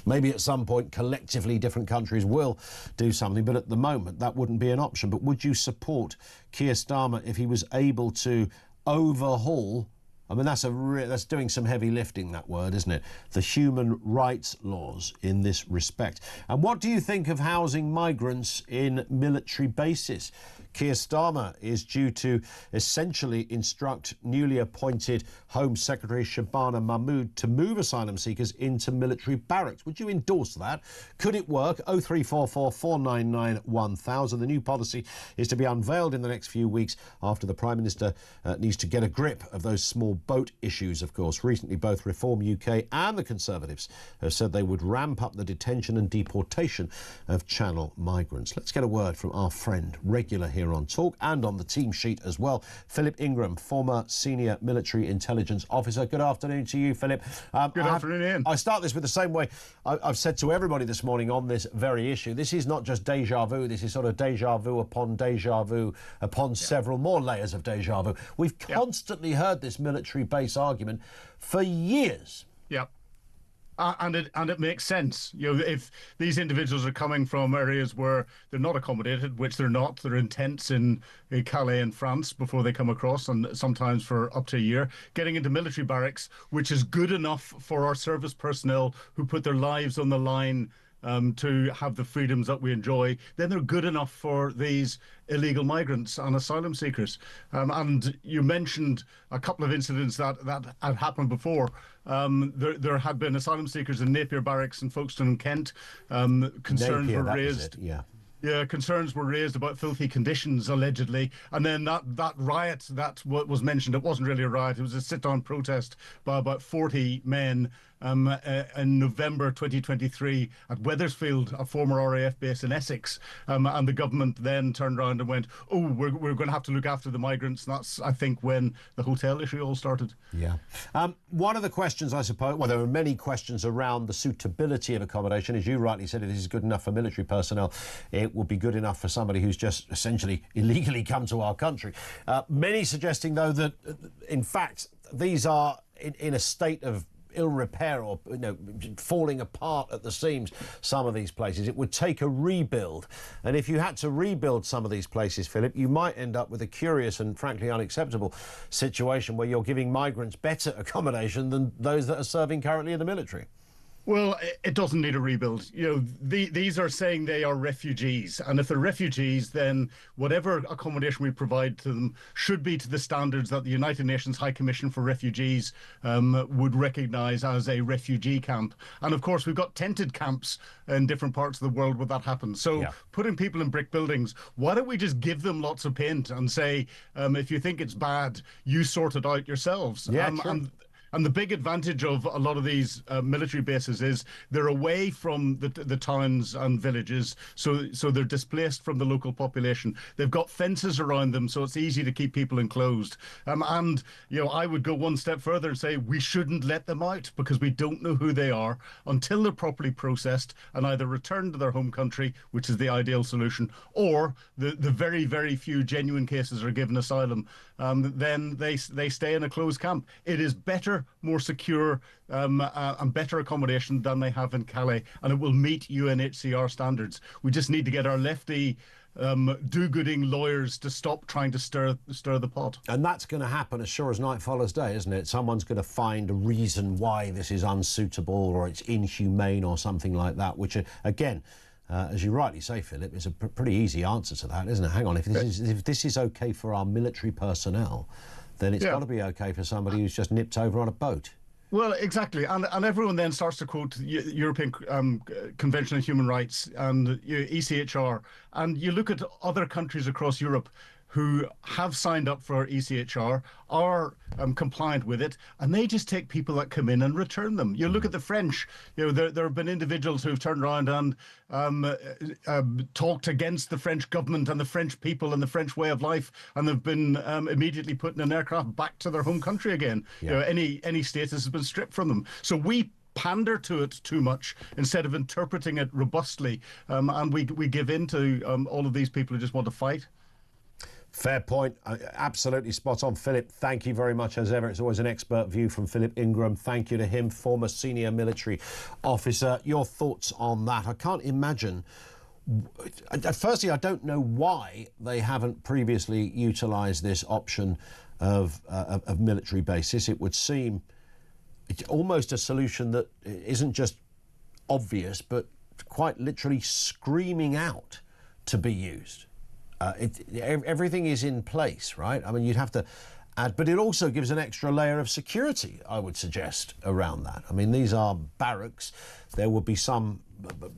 maybe at some point, collectively, different countries will do something. But at the moment, that wouldn't be an option. But would you support Keir Starmer if he was able to overhaul... I mean, that's doing some heavy lifting, that word, isn't it? The human rights laws in this respect. And what do you think of housing migrants in military bases? Keir Starmer is due to essentially instruct newly appointed Home Secretary Shabana Mahmood to move asylum seekers into military barracks. Would you endorse that? Could it work? 0344 499 1000. The new policy is to be unveiled in the next few weeks after the Prime Minister needs to get a grip of those small boat issues, of course. Recently, both Reform UK and the Conservatives have said they would ramp up the detention and deportation of Channel migrants. Let's get a word from our friend, regular here on Talk and on the team sheet as well, Philip Ingram, former senior military intelligence officer. Good afternoon to you, Philip. Good afternoon, Ian. I start this with the same way I've said to everybody this morning on this very issue. This is not just deja vu. This is sort of deja vu upon several more layers of deja vu. We've constantly heard this military base argument for years. Yeah. And it makes sense. You know, if these individuals are coming from areas where they're not accommodated, which they're not, they're in tents in Calais in France before they come across, and sometimes for up to a year, getting into military barracks, which is good enough for our service personnel who put their lives on the line to have the freedoms that we enjoy, then they're good enough for these illegal migrants and asylum seekers. And you mentioned a couple of incidents that had happened before. There had been asylum seekers in Napier Barracks in Folkestone, Kent. Concerns were raised. Yeah, concerns were raised about filthy conditions, allegedly. And then that riot that was mentioned, it wasn't really a riot, it was a sit-down protest by about 40 men in November 2023 at Wethersfield, a former RAF base in Essex. And the government then turned around and went, oh, we're going to have to look after the migrants. And that's, I think, when the hotel issue all started. Yeah. One of the questions, I suppose, well, there are many questions around the suitability of accommodation. As you rightly said, if this is good enough for military personnel, it would be good enough for somebody who's just essentially illegally come to our country. Many suggesting, though, that, in fact, these are in a state of ill repair or falling apart at the seams, some of these places. It would take a rebuild. And if you had to rebuild some of these places, Philip, you might end up with a curious and frankly unacceptable situation where you're giving migrants better accommodation than those that are serving currently in the military. Well, it doesn't need a rebuild. You know, these are saying they are refugees. And if they're refugees, then whatever accommodation we provide to them should be to the standards that the United Nations High Commission for Refugees would recognise as a refugee camp. And of course, we've got tented camps in different parts of the world where that happens. So putting people in brick buildings, why don't we just give them lots of paint and say, if you think it's bad, you sort it out yourselves? Yeah, sure. And the big advantage of a lot of these military bases is they're away from the towns and villages, so they're displaced from the local population. They've got fences around them, so it's easy to keep people enclosed. And I would go one step further and say we shouldn't let them out because we don't know who they are until they're properly processed and either returned to their home country, which is the ideal solution, or the very, very few genuine cases are given asylum. Then they stay in a closed camp. It is better, more secure, and better accommodation than they have in Calais, and it will meet UNHCR standards. We just need to get our lefty do-gooding lawyers to stop trying to stir the pot. And that's going to happen as sure as night follows day, isn't it? Someone's going to find a reason why this is unsuitable or it's inhumane or something like that, which, again, as you rightly say, Philip, is a pretty easy answer to that, isn't it? Hang on, if this is okay for our military personnel, then it's got to be okay for somebody who's just nipped over on a boat. Well, exactly, and everyone then starts to quote European Convention on Human Rights and ECHR, and you look at other countries across Europe who have signed up for ECHR, are compliant with it, and they just take people that come in and return them. You look at the French, there have been individuals who've turned around and talked against the French government and the French people and the French way of life, and they've been immediately put in an aircraft back to their home country again. Yeah. Any status has been stripped from them. So we pander to it too much instead of interpreting it robustly, and we give in to all of these people who just want to fight. Fair point. Absolutely spot on. Philip, thank you very much as ever. It's always an expert view from Philip Ingram. Thank you to him, former senior military officer. Your thoughts on that? I can't imagine. Firstly, I don't know why they haven't previously utilised this option of military bases. It would seem almost a solution that isn't just obvious, but quite literally screaming out to be used. Everything is in place, right? I mean, you'd have to add, but it also gives an extra layer of security, I would suggest, around that. I mean, these are barracks. There will be some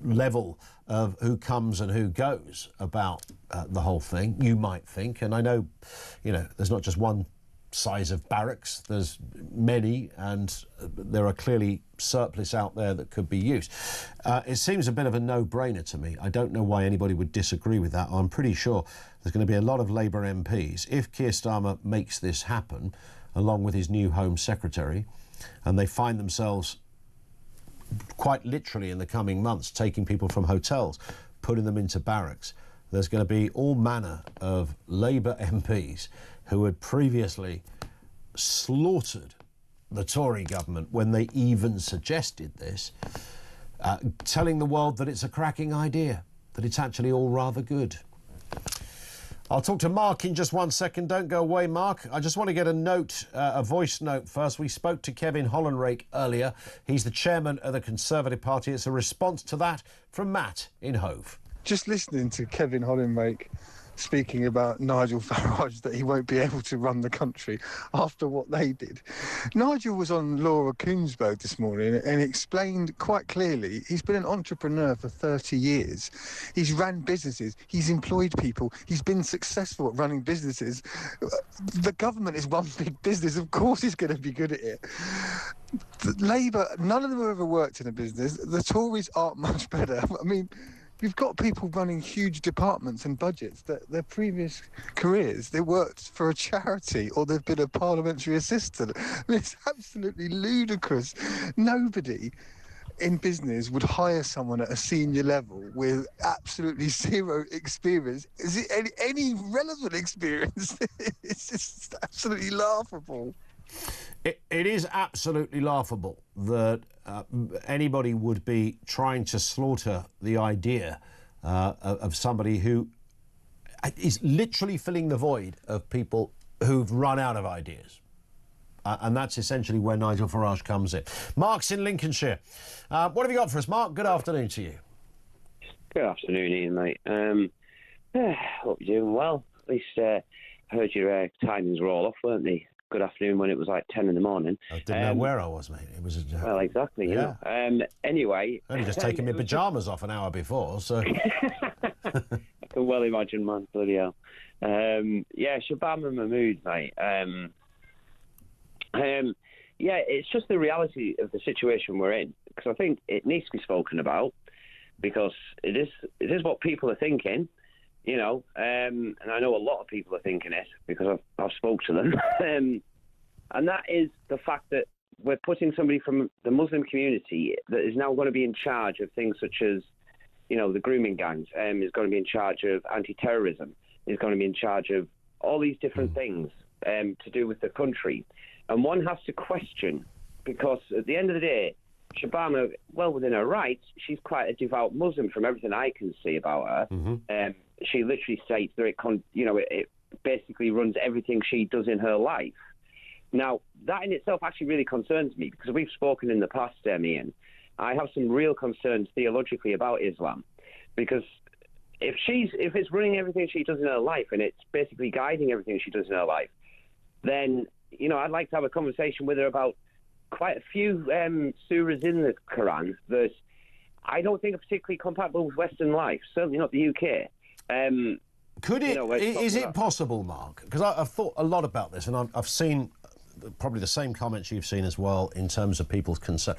level of who comes and who goes about the whole thing, you might think. And I know, there's not just one size of barracks, there's many, and there are clearly surplus out there that could be used. It seems a bit of a no-brainer to me. I don't know why anybody would disagree with that. I'm pretty sure there's going to be a lot of Labour MPs, if Keir Starmer makes this happen, along with his new Home Secretary, and they find themselves quite literally in the coming months taking people from hotels, putting them into barracks. There's going to be all manner of Labour MPs who had previously slaughtered the Tory government when they even suggested this, telling the world that it's a cracking idea, that it's actually all rather good. I'll talk to Mark in just 1 second. Don't go away, Mark. I just want to get a voice note first. We spoke to Kevin Hollenrake earlier. He's the chairman of the Conservative Party. It's a response to that from Matt in Hove. Just listening to Kevin Hollenrake speaking about Nigel Farage, that he won't be able to run the country after what they did. Nigel was on Laura Coonsborough this morning and explained quite clearly he's been an entrepreneur for 30 years. He's ran businesses, he's employed people, he's been successful at running businesses. The government is one big business, of course he's going to be good at it. Labour, none of them have ever worked in a business. The Tories aren't much better. I mean, you've got people running huge departments and budgets that their previous careers, they worked for a charity or they've been a parliamentary assistant. I mean, it's absolutely ludicrous. Nobody in business would hire someone at a senior level with absolutely zero experience. Is it any relevant experience? It's just absolutely laughable. It is absolutely laughable that anybody would be trying to slaughter the idea of somebody who is literally filling the void of people who've run out of ideas. And that's essentially where Nigel Farage comes in. Mark's in Lincolnshire. What have you got for us, Mark? Good afternoon to you. Good afternoon, Ian, mate. Hope you're doing well. At least I heard your timings were all off, weren't they? Good afternoon when it was like 10 in the morning. I didn't know where I was, mate. It was well, exactly. Yeah. Anyway, only just taking my pyjamas off an hour before, so I can well imagine, man. Bloody hell. Shabam and Mahmood, mate. Yeah, it's just the reality of the situation we're in, because I think it needs to be spoken about, because it is what people are thinking, you know, and I know a lot of people are thinking it because I've spoke to them, and that is the fact that we're putting somebody from the Muslim community that is now going to be in charge of things such as, you know, the grooming gangs, is going to be in charge of anti-terrorism, is going to be in charge of all these different things to do with the country. And one has to question, because at the end of the day, Shabana, well within her rights, she's quite a devout Muslim from everything I can see about her. She literally states that it basically runs everything she does in her life. Now, that in itself actually really concerns me, because we've spoken in the past, Ian. I have some real concerns theologically about Islam, because if it's running everything she does in her life and it's basically guiding everything she does in her life, then, you know, I'd like to have a conversation with her about quite a few surahs in the Quran that I don't think are particularly compatible with Western life, certainly not the UK. Could it, is it possible, Mark? Because I've thought a lot about this, and I've seen probably the same comments you've seen as well in terms of people's concern.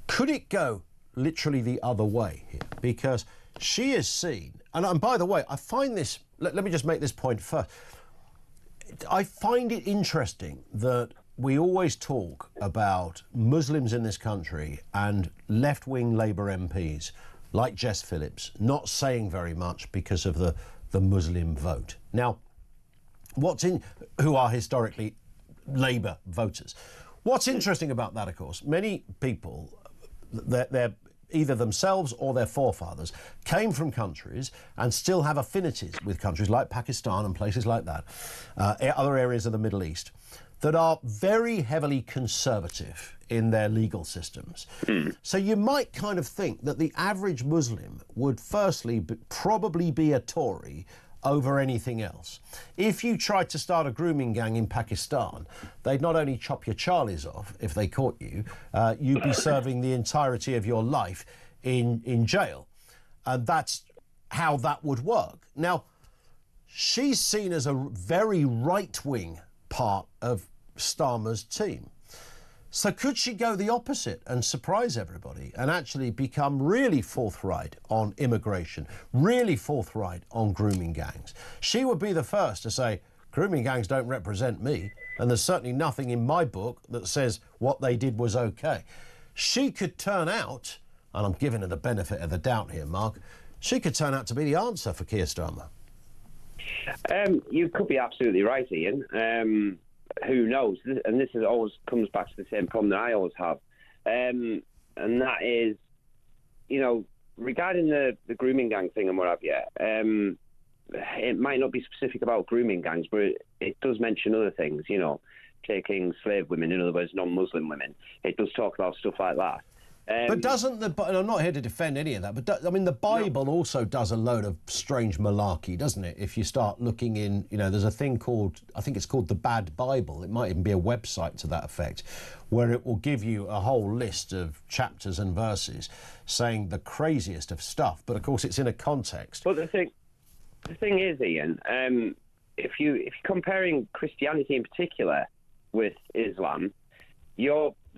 Could it go literally the other way here? Because she is seen, and by the way, I find this, let me just make this point first. I find it interesting that we always talk about Muslims in this country and left-wing Labour MPs like Jess Phillips not saying very much because of the Muslim vote. Now, who are historically Labour voters. What's interesting about that, of course, many people, they're either themselves or their forefathers came from countries and still have affinities with countries like Pakistan and places like that, other areas of the Middle East, that are very heavily conservative in their legal systems. So you might kind of think that the average Muslim would firstly probably be a Tory over anything else. If you tried to start a grooming gang in Pakistan, they'd not only chop your charlies off if they caught you, you'd be serving the entirety of your life in jail. And that's how that would work. Now, she's seen as a very right-wing part of Starmer's team. So could she go the opposite and surprise everybody and actually become really forthright on immigration, really forthright on grooming gangs? She would be the first to say, grooming gangs don't represent me, and there's certainly nothing in my book that says what they did was okay. She could turn out, and I'm giving her the benefit of the doubt here, Mark, she could turn out to be the answer for Keir Starmer. You could be absolutely right, Ian. Who knows? And this always comes back to the same problem that I always have. And that is, you know, regarding the grooming gang thing and what have you, it might not be specific about grooming gangs, but it does mention other things, you know, taking slave women, in other words, non-Muslim women. It does talk about stuff like that. But doesn't and I'm not here to defend any of that, but I mean, the Bible also does a load of strange malarkey, doesn't it? If you start looking in, you know, there's a thing called, I think it's called the Bad Bible. It might even be a website to that effect, where it will give you a whole list of chapters and verses saying the craziest of stuff. But of course, it's in a context. But the thing is, Ian, if you're comparing Christianity in particular with Islam,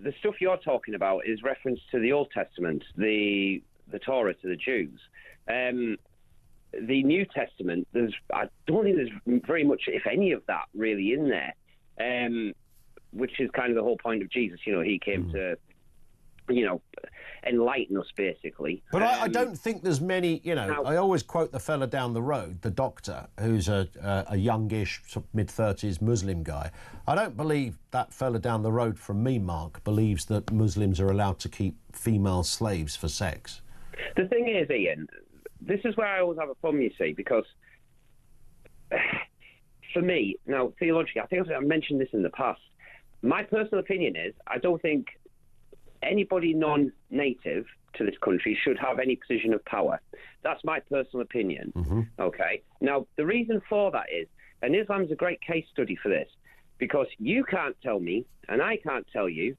the stuff you're talking about is reference to the Old Testament, the Torah to the Jews. The New Testament, I don't think there's very much, if any, of that really in there, which is kind of the whole point of Jesus. You know, he came to, you know, enlighten us, basically. But I don't think there's many, you know, I always quote the fella down the road, the doctor, who's a youngish, mid-30s Muslim guy. I don't believe that fella down the road from me, Mark, believes that Muslims are allowed to keep female slaves for sex. The thing is, Ian, this is where I always have a problem, you see, because for me, now, theologically, I think I've mentioned this in the past, my personal opinion is I don't think anybody non-native to this country should have any position of power. That's my personal opinion. Okay. Now, the reason for that is, and Islam's a great case study for this, because you can't tell me, and I can't tell you,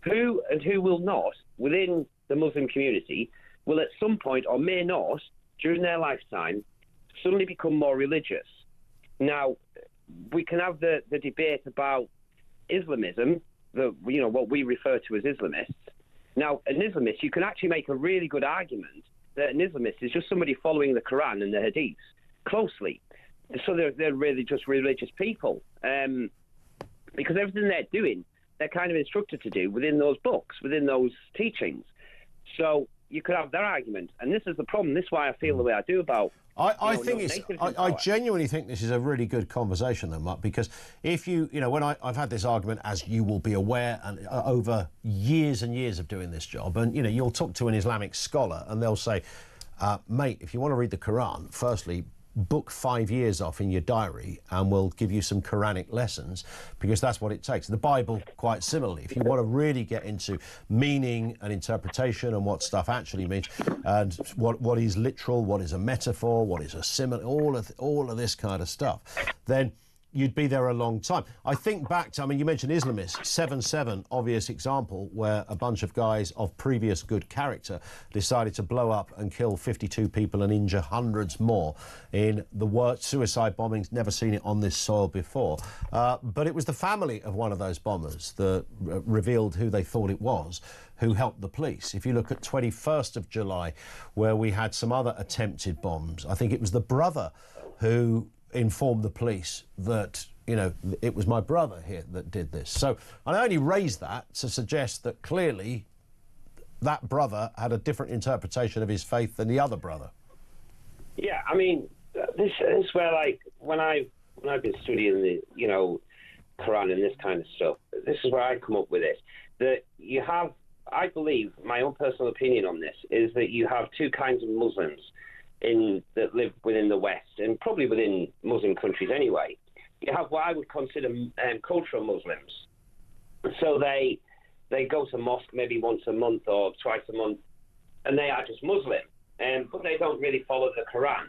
who and who will not, within the Muslim community, will at some point, or may not, during their lifetime, suddenly become more religious. Now, we can have the debate about Islamism what we refer to as Islamists. Now, an Islamist, you can actually make a really good argument that an Islamist is just somebody following the Quran and the Hadiths closely. So they're really just religious people. Because everything they're doing, they're kind of instructed to do within those books, within those teachings. So you could have that argument. And this is the problem. This is why I feel the way I do about... I genuinely think this is a really good conversation, though, Mark, because if when I've had this argument, as you will be aware, and over years and years of doing this job, and, you'll talk to an Islamic scholar and they'll say, mate, if you want to read the Quran, firstly, book 5 years off in your diary and we'll give you some Quranic lessons, because that's what it takes. The Bible, quite similarly, if you want to really get into meaning and interpretation and what stuff actually means, and what is literal, what is a metaphor, what is a simile, all of this kind of stuff, then you'd be there a long time. I think back to, you mentioned Islamists, 7/7, obvious example, where a bunch of guys of previous good character decided to blow up and kill 52 people and injure hundreds more in the worst suicide bombings, never seen it on this soil before. But it was the family of one of those bombers that revealed who they thought it was, who helped the police. If you look at 21st of July, where we had some other attempted bombs, I think it was the brother who informed the police that, it was my brother here that did this. So I only raised that to suggest that clearly that brother had a different interpretation of his faith than the other brother. Yeah, this is where, like, when I've been studying the, Quran and this kind of stuff, this is where I come up with it. That you have, I believe, my own personal opinion on this is that you have two kinds of Muslims that live within the West, and probably within Muslim countries anyway. You have what I would consider cultural Muslims. So they go to mosque maybe once a month or twice a month, and they are just Muslim, but they don't really follow the Quran.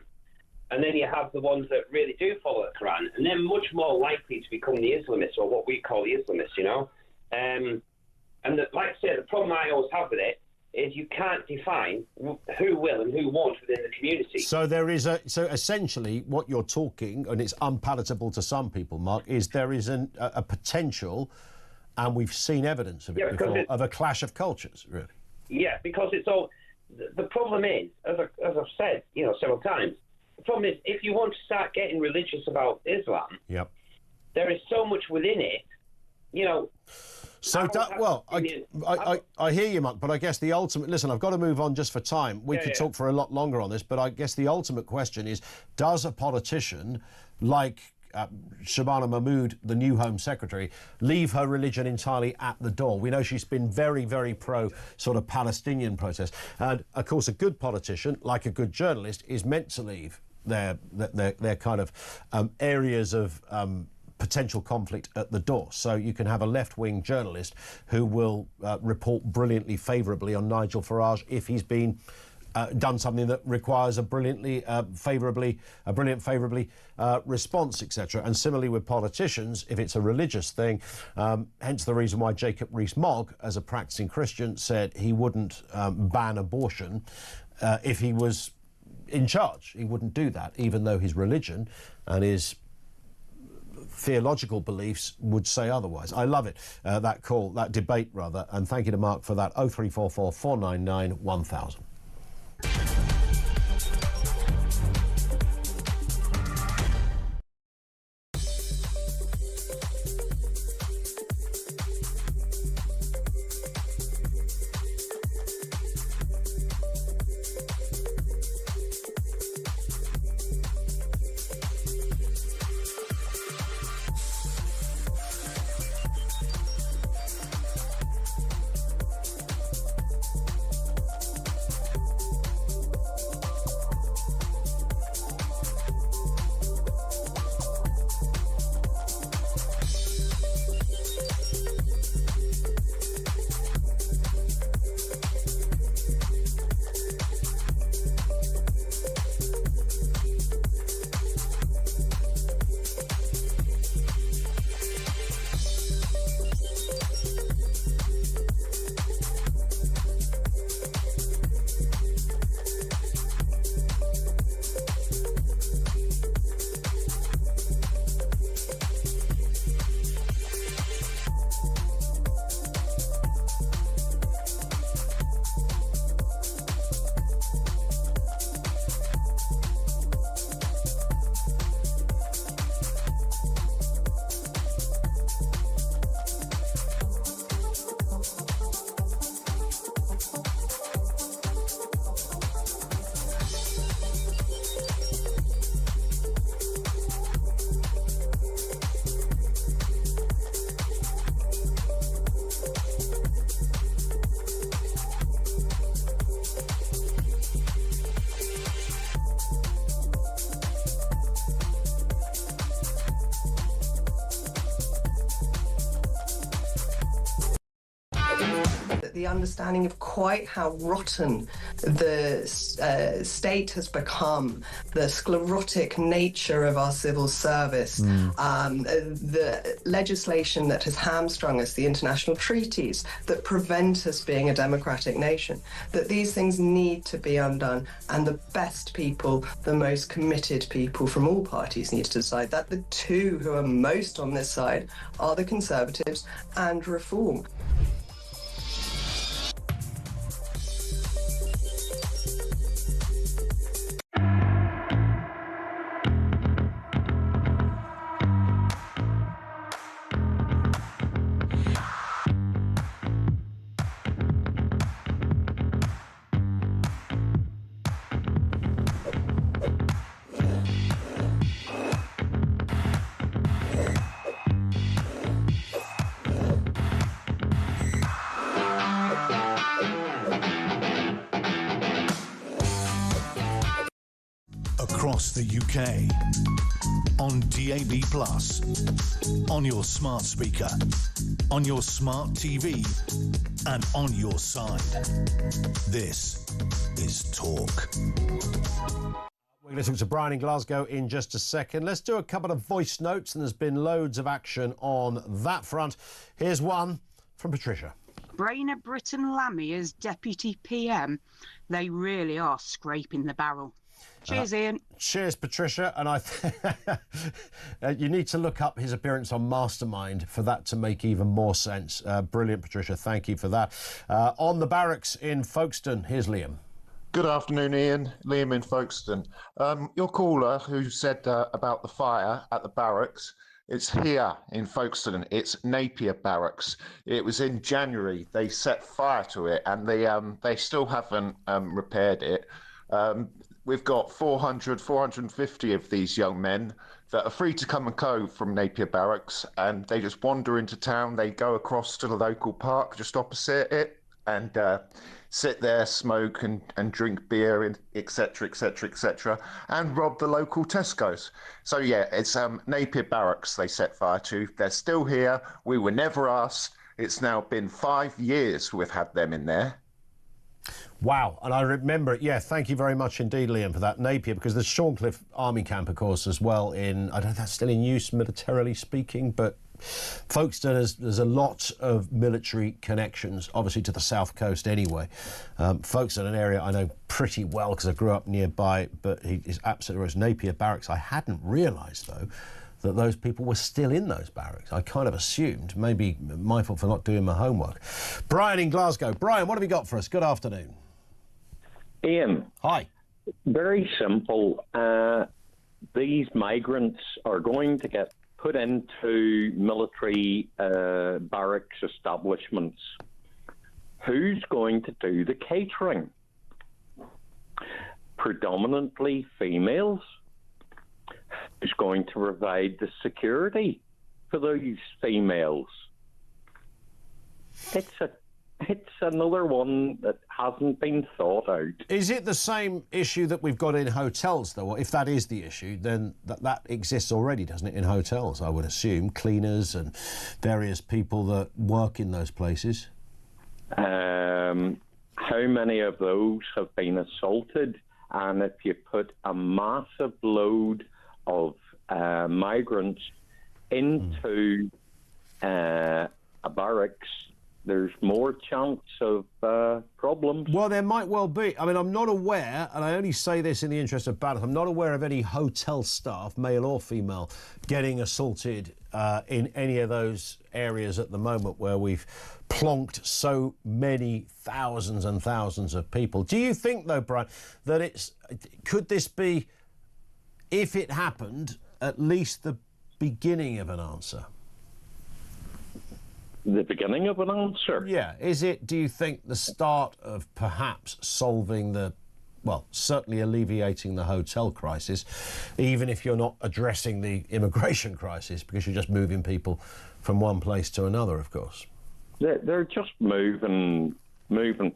And then you have the ones that really do follow the Quran, and they're much more likely to become the Islamists, or what we call the Islamists, And like I say, the problem I always have with it is you can't define who will and who won't within the community. So so essentially what you're talking, and it's unpalatable to some people, Mark, is there is a potential, and we've seen evidence of it before, of a clash of cultures, really. Yeah, because it's all... The problem is, as I've said, several times, the problem is if you want to start getting religious about Islam, there is so much within it, So, I hear you, Mark, but I guess the ultimate... Listen, I've got to move on just for time. We could talk for a lot longer on this, but I guess the ultimate question is, does a politician like Shabana Mahmood, the new Home Secretary, leave her religion entirely at the door? We know she's been very, very pro sort of Palestinian protest. And, of course, a good politician, like a good journalist, is meant to leave their kind of areas of... potential conflict at the door. So you can have a left-wing journalist who will report brilliantly favourably on Nigel Farage if he's been done something that requires a brilliant favourably response, etc. And similarly with politicians, if it's a religious thing, hence the reason why Jacob Rees-Mogg, as a practising Christian, said he wouldn't ban abortion if he was in charge. He wouldn't do that, even though his religion and his theological beliefs would say otherwise. I love it, that debate rather, and thank you to Mark for that. 0344 499 1000. the understanding of quite how rotten the state has become, the sclerotic nature of our civil service, the legislation that has hamstrung us, the international treaties that prevent us being a democratic nation, that these things need to be undone, and the best people, the most committed people from all parties need to decide that. The two who are most on this side are the Conservatives and Reform. Across the UK, on DAB+, on your smart speaker, on your smart TV, and on your side. This is Talk. We're going to talk to Brian in Glasgow in just a second. Let's do a couple of voice notes, and there's been loads of action on that front. Here's one from Patricia. Rayner, Britain, Lammy as Deputy PM, they really are scraping the barrel. Cheers, Ian. Cheers, Patricia. And you need to look up his appearance on Mastermind for that to make even more sense. Brilliant, Patricia. Thank you for that. On the barracks in Folkestone, here's Liam. Good afternoon, Ian. Liam in Folkestone. Your caller who said about the fire at the barracks, it's here in Folkestone. It's Napier Barracks. It was in January. They set fire to it, and they still haven't repaired it. We've got 450 of these young men that are free to come and go from Napier Barracks, and they just wander into town. They go across to the local park just opposite it and sit there, smoke and drink beer, and etc., etc., etc., and rob the local Tesco's. So yeah, it's Napier Barracks they set fire to. They're still here. We were never asked. It's now been 5 years we've had them in there. Wow, and I remember it. Yeah, thank you very much indeed, Liam, for that. Napier, because there's Shorncliffe Army Camp, of course, as well in, I don't know if that's still in use militarily speaking, but Folkestone, there's a lot of military connections, obviously to the south coast anyway. Folkestone, an area I know pretty well because I grew up nearby, but he is absolutely right. Napier Barracks, I hadn't realised, though, that those people were still in those barracks. I kind of assumed, maybe my fault for not doing my homework. Brian in Glasgow. Brian, what have you got for us? Good afternoon. Ian. Hi. Very simple. These migrants are going to get put into military barracks establishments. Who's going to do the catering? Predominantly females. Who's going to provide the security for those females? It's another one that hasn't been thought out. Is it the same issue that we've got in hotels, though? If that is the issue, then that exists already, doesn't it, in hotels, I would assume? Cleaners and various people that work in those places. How many of those have been assaulted? And if you put a massive load of migrants into a barracks, there's more chance of problems. Well, there might well be. I mean, I'm not aware, and I only say this in the interest of balance, I'm not aware of any hotel staff, male or female, getting assaulted in any of those areas at the moment where we've plonked so many thousands and thousands of people. Do you think, though, Brian, that could this be, if it happened, at least the beginning of an answer? The beginning of an answer? Yeah. Is it, do you think, the start of perhaps solving certainly alleviating the hotel crisis, even if you're not addressing the immigration crisis, because you're just moving people from one place to another, of course? They're just moving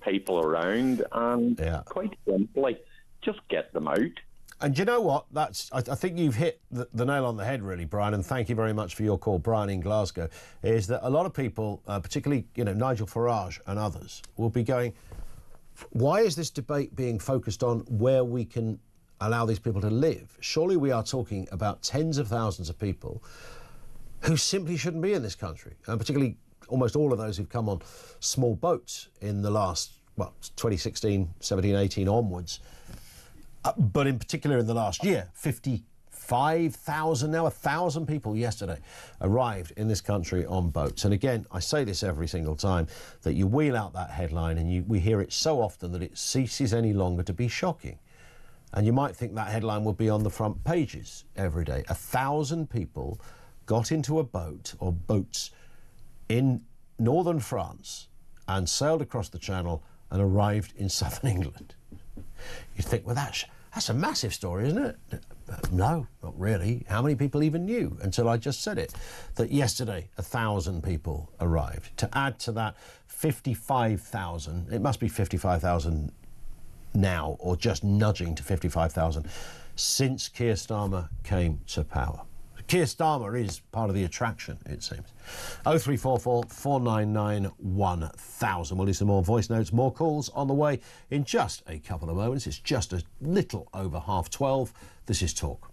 people around, and quite simply, just get them out. And you know what? I think you've hit the nail on the head, really, Brian, and thank you very much for your call, Brian in Glasgow, is that a lot of people, particularly, Nigel Farage and others, will be going, why is this debate being focused on where we can allow these people to live? Surely we are talking about tens of thousands of people who simply shouldn't be in this country, and particularly almost all of those who've come on small boats in the last, 2016, 17, 18 onwards. But in particular in the last year, 55,000, now 1,000 people yesterday arrived in this country on boats. And again, I say this every single time, that you wheel out that headline and we hear it so often that it ceases any longer to be shocking. And you might think that headline would be on the front pages every day. 1,000 people got into a boat or boats in northern France and sailed across the Channel and arrived in southern England. You'd think, well, that's a massive story, isn't it? No, not really. How many people even knew until I just said it? That yesterday, 1,000 people arrived. To add to that, 55,000, it must be 55,000 now, or just nudging to 55,000, since Keir Starmer came to power. Keir Starmer is part of the attraction, it seems. 0344 499 1000. We'll do some more voice notes, more calls on the way in just a couple of moments. It's just a little over 12:30. This is Talk.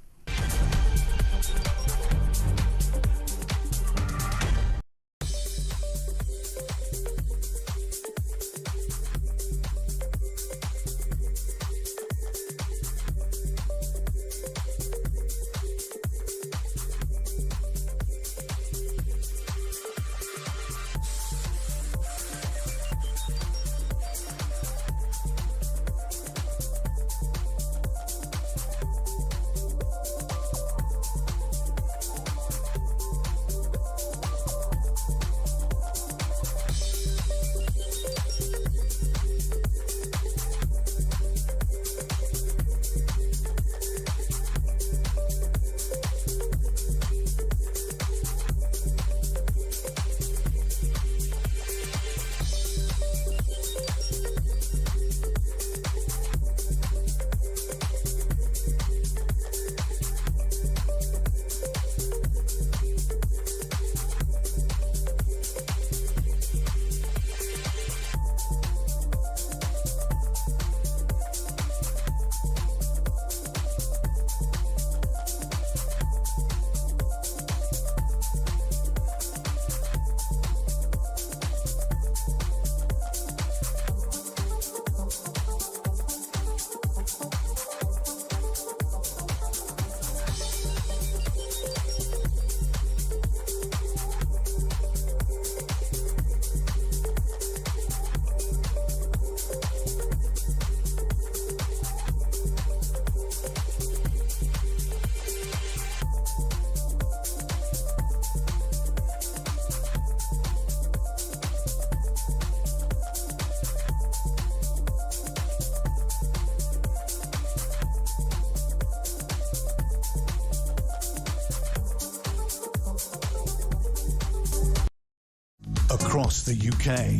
Across the UK,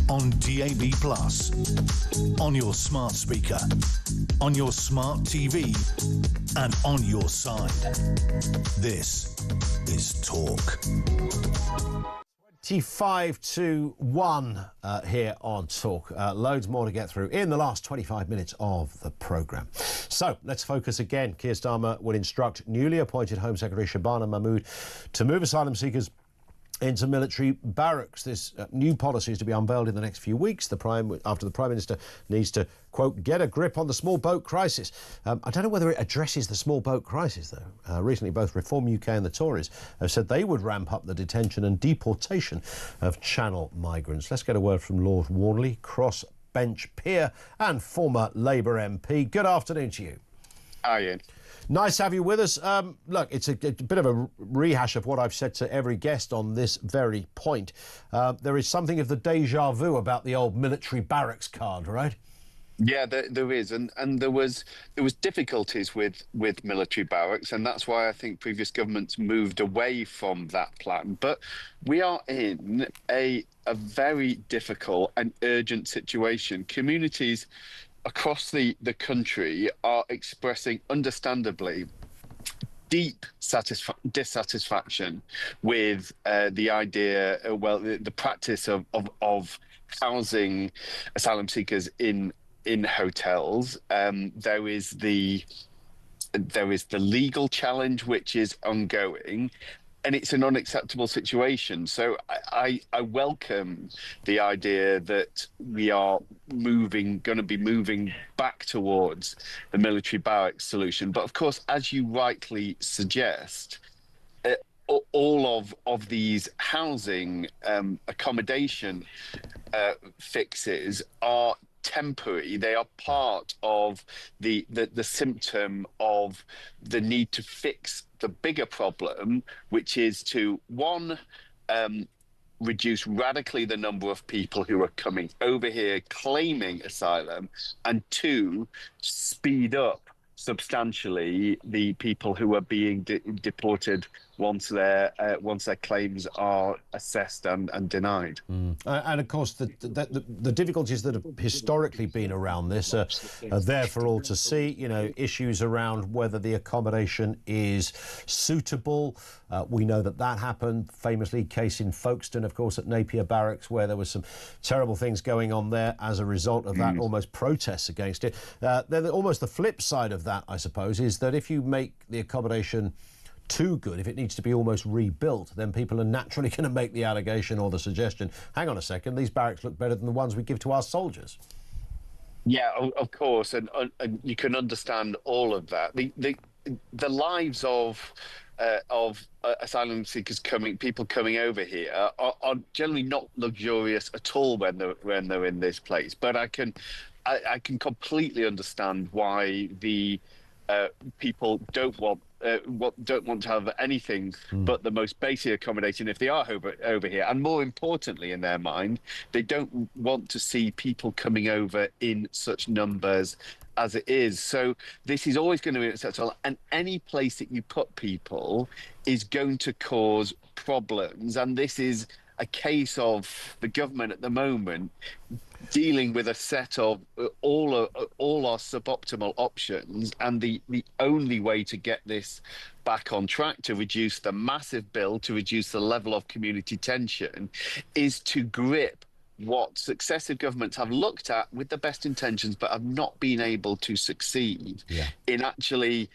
on DAB+, on your smart speaker, on your smart TV, and on your side. This is Talk. 25 to 1 here on Talk. Loads more to get through in the last 25 minutes of the programme. So let's focus again. Keir Starmer will instruct newly appointed Home Secretary Shabana Mahmood to move asylum seekers into military barracks. This new policy is to be unveiled in the next few weeks, after the Prime Minister needs to, quote, get a grip on the small boat crisis. I don't know whether it addresses the small boat crisis, though. Recently, both Reform UK and the Tories have said they would ramp up the detention and deportation of Channel migrants. Let's get a word from Lord Warnley, crossbench peer and former Labour MP. Good afternoon to you. Hi, Ian. Nice to have you with us. Look, it's a bit of a rehash of what I've said to every guest on this very point. There is something of the déjà vu about the old military barracks card, right? Yeah, there is, and there was difficulties with military barracks, and that's why I think previous governments moved away from that plan. But we are in a very difficult and urgent situation. Communities across the country are expressing, understandably, deep dissatisfaction with the idea, the practice of housing asylum seekers in hotels. There is the legal challenge, which is ongoing, and it's an unacceptable situation. So I welcome the idea that we are going to be moving back towards the military barracks solution. But of course, as you rightly suggest, all of these housing accommodation fixes are temporary. They are part of the symptom of the need to fix the bigger problem, which is to, one, reduce radically the number of people who are coming over here claiming asylum, and two, speed up substantially the people who are being deported once their claims are assessed and denied. And of course, the difficulties that have historically been around this are there for all to see. You know, issues around whether the accommodation is suitable. We know that happened famously. Case in Folkestone, of course, at Napier Barracks, where there was some terrible things going on there as a result of that, almost protests against it. Then almost the flip side of that, I suppose, is that if you make the accommodation too good, if it needs to be almost rebuilt, then people are naturally going to make the allegation or the suggestion, hang on a second, these barracks look better than the ones we give to our soldiers. Yeah, of course, and you can understand all of that. The lives of asylum seekers people coming over here are generally not luxurious at all when they're in this place. But I can completely understand why the people don't want to have anything but the most basic accommodation if they are over here. And more importantly, in their mind, they don't want to see people coming over in such numbers as it is. So this is always going to be acceptable, and any place that you put people is going to cause problems. And this is a case of the government at the moment dealing with a set of all our suboptimal options, and the only way to get this back on track, to reduce the massive bill, to reduce the level of community tension, is to grip what successive governments have looked at with the best intentions but have not been able to succeed in actually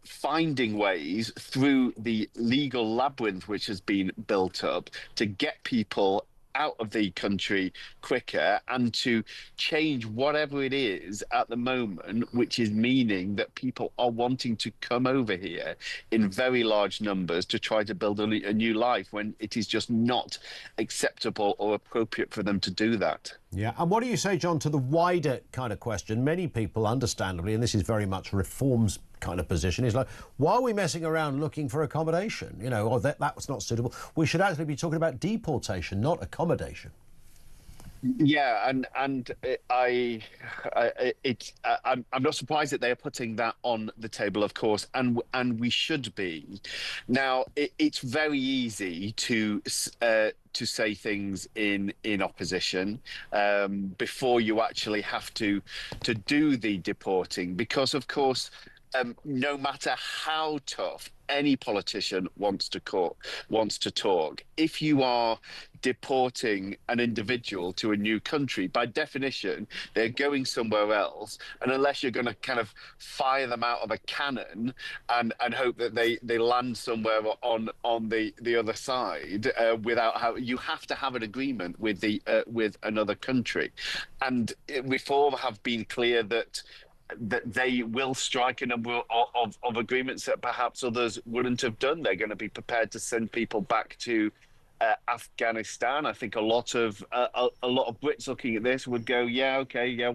finding ways through the legal labyrinth which has been built up to get people out of the country quicker and to change whatever it is at the moment, which is meaning that people are wanting to come over here in very large numbers to try to build a new life when it is just not acceptable or appropriate for them to do that. Yeah, and what do you say, John, to the wider kind of question? Many people, understandably, and this is very much Reform's kind of position, is like, why are we messing around looking for accommodation? You know, or that was not suitable. We should actually be talking about deportation, not accommodation. Yeah, and I'm not surprised that they are putting that on the table, of course, and we should be. Now, it's very easy to say things in opposition before you actually have to do the deporting, because, of course, no matter how tough any politician wants to talk, if you are deporting an individual to a new country, by definition, they're going somewhere else. And unless you're going to kind of fire them out of a cannon and hope that they land somewhere on the other side you have to have an agreement with another country. And Reform have been clear that they will strike a number of agreements that perhaps others wouldn't have done. They're going to be prepared to send people back to Afghanistan. I think a lot of Brits looking at this would go, yeah, okay, yeah,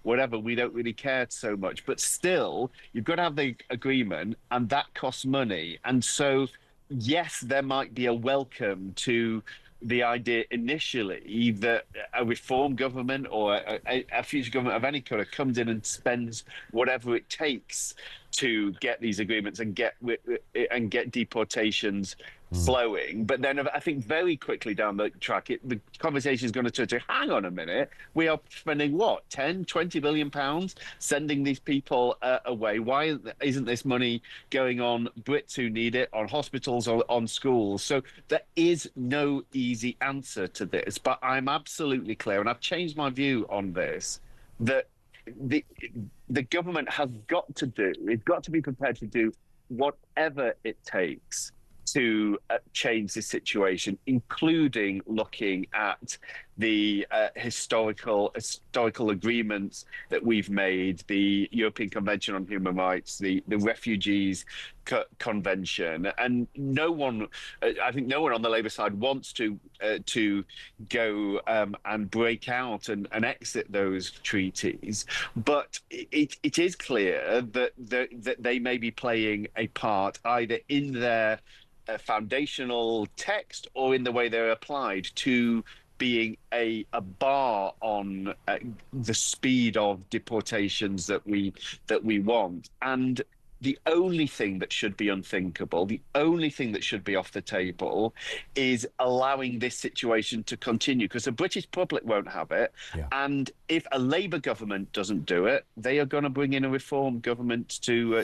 whatever. We don't really care so much. But still, you've got to have the agreement, and that costs money. And so, yes, there might be a welcome to the idea initially that a Reform government or a future government of any colour comes in and spends whatever it takes to get these agreements and get deportations flowing, but then I think very quickly down the track, the conversation is going to turn to, hang on a minute, we are spending, what, 10, 20 billion pounds sending these people away. Why isn't this money going on Brits who need it, on hospitals, or on schools? So there is no easy answer to this, but I'm absolutely clear, and I've changed my view on this, that the government has got to be prepared to do whatever it takes to change the situation, including looking at the historical agreements that we've made, the European Convention on Human Rights, the Refugees Convention, and I think no one on the Labour side wants to go and break out and exit those treaties. But it is clear that they may be playing a part either in their foundational text or in the way they're applied to being a bar on the speed of deportations that we want. And the only thing that should be unthinkable, the only thing that should be off the table, is allowing this situation to continue, because the British public won't have it. Yeah. And if a Labour government doesn't do it, they are going to bring in a Reform government to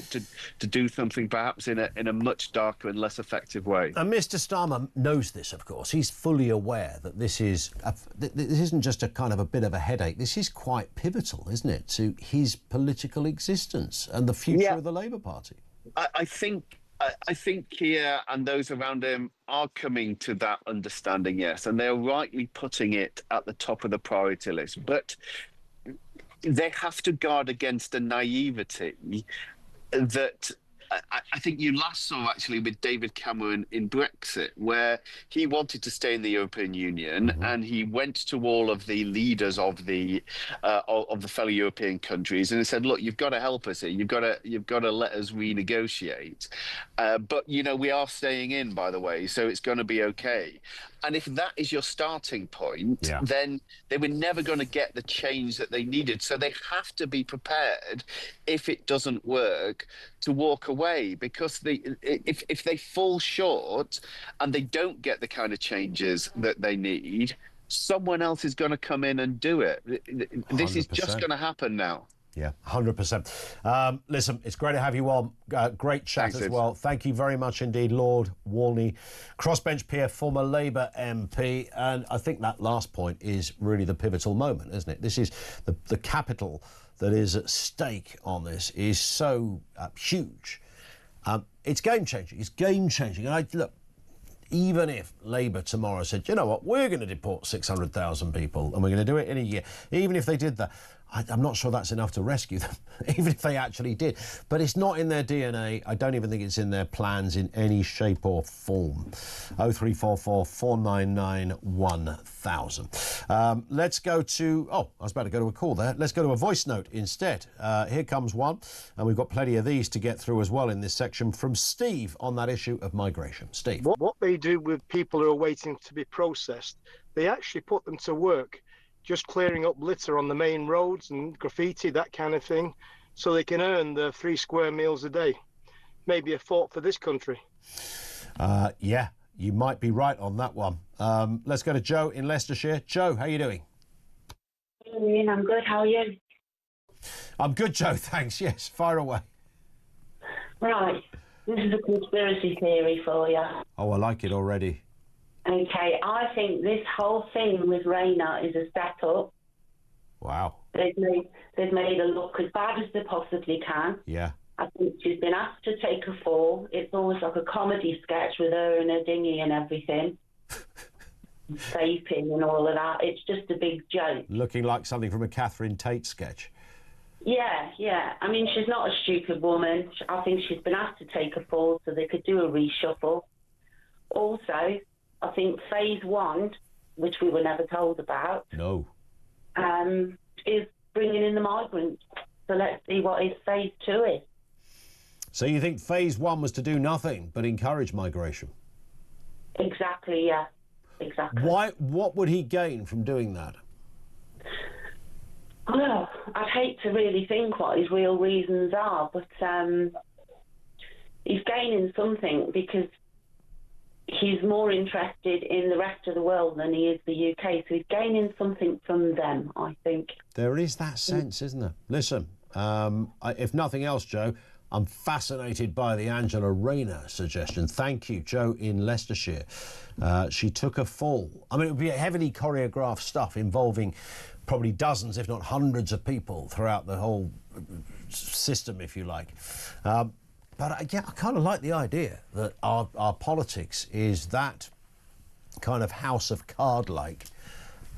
do something perhaps in a much darker and less effective way. And Mr. Starmer knows this, of course. He's fully aware that this isn't just a kind of a bit of a headache. This is quite pivotal, isn't it, to his political existence and the future of the Labour Party. I think Keir and those around him are coming to that understanding, yes, and they're rightly putting it at the top of the priority list. But they have to guard against a naivety that I think you last saw actually with David Cameron in Brexit, where he wanted to stay in the European Union, and he went to all of the leaders of the fellow European countries and he said, "Look, you've got to help us here. You've got to let us renegotiate. But we are staying in, by the way, so it's going to be okay." And if that is your starting point, then they were never going to get the change that they needed. So they have to be prepared, if it doesn't work, to walk away. Because if they fall short and they don't get the kind of changes that they need, someone else is going to come in and do it. This 100%. Is just going to happen now. Yeah, 100%. Listen, it's great to have you on. Great chat as well. Thank you very much indeed, Lord Walney, crossbench peer, former Labour MP. And I think that last point is really the pivotal moment, isn't it? This is the capital that is at stake on this is so huge. It's game-changing. It's game-changing. And look, even if Labour tomorrow said, you know what, we're going to deport 600,000 people and we're going to do it in a year, even if they did that, I'm not sure that's enough to rescue them, even if they actually did. But it's not in their DNA. I don't even think it's in their plans in any shape or form. 0344 499 1000. Let's go to... Oh, I was about to go to a call there. Let's go to a voice note instead. Here comes one. And we've got plenty of these to get through as well in this section from Steve on that issue of migration. Steve. What they do with people who are waiting to be processed, they actually put them to work just clearing up litter on the main roads and graffiti, that kind of thing, so they can earn the 3 square meals a day. Maybe a thought for this country. Yeah, you might be right on that one. Let's go to Joe in Leicestershire. Joe, how are you doing? I'm good. How are you? I'm good, Joe, thanks. Yes, fire away. Right. This is a conspiracy theory for you. Oh, I like it already. Okay, I think this whole thing with Rayner is a setup. Wow. They've made her look as bad as they possibly can. Yeah. I think she's been asked to take a fall. It's almost like a comedy sketch with her in her dinghy and everything. Vaping and all of that. It's just a big joke. Looking like something from a Catherine Tate sketch. Yeah. I mean, she's not a stupid woman. I think she's been asked to take a fall so they could do a reshuffle. Also, I think phase 1, which we were never told about, is bringing in the migrants. So let's see what phase 2 is. So you think phase 1 was to do nothing but encourage migration? Exactly, yeah. Exactly. What would he gain from doing that? Well, I'd hate to really think what his real reasons are, but he's gaining something because he's more interested in the rest of the world than he is the UK. So he's gaining something from them, I think. There is that sense, isn't there? Listen, if nothing else, Joe, I'm fascinated by the Angela Rayner suggestion. Thank you, Joe in Leicestershire. She took a fall. I mean, it would be heavily choreographed stuff involving probably dozens, if not hundreds of people throughout the whole system, if you like. But yeah, I kind of like the idea that our politics is that kind of house of card-like,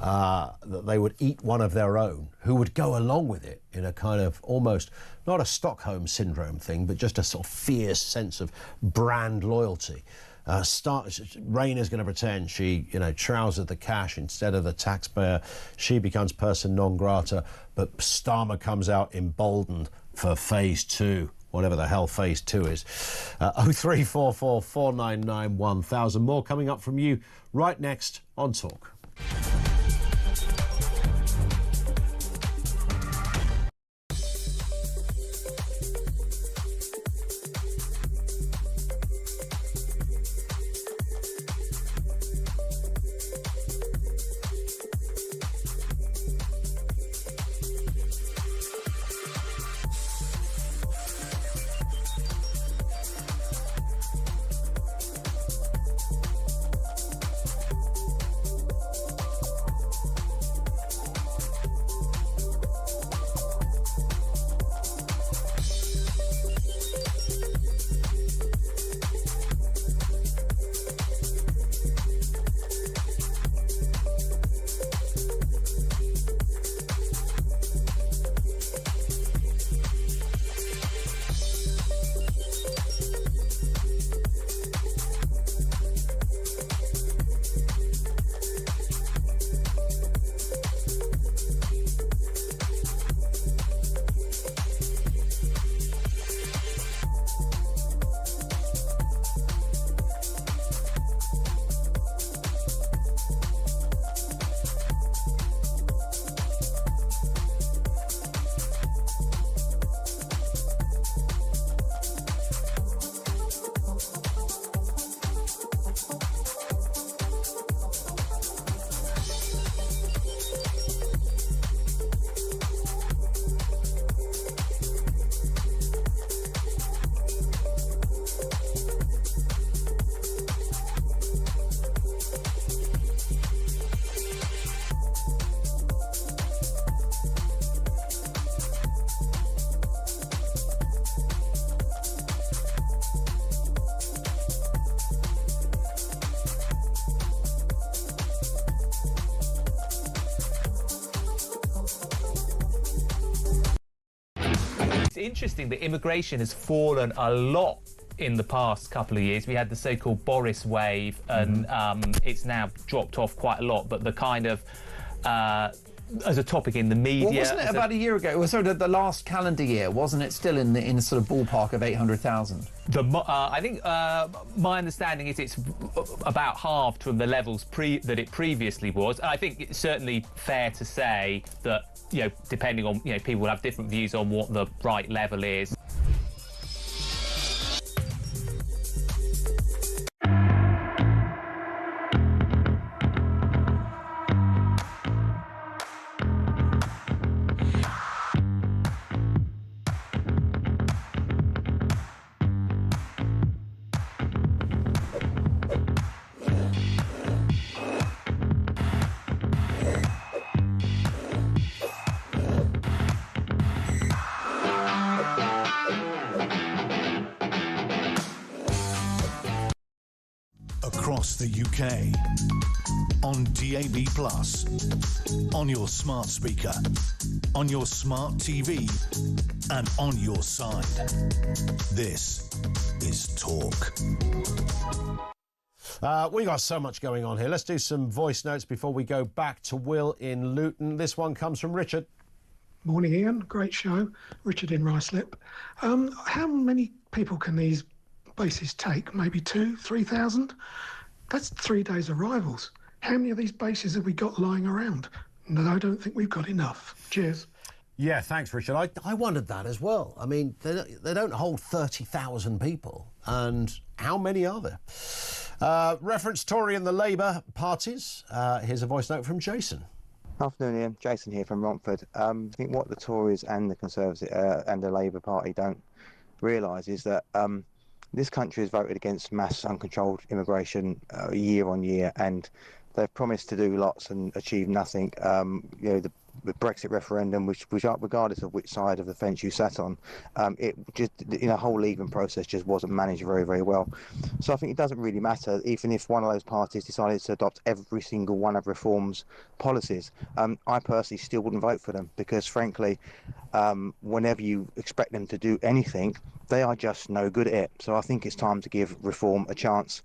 that they would eat one of their own who would go along with it in a kind of almost, not a Stockholm syndrome thing, but just a sort of fierce sense of brand loyalty. Rayner's going to pretend she, trousered the cash instead of the taxpayer. She becomes person non grata, but Starmer comes out emboldened for phase 2. Whatever the hell phase 2 is. 0344 499 1000. More coming up from you right next on Talk. It's interesting that immigration has fallen a lot in the past couple of years. We had the so-called Boris wave, and it's now dropped off quite a lot. But the kind of as a topic in the media, well, wasn't it about a year ago? It was sort of the last calendar year, wasn't it? Still in the sort of ballpark of 800,000. I think my understanding is it's about halved from the levels that it previously was. I think it's certainly fair to say that, depending on, people will have different views on what the right level is. Across the UK, on DAB+, on your smart speaker, on your smart TV, and on your side. This is Talk. We got so much going on here. Let's do some voice notes before we go back to Will in Luton. This one comes from Richard. Morning, Ian. Great show. Richard in Ruislip. How many people can these bases take? Maybe 2,000, 3,000? That's 3 days arrivals. How many of these bases have we got lying around? No, I don't think we've got enough. Cheers. Yeah, thanks, Richard. I wondered that as well. I mean, they don't hold 30,000 people. And how many are there? Reference Tory and the Labour parties. Here's a voice note from Jason. Afternoon, Ian. Jason here from Romford. I think what the Tories and the Conservative and the Labour Party don't realise is that this country has voted against mass uncontrolled immigration year on year, and they've promised to do lots and achieve nothing. The Brexit referendum, which regardless of which side of the fence you sat on, it just, the whole leaving process just wasn't managed very, very well. So I think it doesn't really matter, even if one of those parties decided to adopt every single one of Reform's policies. I personally still wouldn't vote for them because, frankly, whenever you expect them to do anything, they are just no good at it. So I think it's time to give Reform a chance,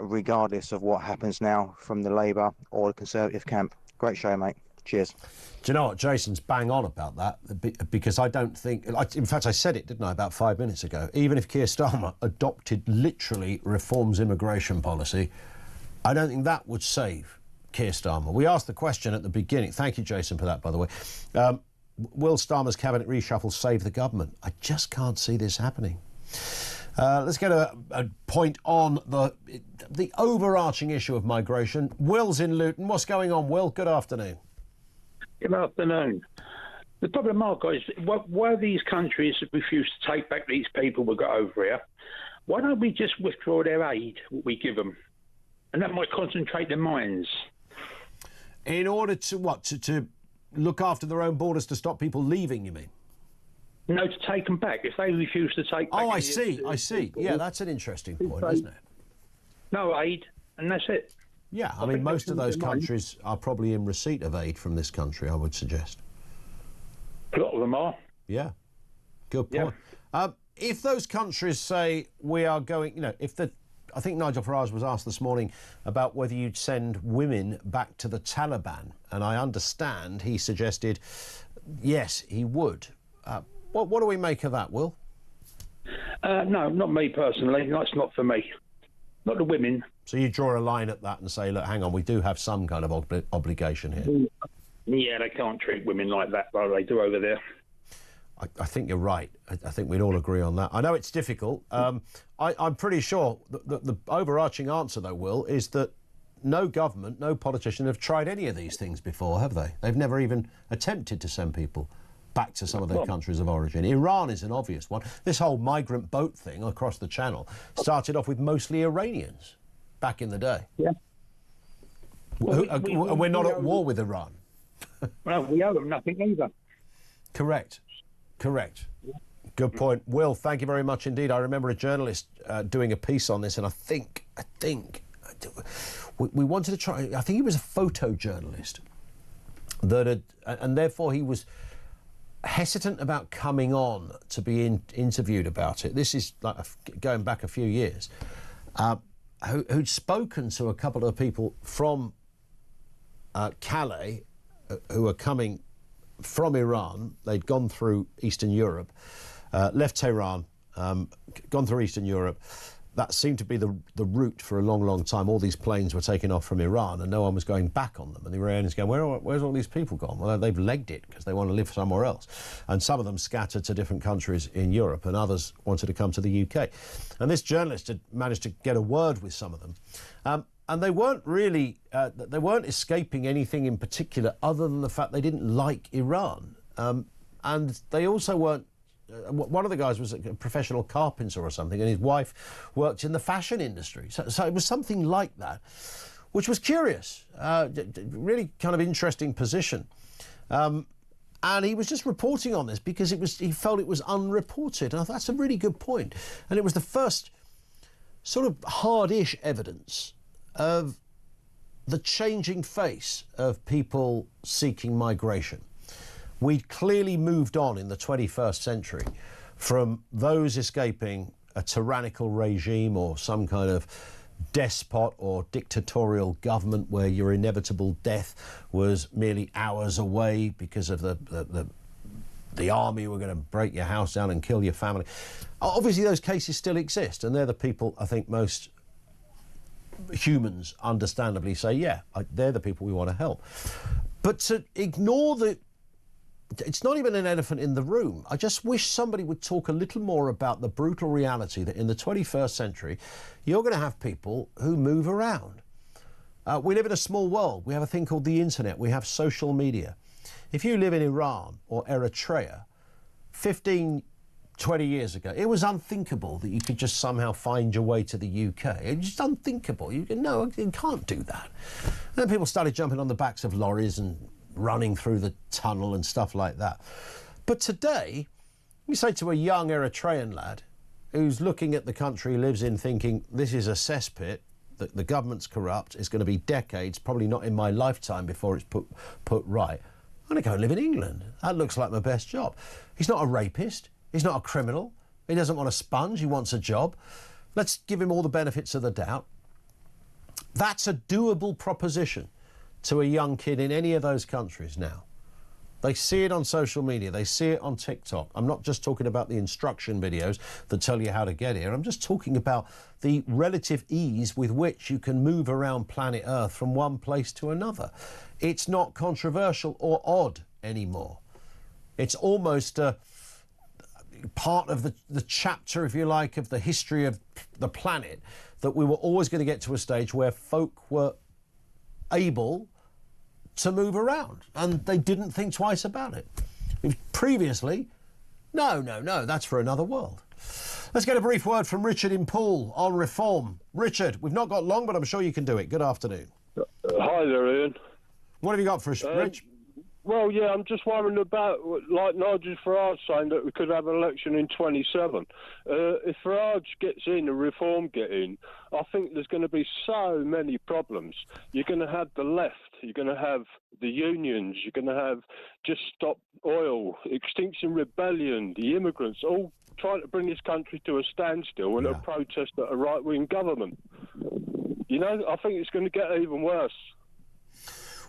regardless of what happens now from the Labour or the Conservative camp. Great show, mate. Cheers. Do you know what? Jason's bang on about that, because I don't think... In fact, I said it, didn't I, about 5 minutes ago. Even if Keir Starmer adopted literally Reform's immigration policy, I don't think that would save Keir Starmer. We asked the question at the beginning. Thank you, Jason, for that, by the way. Will Starmer's cabinet reshuffle save the government? I just can't see this happening. Let's get a point on the overarching issue of migration. Will's in Luton. What's going on, Will? Good afternoon. Good afternoon. The problem I've got is why these countries refuse to take back these people we've got over here. Why don't we just withdraw their aid, what we give them? And that might concentrate their minds. In order to what? To look after their own borders, to stop people leaving, you mean? No, to take them back. If they refuse to take back... Oh, I see. Yeah, that's an interesting point, isn't it? No aid, and that's it. Yeah, I mean, most of those countries are probably in receipt of aid from this country, I would suggest. A lot of them are. Yeah, good point. Yeah. If those countries say we are going, I think Nigel Farage was asked this morning about whether you'd send women back to the Taliban, and I understand he suggested, yes, he would. What do we make of that, Will? No, not me personally. That's not for me. Not the women. So you draw a line at that and say, look, hang on, we do have some kind of obligation here. Yeah, they can't treat women like that, like they do over there. I think you're right. I think we'd all agree on that. I know it's difficult. I'm pretty sure the overarching answer, though, Will, is that no government, no politician have tried any of these things before, have they? They've never even attempted to send people back to some of their countries of origin. Iran is an obvious one. This whole migrant boat thing across the channel started off with mostly Iranians back in the day. Yeah. We're not at war with Iran. Well, we owe them nothing either. Correct. Good point. Will, thank you very much indeed. I remember a journalist doing a piece on this, and I think we wanted to try... I think he was a photojournalist and therefore he was hesitant about coming on to be interviewed about it. This is like going back a few years. Who'd spoken to a couple of people from Calais who were coming from Iran. They'd gone through Eastern Europe, left Tehran, gone through Eastern Europe. That seemed to be the route for a long, long time. All these planes were taking off from Iran and no one was going back on them. And the Iranians going, where's all these people gone? Well, they've legged it because they want to live somewhere else. And some of them scattered to different countries in Europe and others wanted to come to the UK. And this journalist had managed to get a word with some of them. And they weren't really, they weren't escaping anything in particular other than the fact they didn't like Iran. And they also weren't, one of the guys was a professional carpenter or something, and his wife worked in the fashion industry. So it was something like that, which was curious, really kind of interesting position. And he was just reporting on this because he felt it was unreported. And I thought that's a really good point. And it was the first sort of hard-ish evidence of the changing face of people seeking migration. We'd clearly moved on in the 21st century from those escaping a tyrannical regime or some kind of despot or dictatorial government where your inevitable death was merely hours away because of the army were going to break your house down and kill your family. Obviously, those cases still exist, and they're the people I think most humans understandably say, yeah, they're the people we want to help. But to ignore the it's not even an elephant in the room. I just wish somebody would talk a little more about the brutal reality that in the 21st century, you're going to have people who move around. We live in a small world. We have a thing called the internet. We have social media. If you live in Iran or Eritrea, 15, 20 years ago, it was unthinkable that you could just somehow find your way to the UK. It's just unthinkable. You can't do that. And then people started jumping on the backs of lorries and running through the tunnel and stuff like that. But today, you say to a young Eritrean lad who's looking at the country he lives in thinking, this is a cesspit, that the government's corrupt, it's going to be decades, probably not in my lifetime before it's put right. I'm going to go and live in England. That looks like my best job. He's not a rapist. He's not a criminal. He doesn't want a sponge. He wants a job. Let's give him all the benefits of the doubt. That's a doable proposition to a young kid in any of those countries now. They see it on social media. They see it on TikTok. I'm not just talking about the instruction videos that tell you how to get here. I'm just talking about the relative ease with which you can move around planet Earth from one place to another. It's not controversial or odd anymore. It's almost a part of the chapter, if you like, of the history of the planet, that we were always going to get to a stage where folk were able to move around and they didn't think twice about it. Previously, no, that's for another world. Let's get a brief word from Richard in Poole on reform. Richard, we've not got long, but I'm sure you can do it. Good afternoon. Hi there, Ian. What have you got for us, Rich? Well, yeah, I'm just worrying about, like Nigel Farage saying that we could have an election in 27. If Farage gets in and Reform get in, I think there's going to be so many problems. You're going to have the left, you're going to have the unions, you're going to have Just Stop Oil, Extinction Rebellion, the immigrants, all trying to bring this country to a standstill and a protest at a right-wing government. You know, I think it's going to get even worse.